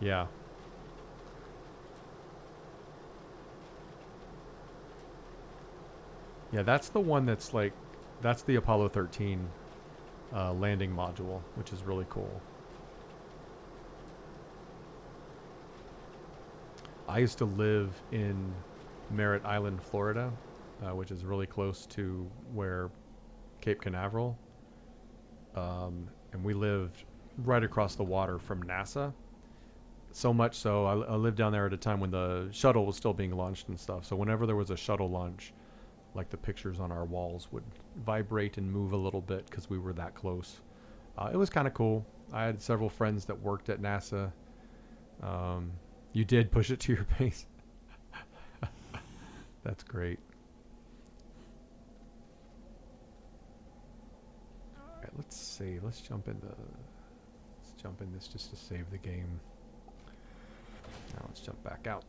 Yeah. Yeah, that's the one that's like, that's the Apollo 13 landing module, which is really cool. I used to live in Merritt Island, Florida, which is really close to where Cape Canaveral. And we lived right across the water from NASA. So much so, I lived down there at a time when the shuttle was still being launched and stuff. So whenever there was a shuttle launch, like the pictures on our walls would vibrate and move a little bit because we were that close. It was kind of cool. I had several friends that worked at NASA. You did push it to your base. That's great. All right, let's see. Let's jump in this just to save the game. Now let's jump back out.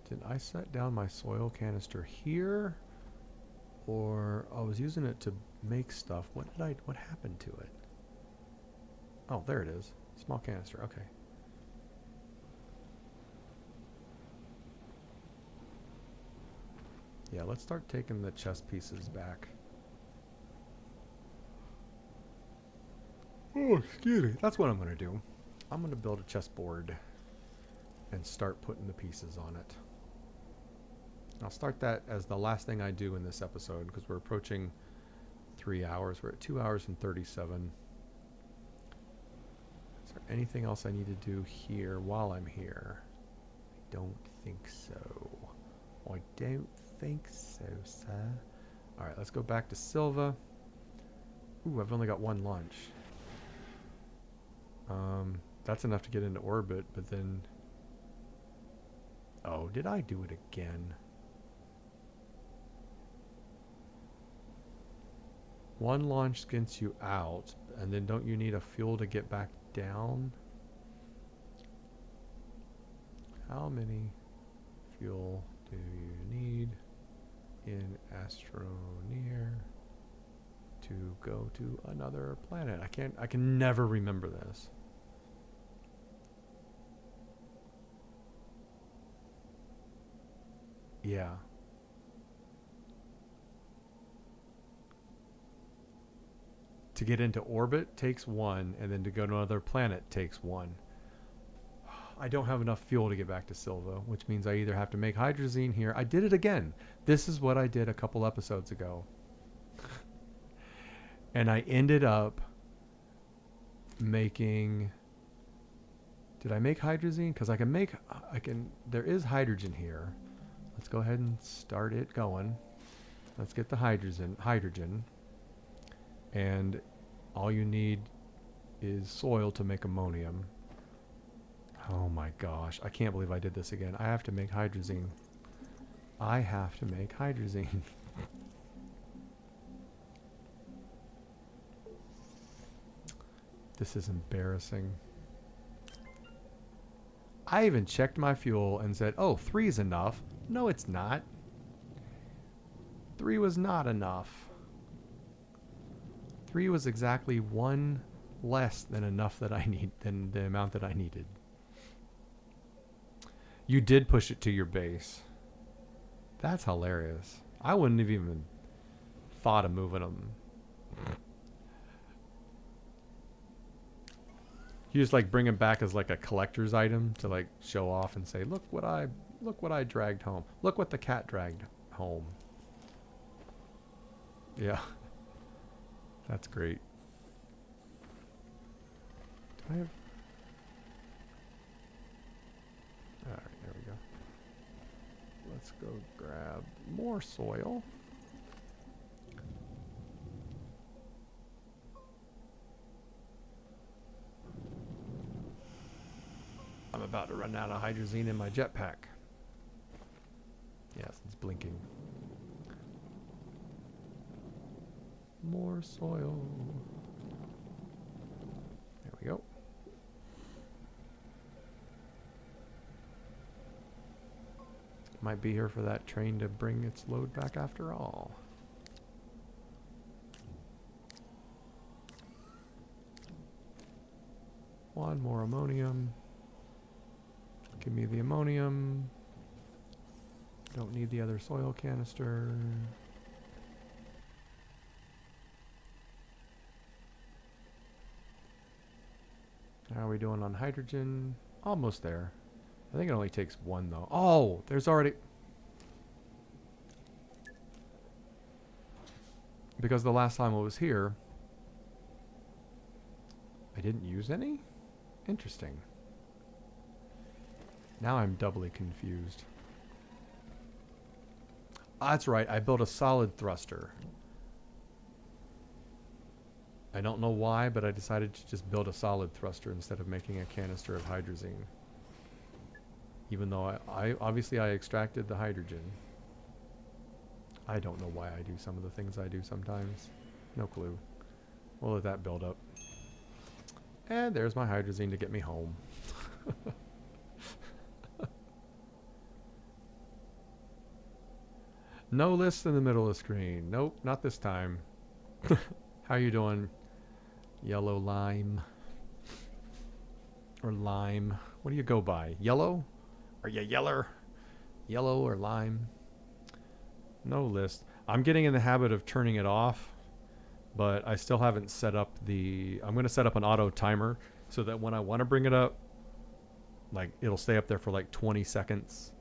Did I set down my soil canister here? Or I was using it to make stuff. What happened to it? Oh, there it is. Small canister, okay. Yeah, let's start taking the chess pieces back. Oh, excuse me. That's what I'm going to do. I'm going to build a chessboard and start putting the pieces on it. I'll start that as the last thing I do in this episode because we're approaching 3 hours. We're at 2 hours and 37. Is there anything else I need to do here while I'm here? I don't think so. I don't think so, sir. Alright, let's go back to Silva. Ooh, I've only got one launch. That's enough to get into orbit, but then... Oh, did I do it again? One launch gets you out, and then don't you need a fuel to get back down? How many fuel do you need in Astroneer to go to another planet? I can never remember this. Yeah. To get into orbit takes 1, and then to go to another planet takes 1. I don't have enough fuel to get back to Silva, which means I either have to make hydrazine here. I did it again. This is what I did a couple episodes ago. And I ended up making... Did I make hydrazine? Because there is hydrogen here. Let's go ahead and start it going. Let's get the hydrogen. And all you need is soil to make ammonium. Oh my gosh. I can't believe I did this again. I have to make hydrazine. I have to make hydrazine. This is embarrassing. I even checked my fuel and said, oh, 3 is enough. No, it's not. 3 was not enough. 3 was exactly 1 less than enough that I need, than the amount that I needed. You did push it to your base. That's hilarious. I wouldn't have even thought of moving them. You just like bring them back as like a collector's item to like show off and say, look what I dragged home. Look what the cat dragged home. Yeah. That's great. Do I have... Alright, there we go. Let's go grab more soil. I'm about to run out of hydrazine in my jetpack. Yes, it's blinking. More soil. There we go. Might be here for that train to bring its load back after all. One more ammonium. Give me the ammonium. Don't need the other soil canister. How are we doing on hydrogen? Almost there. I think it only takes 1 though. Oh, there's already... Because the last time I was here, I didn't use any? Interesting. Now I'm doubly confused. That's right, I built a solid thruster. I don't know why, but I decided to just build a solid thruster instead of making a canister of hydrazine. Even though I obviously I extracted the hydrogen. I don't know why I do some of the things I do sometimes. No clue. We'll let that build up. And there's my hydrazine to get me home. No list in the middle of the screen. Nope, not this time. How you doing? Yellow lime. Or lime. What do you go by? Yellow? Are you yeller? Yellow or lime? No list. I'm getting in the habit of turning it off, but I still haven't set up the... I'm going to set up an auto timer so that when I want to bring it up, like it'll stay up there for like 20 seconds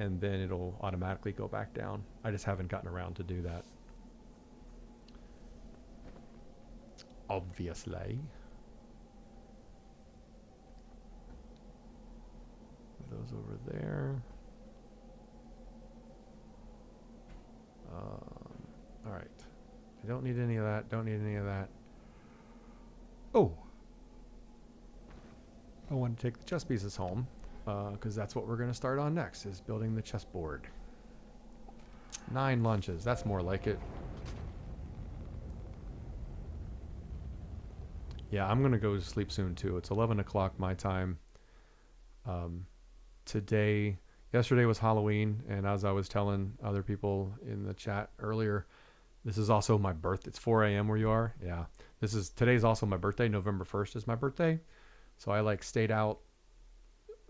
and then it'll automatically go back down. I just haven't gotten around to do that. Obviously. Those over there. All right. I don't need any of that. Don't need any of that. Oh. I want to take the chess pieces home because that's what we're going to start on next is building the chessboard. 9 lunches. That's more like it. Yeah, I'm going to go to sleep soon too. It's 11 o'clock my time. Yesterday was Halloween, and as I was telling other people in the chat earlier, this is also my birthday. It's 4 a.m. where you are. Yeah. Today's also my birthday. November 1st is my birthday. So I stayed out,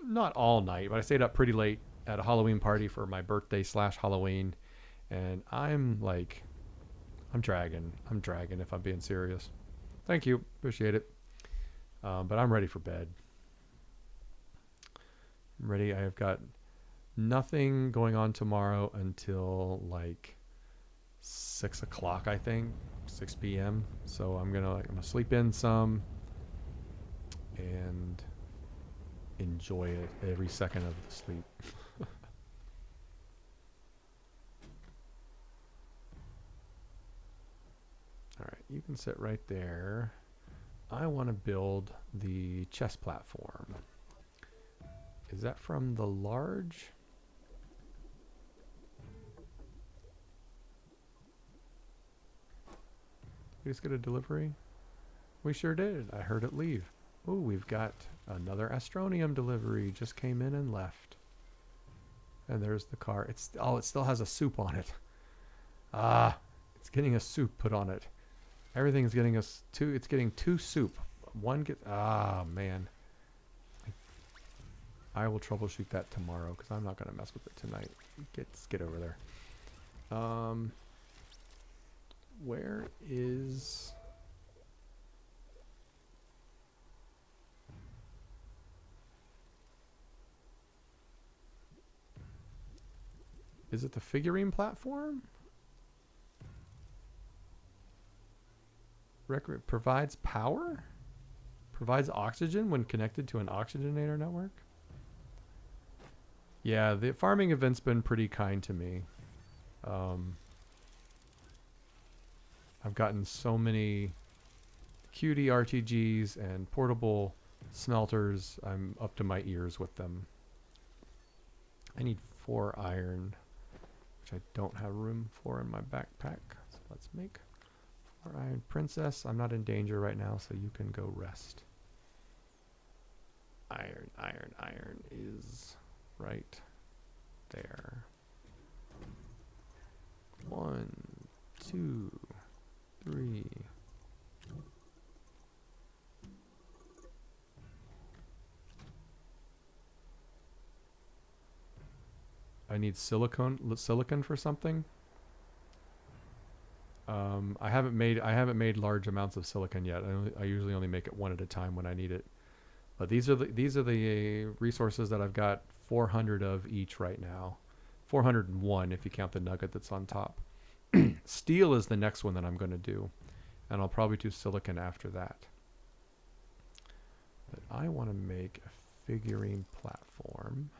not all night, but I stayed up pretty late at a Halloween party for my birthday / Halloween. And I'm dragging if I'm being serious. Thank you. Appreciate it. But I'm ready for bed. I'm ready. I have got nothing going on tomorrow until 6 o'clock, I think, 6 p.m. So I'm gonna sleep in some and enjoy it every second of the sleep. All right, you can sit right there. I want to build the chess platform. Is that from the large? We just get a delivery? We sure did. I heard it leave. Oh, we've got another Astronium delivery. Just came in and left. And there's the car. It still has a soup on it. It's getting a soup put on it. Everything's getting it's getting 2 soup. Man. I will troubleshoot that tomorrow because I'm not going to mess with it tonight. Get over there. Where is... Is it the figurine platform? Provides power? Provides oxygen when connected to an oxygenator network? Yeah, the farming event's been pretty kind to me. I've gotten so many cutie RTGs and portable smelters. I'm up to my ears with them. I need 4 iron, which I don't have room for in my backpack. So let's make 4 iron. Princess, I'm not in danger right now, so you can go rest. Iron is right there. 1, 2, 3. I need silicon for something. I haven't made large amounts of silicon yet. I usually only make it one at a time when I need it. But these are the resources that I've got 400 of each right now. 401 if you count the nugget that's on top. Steel is the next one that I'm going to do, and I'll probably do silicon after that. But I want to make a figurine platform.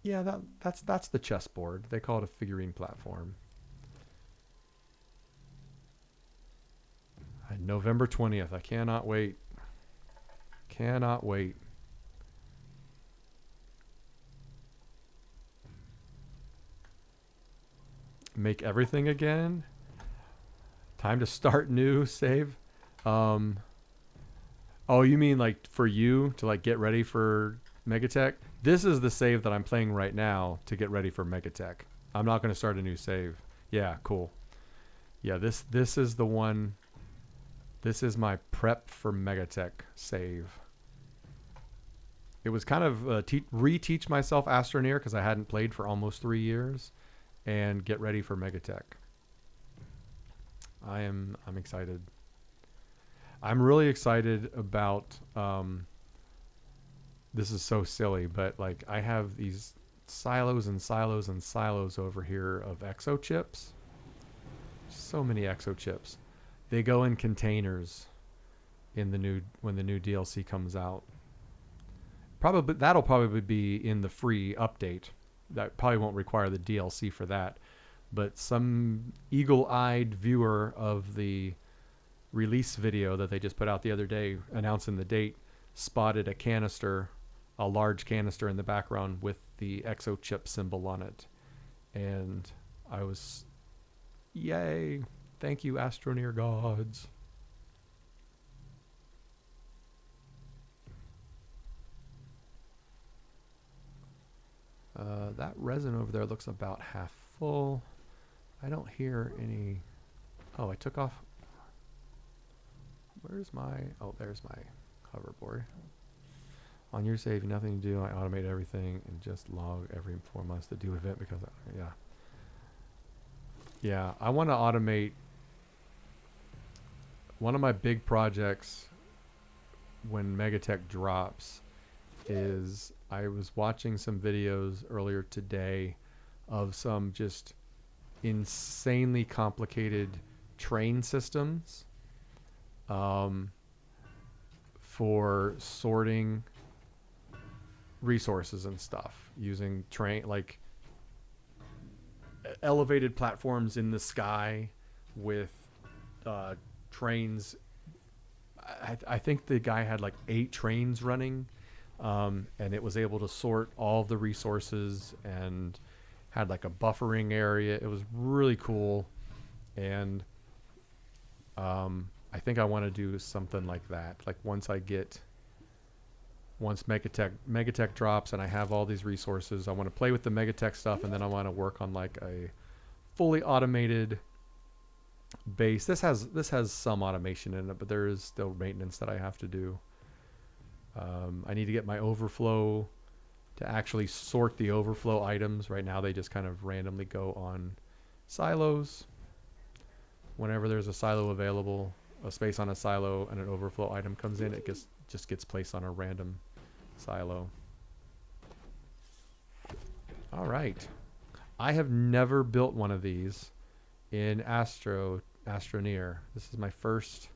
Yeah, that's the chessboard. They call it a figurine platform. November 20th. I cannot wait. Cannot wait. Make everything again. Time to start new. Save. Oh, you mean like for you to like get ready for Megatech? This is the save that I'm playing right now to get ready for Megatech. I'm not going to start a new save. Yeah, cool. Yeah, this is the one. This is my prep for Megatech save. it was kind of reteach myself Astroneer because I hadn't played for almost 3 years, and get ready for Megatech. I'm excited. I'm really excited about. This is so silly, but like I have these silos and silos and silos over here of exo chips. So many exo chips. They go in containers in when the new DLC comes out. That'll probably be in the free update. That probably won't require the DLC for that. But some eagle-eyed viewer of the release video that they just put out the other day announcing the date spotted a large canister in the background with the exo chip symbol on it. And I was, yay, thank you Astroneer gods. That resin over there looks about half full. I don't hear any. Oh, I took off. Where's my. Oh, there's my hoverboard. On your save, nothing to do. I automate everything and just log every 4 months to do event because, yeah. Yeah, I want to automate. One of my big projects when Megatech drops is I was watching some videos earlier today of some just insanely complicated train systems for sorting resources and stuff using like elevated platforms in the sky with trains. I think the guy had like 8 trains running, and it was able to sort all the resources and had like a buffering area. It was really cool, and I think I want to do something like that. Like once Megatech drops and I have all these resources, I want to play with the Megatech stuff, and then I want to work on like a fully automated base. This has some automation in it, but there is still maintenance that I have to do. I need to get my overflow to actually sort the overflow items. Right now they just kind of randomly go on silos. Whenever there's a silo available, a space on a silo and an overflow item comes in, it just gets placed on a random silo. All right. I have never built one of these in Astroneer. This is my first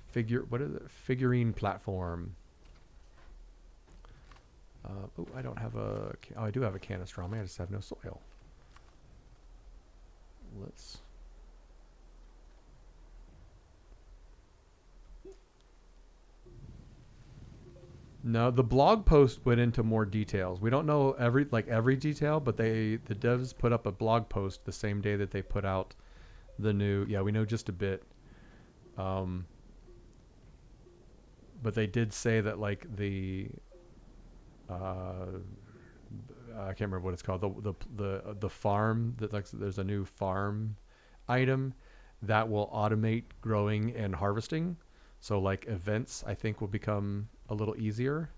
figurine platform. I don't have I do have a canister on me. I just have no soil. No, the blog post went into more details. We don't know every detail, but the devs put up a blog post the same day that they put out the new. Yeah, we know just a bit. But they did say that like I can't remember what it's called. The farm that like there's a new farm item that will automate growing and harvesting. So like events I think will become a little easier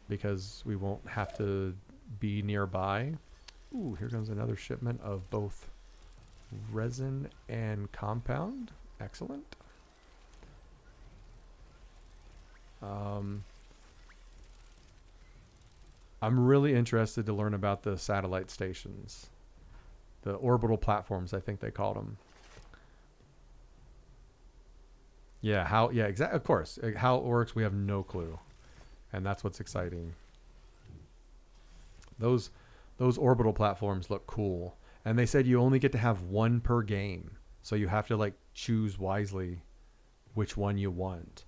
because we won't have to be nearby. Ooh, here comes another shipment of both resin and compound. Excellent. I'm really interested to learn about the satellite stations, the orbital platforms, I think they called them. Yeah, exactly. Of course, how it works, we have no clue, and that's what's exciting. Those orbital platforms look cool, and they said you only get to have one per game, so you have to like choose wisely which one you want.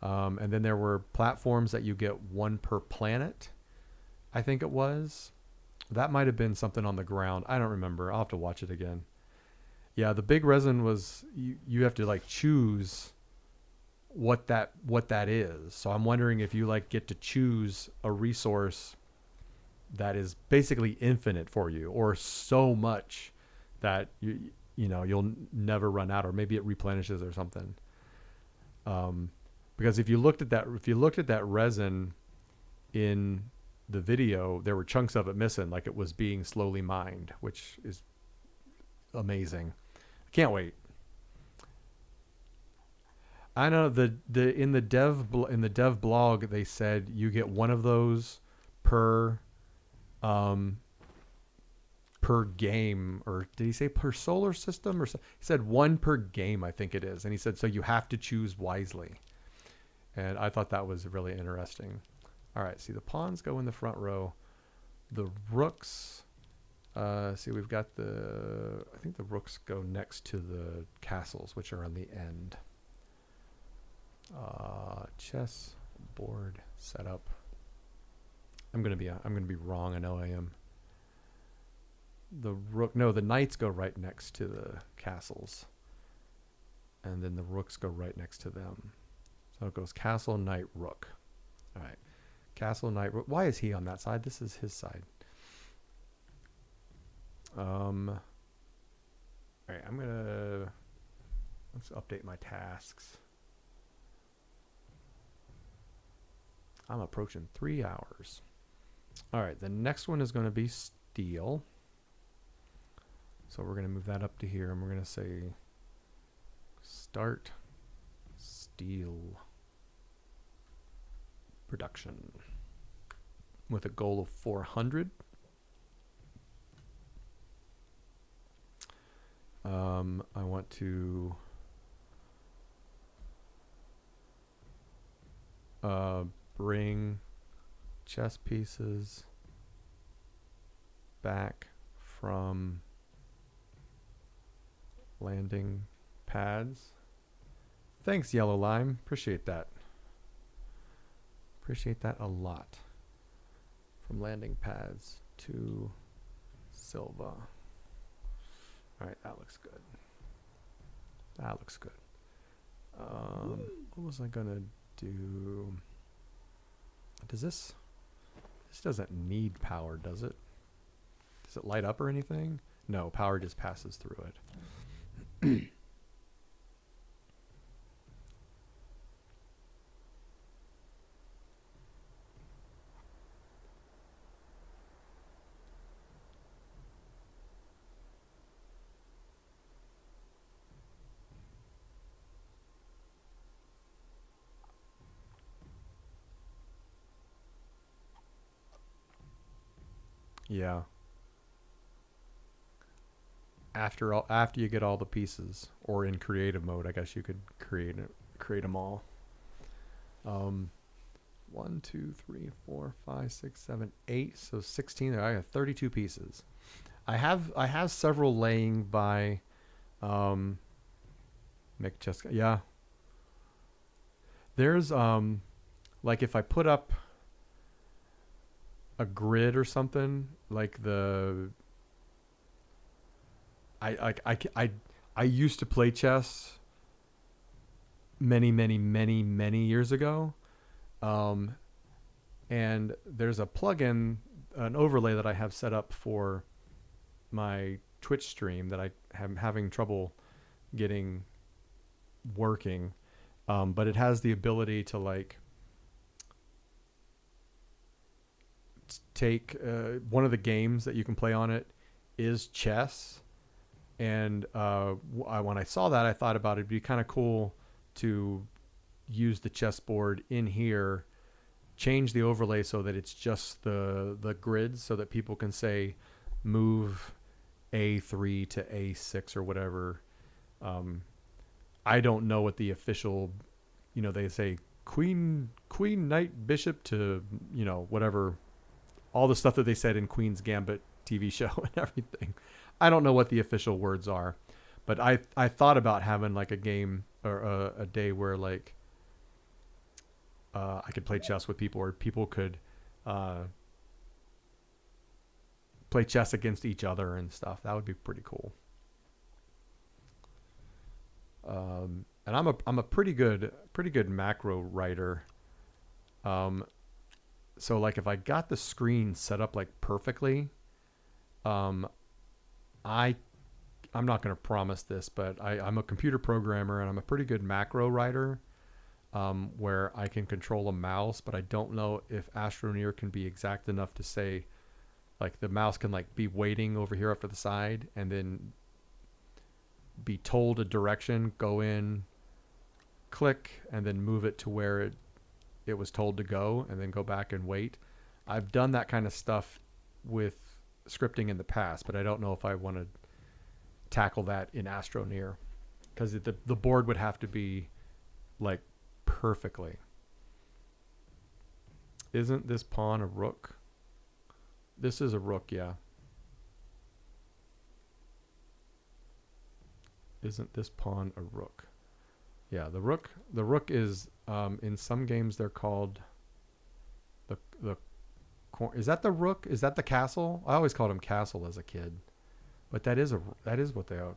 And then there were platforms that you get one per planet. I think it was. That might have been something on the ground. I don't remember. I'll have to watch it again. Yeah, the big resin was you have to like choose what that is. So I'm wondering if you like get to choose a resource that is basically infinite for you, or so much that you'll never run out, or maybe it replenishes or something. Because if you looked at that resin in the video, there were chunks of it missing, like it was being slowly mined, which is amazing. I can't wait. I know in the dev blog they said you get one of those per game, or did he say per solar system, or so? He said one per game, I think it is, and he said so you have to choose wisely, and I thought that was really interesting. All right, see, the pawns go in the front row, the rooks. See, we've got I think the rooks go next to the castles, which are on the end. Chess board setup. I'm gonna be wrong. I know I am. The knights go right next to the castles, and then the rooks go right next to them. So it goes castle, knight, rook. All right, castle, knight, rook. Why is he on that side? This is his side. All right, let's update my tasks. I'm approaching 3 hours. All right, the next one is going to be steel. So we're going to move that up to here, and we're going to say start steel production with a goal of 400. I want to bring chess pieces back from landing pads. Thanks, Yellow Lime. Appreciate that. Appreciate that a lot. From landing pads to Silva. All right, that looks good. That looks good. What was I gonna do? This doesn't need power, does it? Does it light up or anything? No, power just passes through it. Yeah. After you get all the pieces, or in creative mode, I guess you could create them all. 1, 2, 3, 4, 5, 6, 7, 8. So 16. I have 32 pieces. I have several laying by Mick Cheska. Yeah. There's like if I put up a grid or something, like I used to play chess many years ago, and there's a plugin, an overlay that I have set up for my Twitch stream that I am having trouble getting working, but it has the ability to like take one of the games that you can play on it is chess, and when I saw that, I thought about it'd be kind of cool to use the chessboard in here, change the overlay so that it's just the grids, so that people can say move A3 to A6 or whatever. I don't know what the official, they say queen, knight, bishop to, whatever, all the stuff that they said in Queen's Gambit TV show and everything. I don't know what the official words are, but I thought about having like a game or a day where like I could play chess with people, or people could play chess against each other and stuff. That would be pretty cool. And I'm a pretty good macro writer. So like if I got the screen set up like perfectly, I'm not going to promise this, but I'm a computer programmer and I'm a pretty good macro writer. where I can control a mouse, but I don't know if Astroneer can be exact enough to say, like, the mouse can like be waiting over here up to the side and then be told a direction, go in, click, and then move it to where it was told to go, and then go back and wait. I've done that kind of stuff with scripting in the past, but I don't know if I want to tackle that in Astroneer, because the board would have to be like perfectly. Isn't this pawn a rook? This is a rook, yeah. Isn't this pawn a rook? Yeah, the rook is in some games they're called the is that the rook? Is that the castle? I always called him castle as a kid. But that is what they are.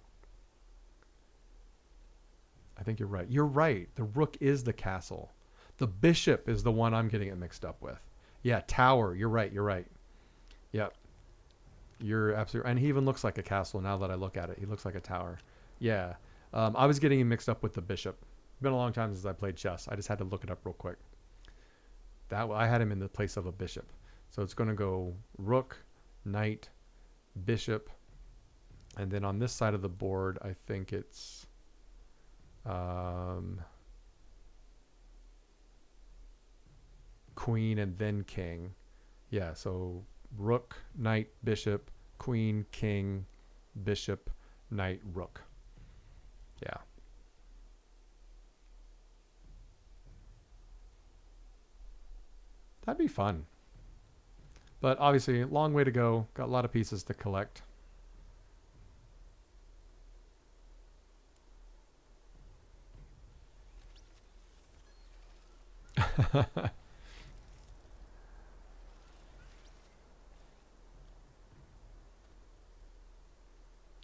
I think you're right. You're right. The rook is the castle. The bishop is the one I'm getting it mixed up with. Yeah, tower. You're right. You're right. Yep. You're absolutely. And he even looks like a castle now that I look at it. He looks like a tower. Yeah. I was getting him mixed up with the bishop. Been a long time since I played chess. I just had to look it up real quick. I had him in the place of a bishop. So it's going to go rook, knight, bishop, and then on this side of the board, I think it's queen and then king. Yeah, so rook, knight, bishop, queen, king, bishop, knight, rook. Yeah. That'd be fun. But obviously, long way to go. Got a lot of pieces to collect.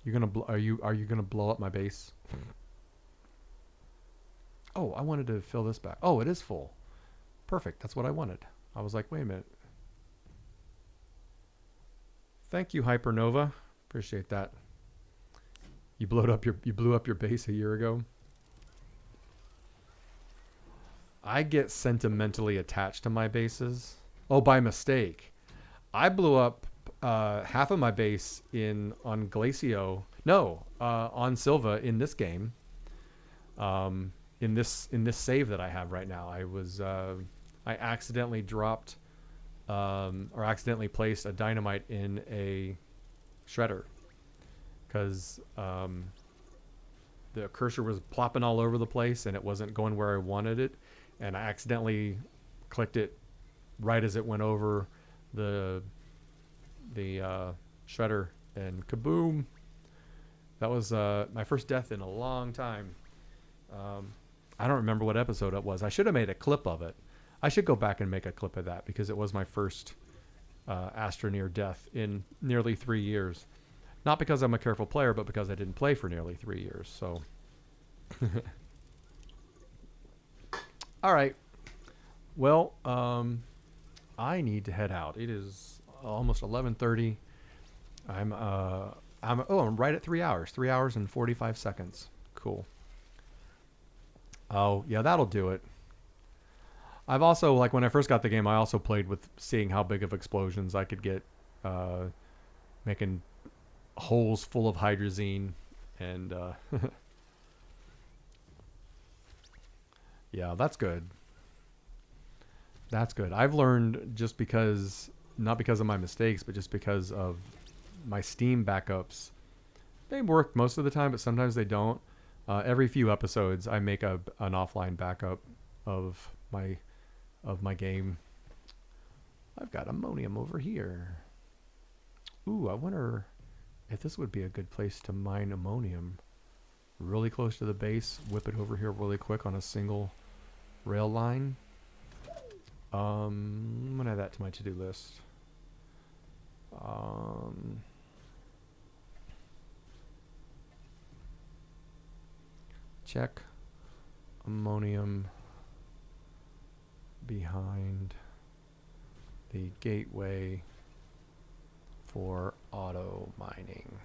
You're gonna are you gonna blow up my base? Oh, I wanted to fill this back. Oh, it is full. Perfect. That's what I wanted. I was like, wait a minute. Thank you, Hypernova. Appreciate that. You blew up your base a year ago. I get sentimentally attached to my bases. Oh, by mistake. I blew up half of my base on Glacio. No, on Silva in this game. In this save that I have right now, I accidentally dropped or accidentally placed a dynamite in a shredder because the cursor was plopping all over the place and it wasn't going where I wanted it, and I accidentally clicked it right as it went over the shredder, and kaboom! That was my first death in a long time. I don't remember what episode it was. I should have made a clip of it. I should go back and make a clip of that because it was my first Astroneer death in nearly 3 years. Not because I'm a careful player, but because I didn't play for nearly 3 years. So, all right. Well, I need to head out. It is almost 11:30. I'm right at 3 hours. 3 hours and 45 seconds. Cool. Oh, yeah, that'll do it. I've also, like, when I first got the game, I also played with seeing how big of explosions I could get, making holes full of hydrazine, and, yeah, that's good. That's good. I've learned just because, not because of my mistakes, but just because of my Steam backups. They work most of the time, but sometimes they don't. Every few episodes, I make an offline backup of my game. I've got ammonium over here. Ooh, I wonder if this would be a good place to mine ammonium. Really close to the base. Whip it over here really quick on a single rail line. I'm gonna add that to my to-do list. Check ammonium behind the gateway for auto mining.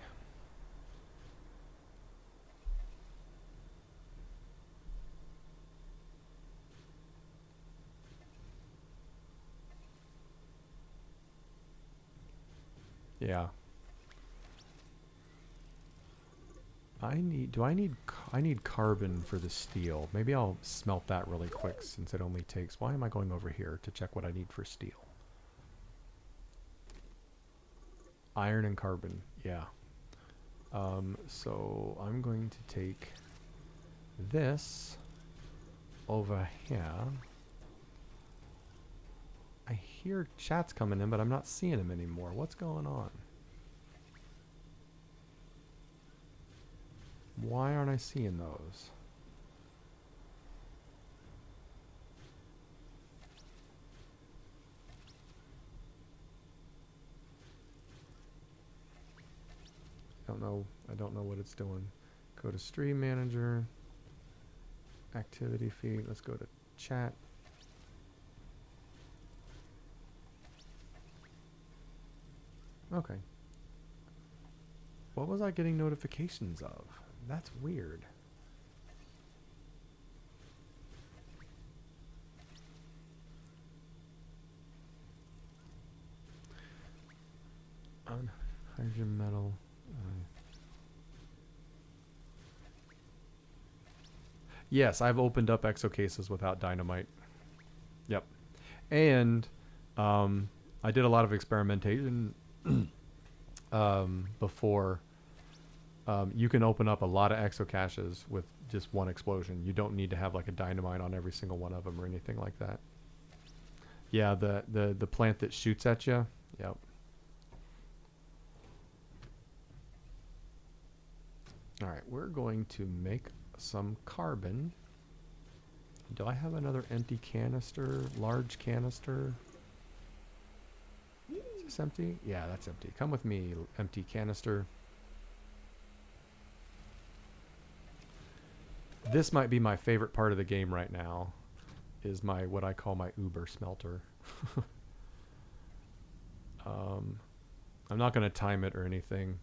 Yeah. I need carbon for the steel. Maybe I'll smelt that really quick since it only takes... Why am I going over here to check what I need for steel? Iron and carbon. Yeah. So I'm going to take this over here. I hear chats coming in, but I'm not seeing them anymore. What's going on? Why aren't I seeing those? I don't know what it's doing. Go to stream manager, activity feed. Let's go to chat. Okay. What was I getting notifications of? That's weird. On hydrogen metal. Yes, I've opened up exo cases without dynamite. Yep. And I did a lot of experimentation before. You can open up a lot of exo caches with just one explosion. You don't need to have like a dynamite on every single one of them or anything like that. Yeah, the plant that shoots at you. Yep. All right, we're going to make some carbon. Do I have another empty canister, large canister? Is this empty? Yeah, that's empty. Come with me, empty canister. This might be my favorite part of the game right now, is my what I call my Uber smelter. I'm not going to time it or anything,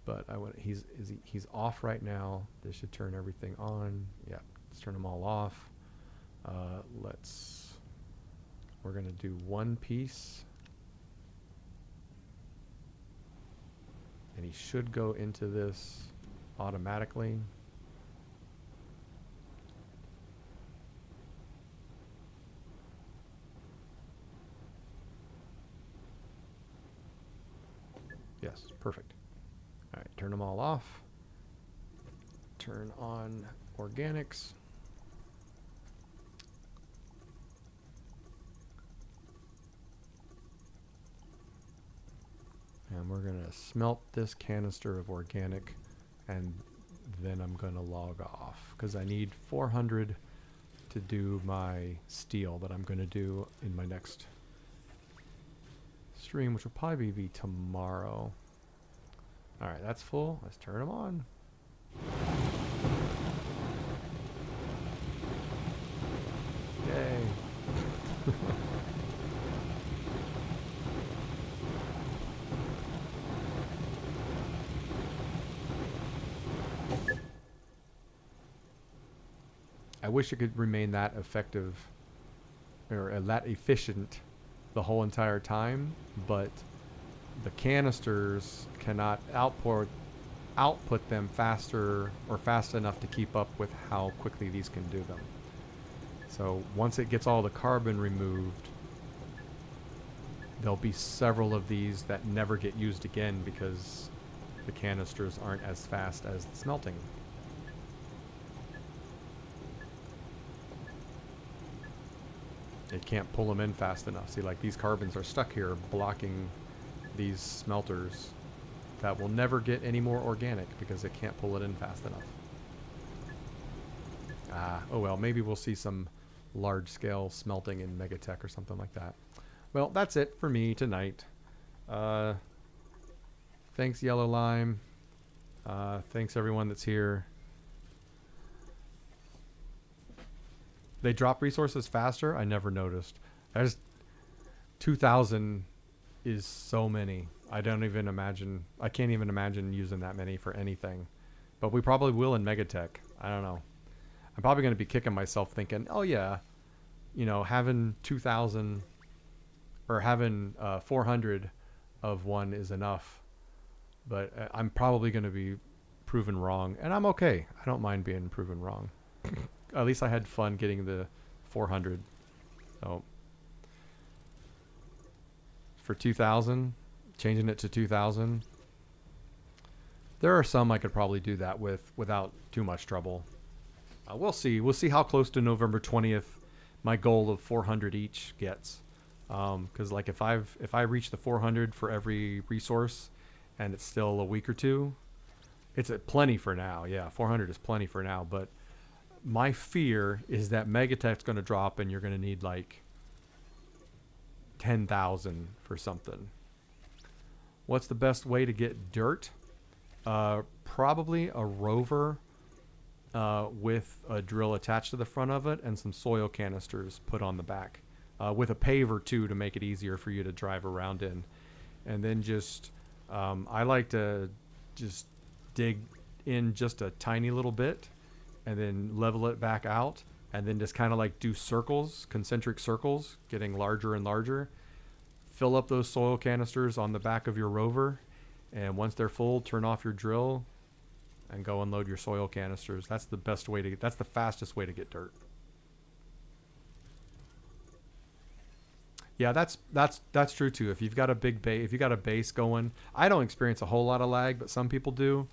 but he's off right now. This should turn everything on. Yeah, let's turn them all off. We're going to do one piece, and he should go into this automatically. Yes, perfect. All right, turn them all off. Turn on organics. And we're going to smelt this canister of organic, and then I'm going to log off because I need 400 to do my steel that I'm going to do in my next stream, which will probably be tomorrow. All right, that's full. Let's turn them on. Yay. I wish it could remain that effective or that efficient the whole entire time, but the canisters cannot output them faster or fast enough to keep up with how quickly these can do them. So once it gets all the carbon removed, there'll be several of these that never get used again because the canisters aren't as fast as the smelting. It can't pull them in fast enough. See, like these carbons are stuck here blocking these smelters that will never get any more organic because it can't pull it in fast enough. Oh well, maybe we'll see some large-scale smelting in Megatech or something like that. Well, that's it for me tonight. Thanks, Yellow Lime. Thanks everyone that's here. They drop resources faster? I never noticed. There's 2,000 is so many. I can't even imagine using that many for anything. But we probably will in Megatech. I don't know. I'm probably going to be kicking myself thinking, oh yeah, you know, having 2,000 or having 400 of one is enough. But I'm probably going to be proven wrong, and I'm okay. I don't mind being proven wrong. At least I had fun getting the 400. So for 2,000, changing it to 2,000. There are some I could probably do that with without too much trouble. We'll see. We'll see how close to November 20th my goal of 400 each gets. Because like if I reach the 400 for every resource, and it's still a week or two, it's at plenty for now. Yeah, 400 is plenty for now. But my fear is that Megatech's going to drop, and you're going to need like 10,000 for something. What's the best way to get dirt? Probably a rover with a drill attached to the front of it and some soil canisters put on the back, with a paver too to make it easier for you to drive around in. And then just I like to just dig in just a tiny little bit and then level it back out, and then just kind of like do circles, concentric circles, getting larger and larger. Fill up those soil canisters on the back of your rover, and once they're full, turn off your drill and go unload your soil canisters. That's the best way to, that's the fastest way to get dirt. Yeah, that's true too. If you've got a big base, if you got a base going, I don't experience a whole lot of lag, but some people do.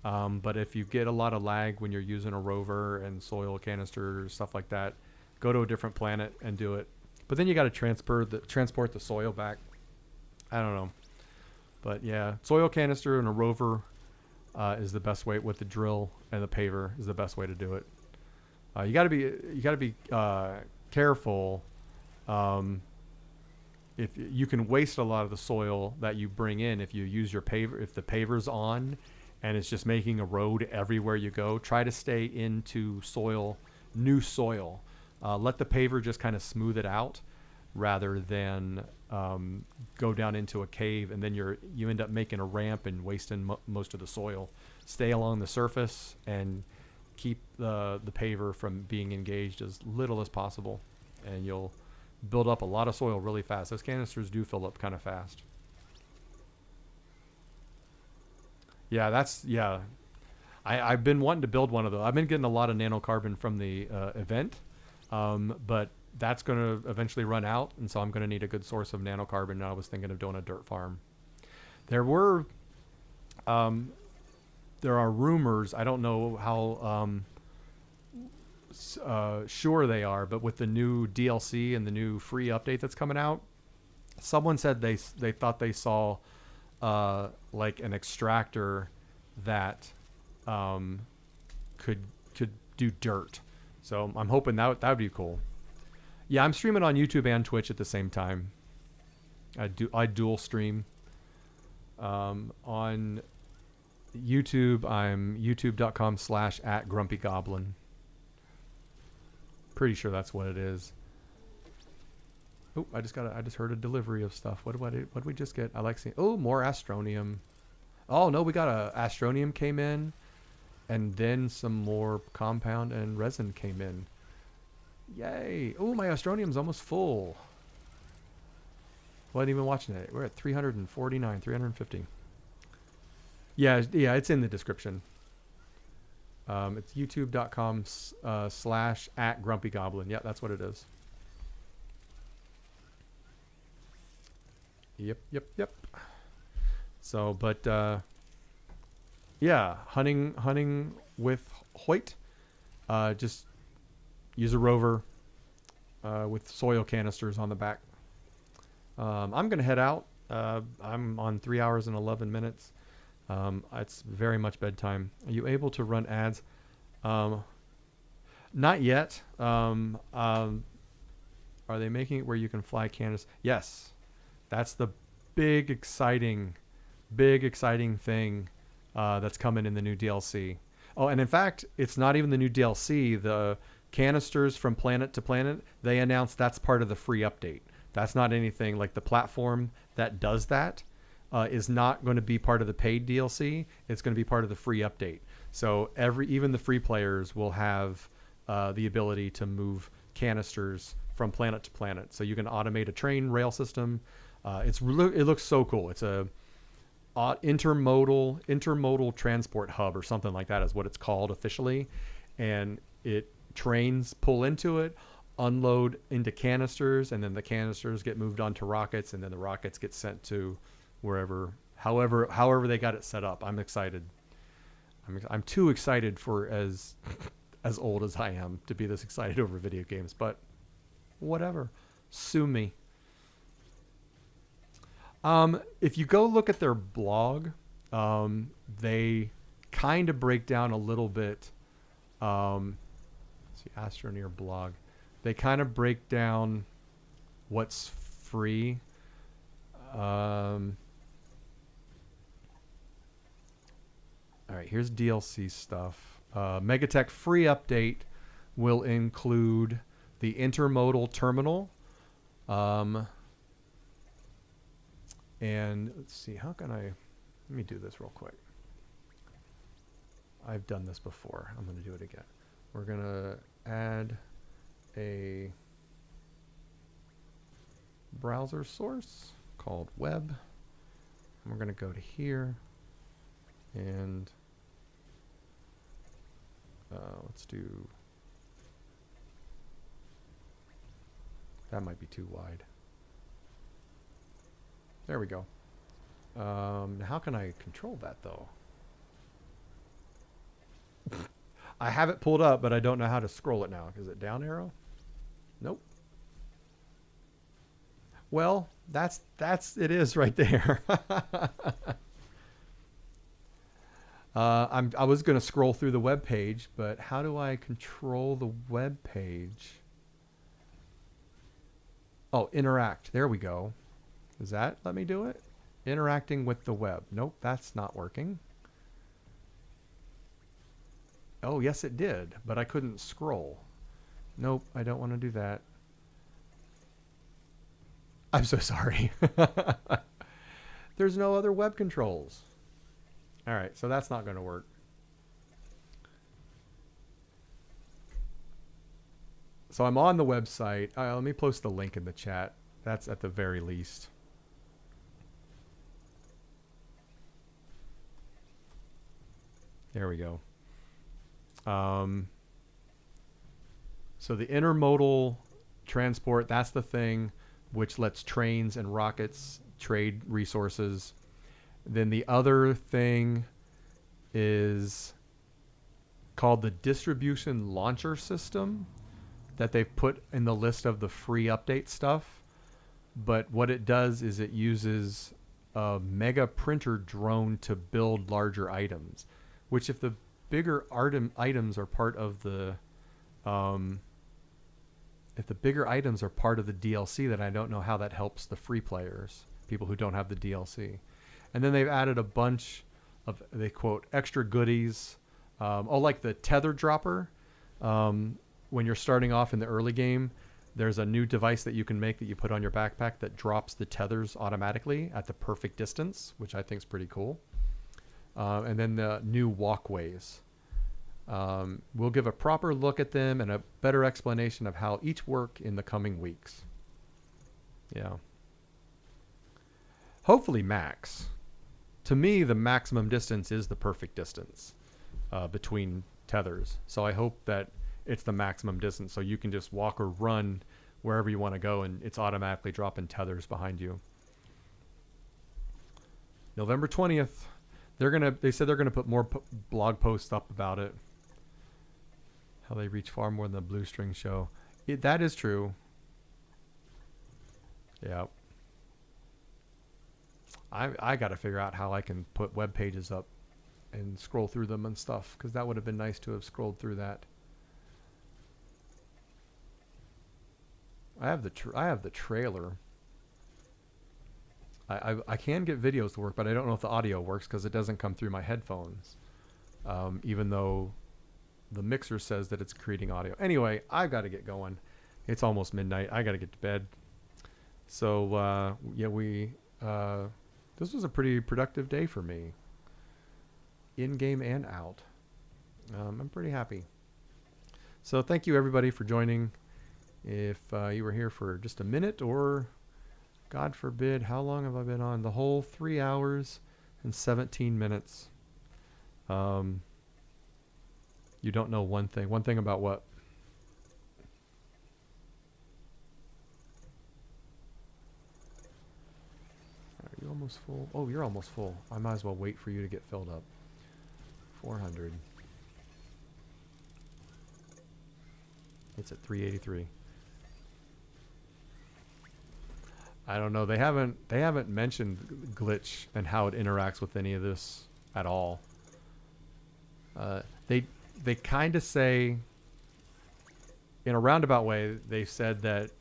But if you get a lot of lag when you're using a rover and soil canister, stuff like that, go to a different planet and do it. But then you got to transport the soil back. I don't know. But yeah, soil canister and a rover is the best way, with the drill and the paver is the best way to do it. You got to be careful. If you can waste a lot of the soil that you bring in if you use your paver, if the paver's on and it's just making a road everywhere you go, try to stay into soil, new soil. Let the paver just kind of smooth it out rather than go down into a cave, and then you end up making a ramp and wasting most of the soil. Stay along the surface and keep the paver from being engaged as little as possible, and you'll build up a lot of soil really fast. Those canisters do fill up kind of fast. Yeah, I've been wanting to build one of those. I've been getting a lot of nanocarbon from the event, but that's going to eventually run out, and so I'm going to need a good source of nanocarbon. And I was thinking of doing a dirt farm. There are rumors. I don't know how sure they are, but with the new DLC and the new free update that's coming out, someone said they thought they saw like an extractor that could do dirt. So I'm hoping that would be cool. Yeah, I'm streaming on YouTube and Twitch at the same time. I dual stream. On YouTube, I'm youtube.com/@grumpygoblin. Pretty sure that's what it is. Oh, I just heard a delivery of stuff. What did we just get? I like seeing. Oh, more Astronium. Oh no, we got a Astronium came in, and then some more compound and resin came in. Yay! Oh, my Astronium's almost full. Wasn't even watching it. We're at 349, 350. Yeah, it's in the description. It's youtube.com/@grumpygoblin. Yeah, that's what it is. Yep. So, but yeah, hunting with Hoyt. Just use a rover with soil canisters on the back. I'm gonna head out. I'm on 3 hours and 11 minutes. It's very much bedtime. Are you able to run ads? Not yet. Are they making it where you can fly canisters? Yes. That's the big exciting thing that's coming in the new DLC. Oh, and in fact, it's not even the new DLC. The canisters from planet to planet, they announced that's part of the free update. That's not anything like the platform that does that is not going to be part of the paid DLC. It's going to be part of the free update. So even the free players will have the ability to move canisters from planet to planet. So you can automate a train rail system. It looks so cool. It's a intermodal transport hub or something like that is what it's called officially, and trains pull into it, unload into canisters, and then the canisters get moved onto rockets, and then the rockets get sent to wherever, however they got it set up. I'm excited. I'm too excited for as old as I am to be this excited over video games, but whatever. Sue me. If you go look at their blog, they kind of break down a little bit. Let's see, Astroneer blog. They kind of break down what's free. All right, here's DLC stuff. Megatech free update will include the intermodal terminal. And let's see, let me do this real quick. I've done this before. I'm going to do it again. We're going to add a browser source called web. And we're going to go to here and let's do, that might be too wide. There we go. How can I control that though? I have it pulled up, but I don't know how to scroll it now. Is it down arrow? Nope. Well, that's it is right there. I was going to scroll through the web page, but how do I control the web page? Oh, interact. There we go. Does that let me do it? Interacting with the web. Nope, that's not working. Oh, yes, it did, but I couldn't scroll. Nope, I don't want to do that. I'm so sorry. There's no other web controls. All right, so that's not going to work. So I'm on the website. Let me post the link in the chat. That's at the very least. There we go. So the intermodal transport, that's the thing which lets trains and rockets trade resources. Then the other thing is called the distribution launcher system that they've put in the list of the free update stuff. But what it does is it uses a mega printer drone to build larger items, which if the bigger items are part of the DLC, then I don't know how that helps the free players, people who don't have the DLC. And then they've added a bunch of, they quote, extra goodies. Like the tether dropper. When you're starting off in the early game, there's a new device that you can make that you put on your backpack that drops the tethers automatically at the perfect distance, which I think is pretty cool. And then the new walkways. We'll give a proper look at them and a better explanation of how each work in the coming weeks. Yeah. Hopefully max. To me, the maximum distance is the perfect distance between tethers. So I hope that it's the maximum distance so you can just walk or run wherever you want to go and it's automatically dropping tethers behind you. November 20th. They said they're gonna put more blog posts up about it. How they reach far more than the Blue String show. That is true. Yeah. I got to figure out how I can put web pages up and scroll through them and stuff, because that would have been nice to have scrolled through that. I have the trailer. I can get videos to work, but I don't know if the audio works because it doesn't come through my headphones. Even though the mixer says that it's creating audio. Anyway, I've got to get going. It's almost midnight. I got to get to bed. So, yeah, this was a pretty productive day for me. In-game and out. I'm pretty happy. So thank you everybody for joining. If you were here for just a minute or God forbid, how long have I been on? The whole 3 hours and 17 minutes. You don't know one thing. One thing about what? Are you almost full? Oh, you're almost full. I might as well wait for you to get filled up. 400. It's at 383. I don't know. They haven't mentioned glitch and how it interacts with any of this at all. They kind of say, in a roundabout way, they said that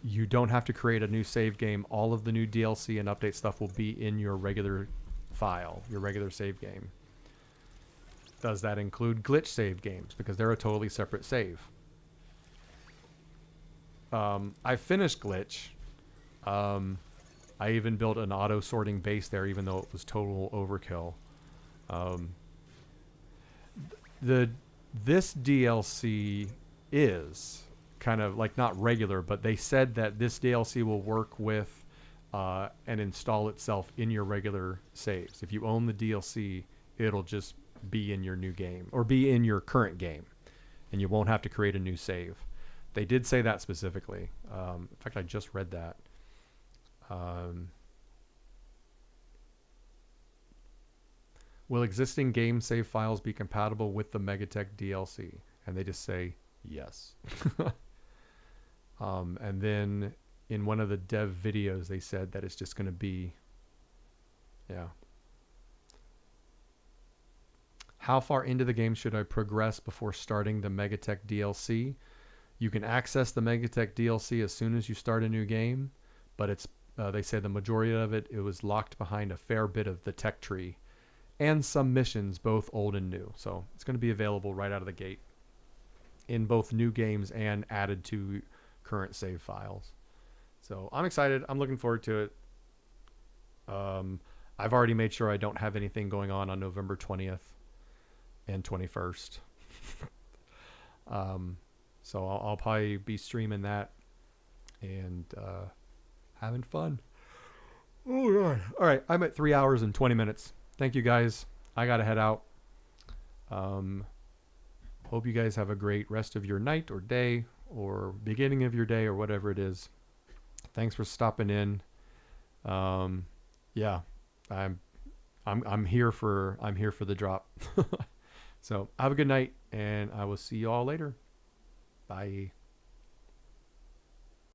you don't have to create a new save game. All of the new DLC and update stuff will be in your regular file, your regular save game. Does that include glitch save games? Because they're a totally separate save. I finished glitch. I even built an auto sorting base there, even though it was total overkill. This DLC is kind of like not regular, but they said that this DLC will work with and install itself in your regular saves. If you own the DLC, it'll just be in your new game or be in your current game, and you won't have to create a new save. They did say that specifically. In fact, I just read that. Will existing game save files be compatible with the Megatech DLC? And they just say yes. And then in one of the dev videos, they said that it's just going to be, yeah. How far into the game should I progress before starting the Megatech DLC? You can access the Megatech DLC as soon as you start a new game, but it's they say the majority of it was locked behind a fair bit of the tech tree and some missions, both old and new. So it's going to be available right out of the gate in both new games and added to current save files. So I'm excited. I'm looking forward to it. I've already made sure I don't have anything going on November 20th and 21st. So I'll probably be streaming that and having fun. Oh, God. All right. I'm at 3 hours and 20 minutes. Thank you, guys. I got to head out. Hope you guys have a great rest of your night or day or beginning of your day or whatever it is. Thanks for stopping in. Yeah, I'm here for the drop. So have a good night, and I will see you all later. Bye.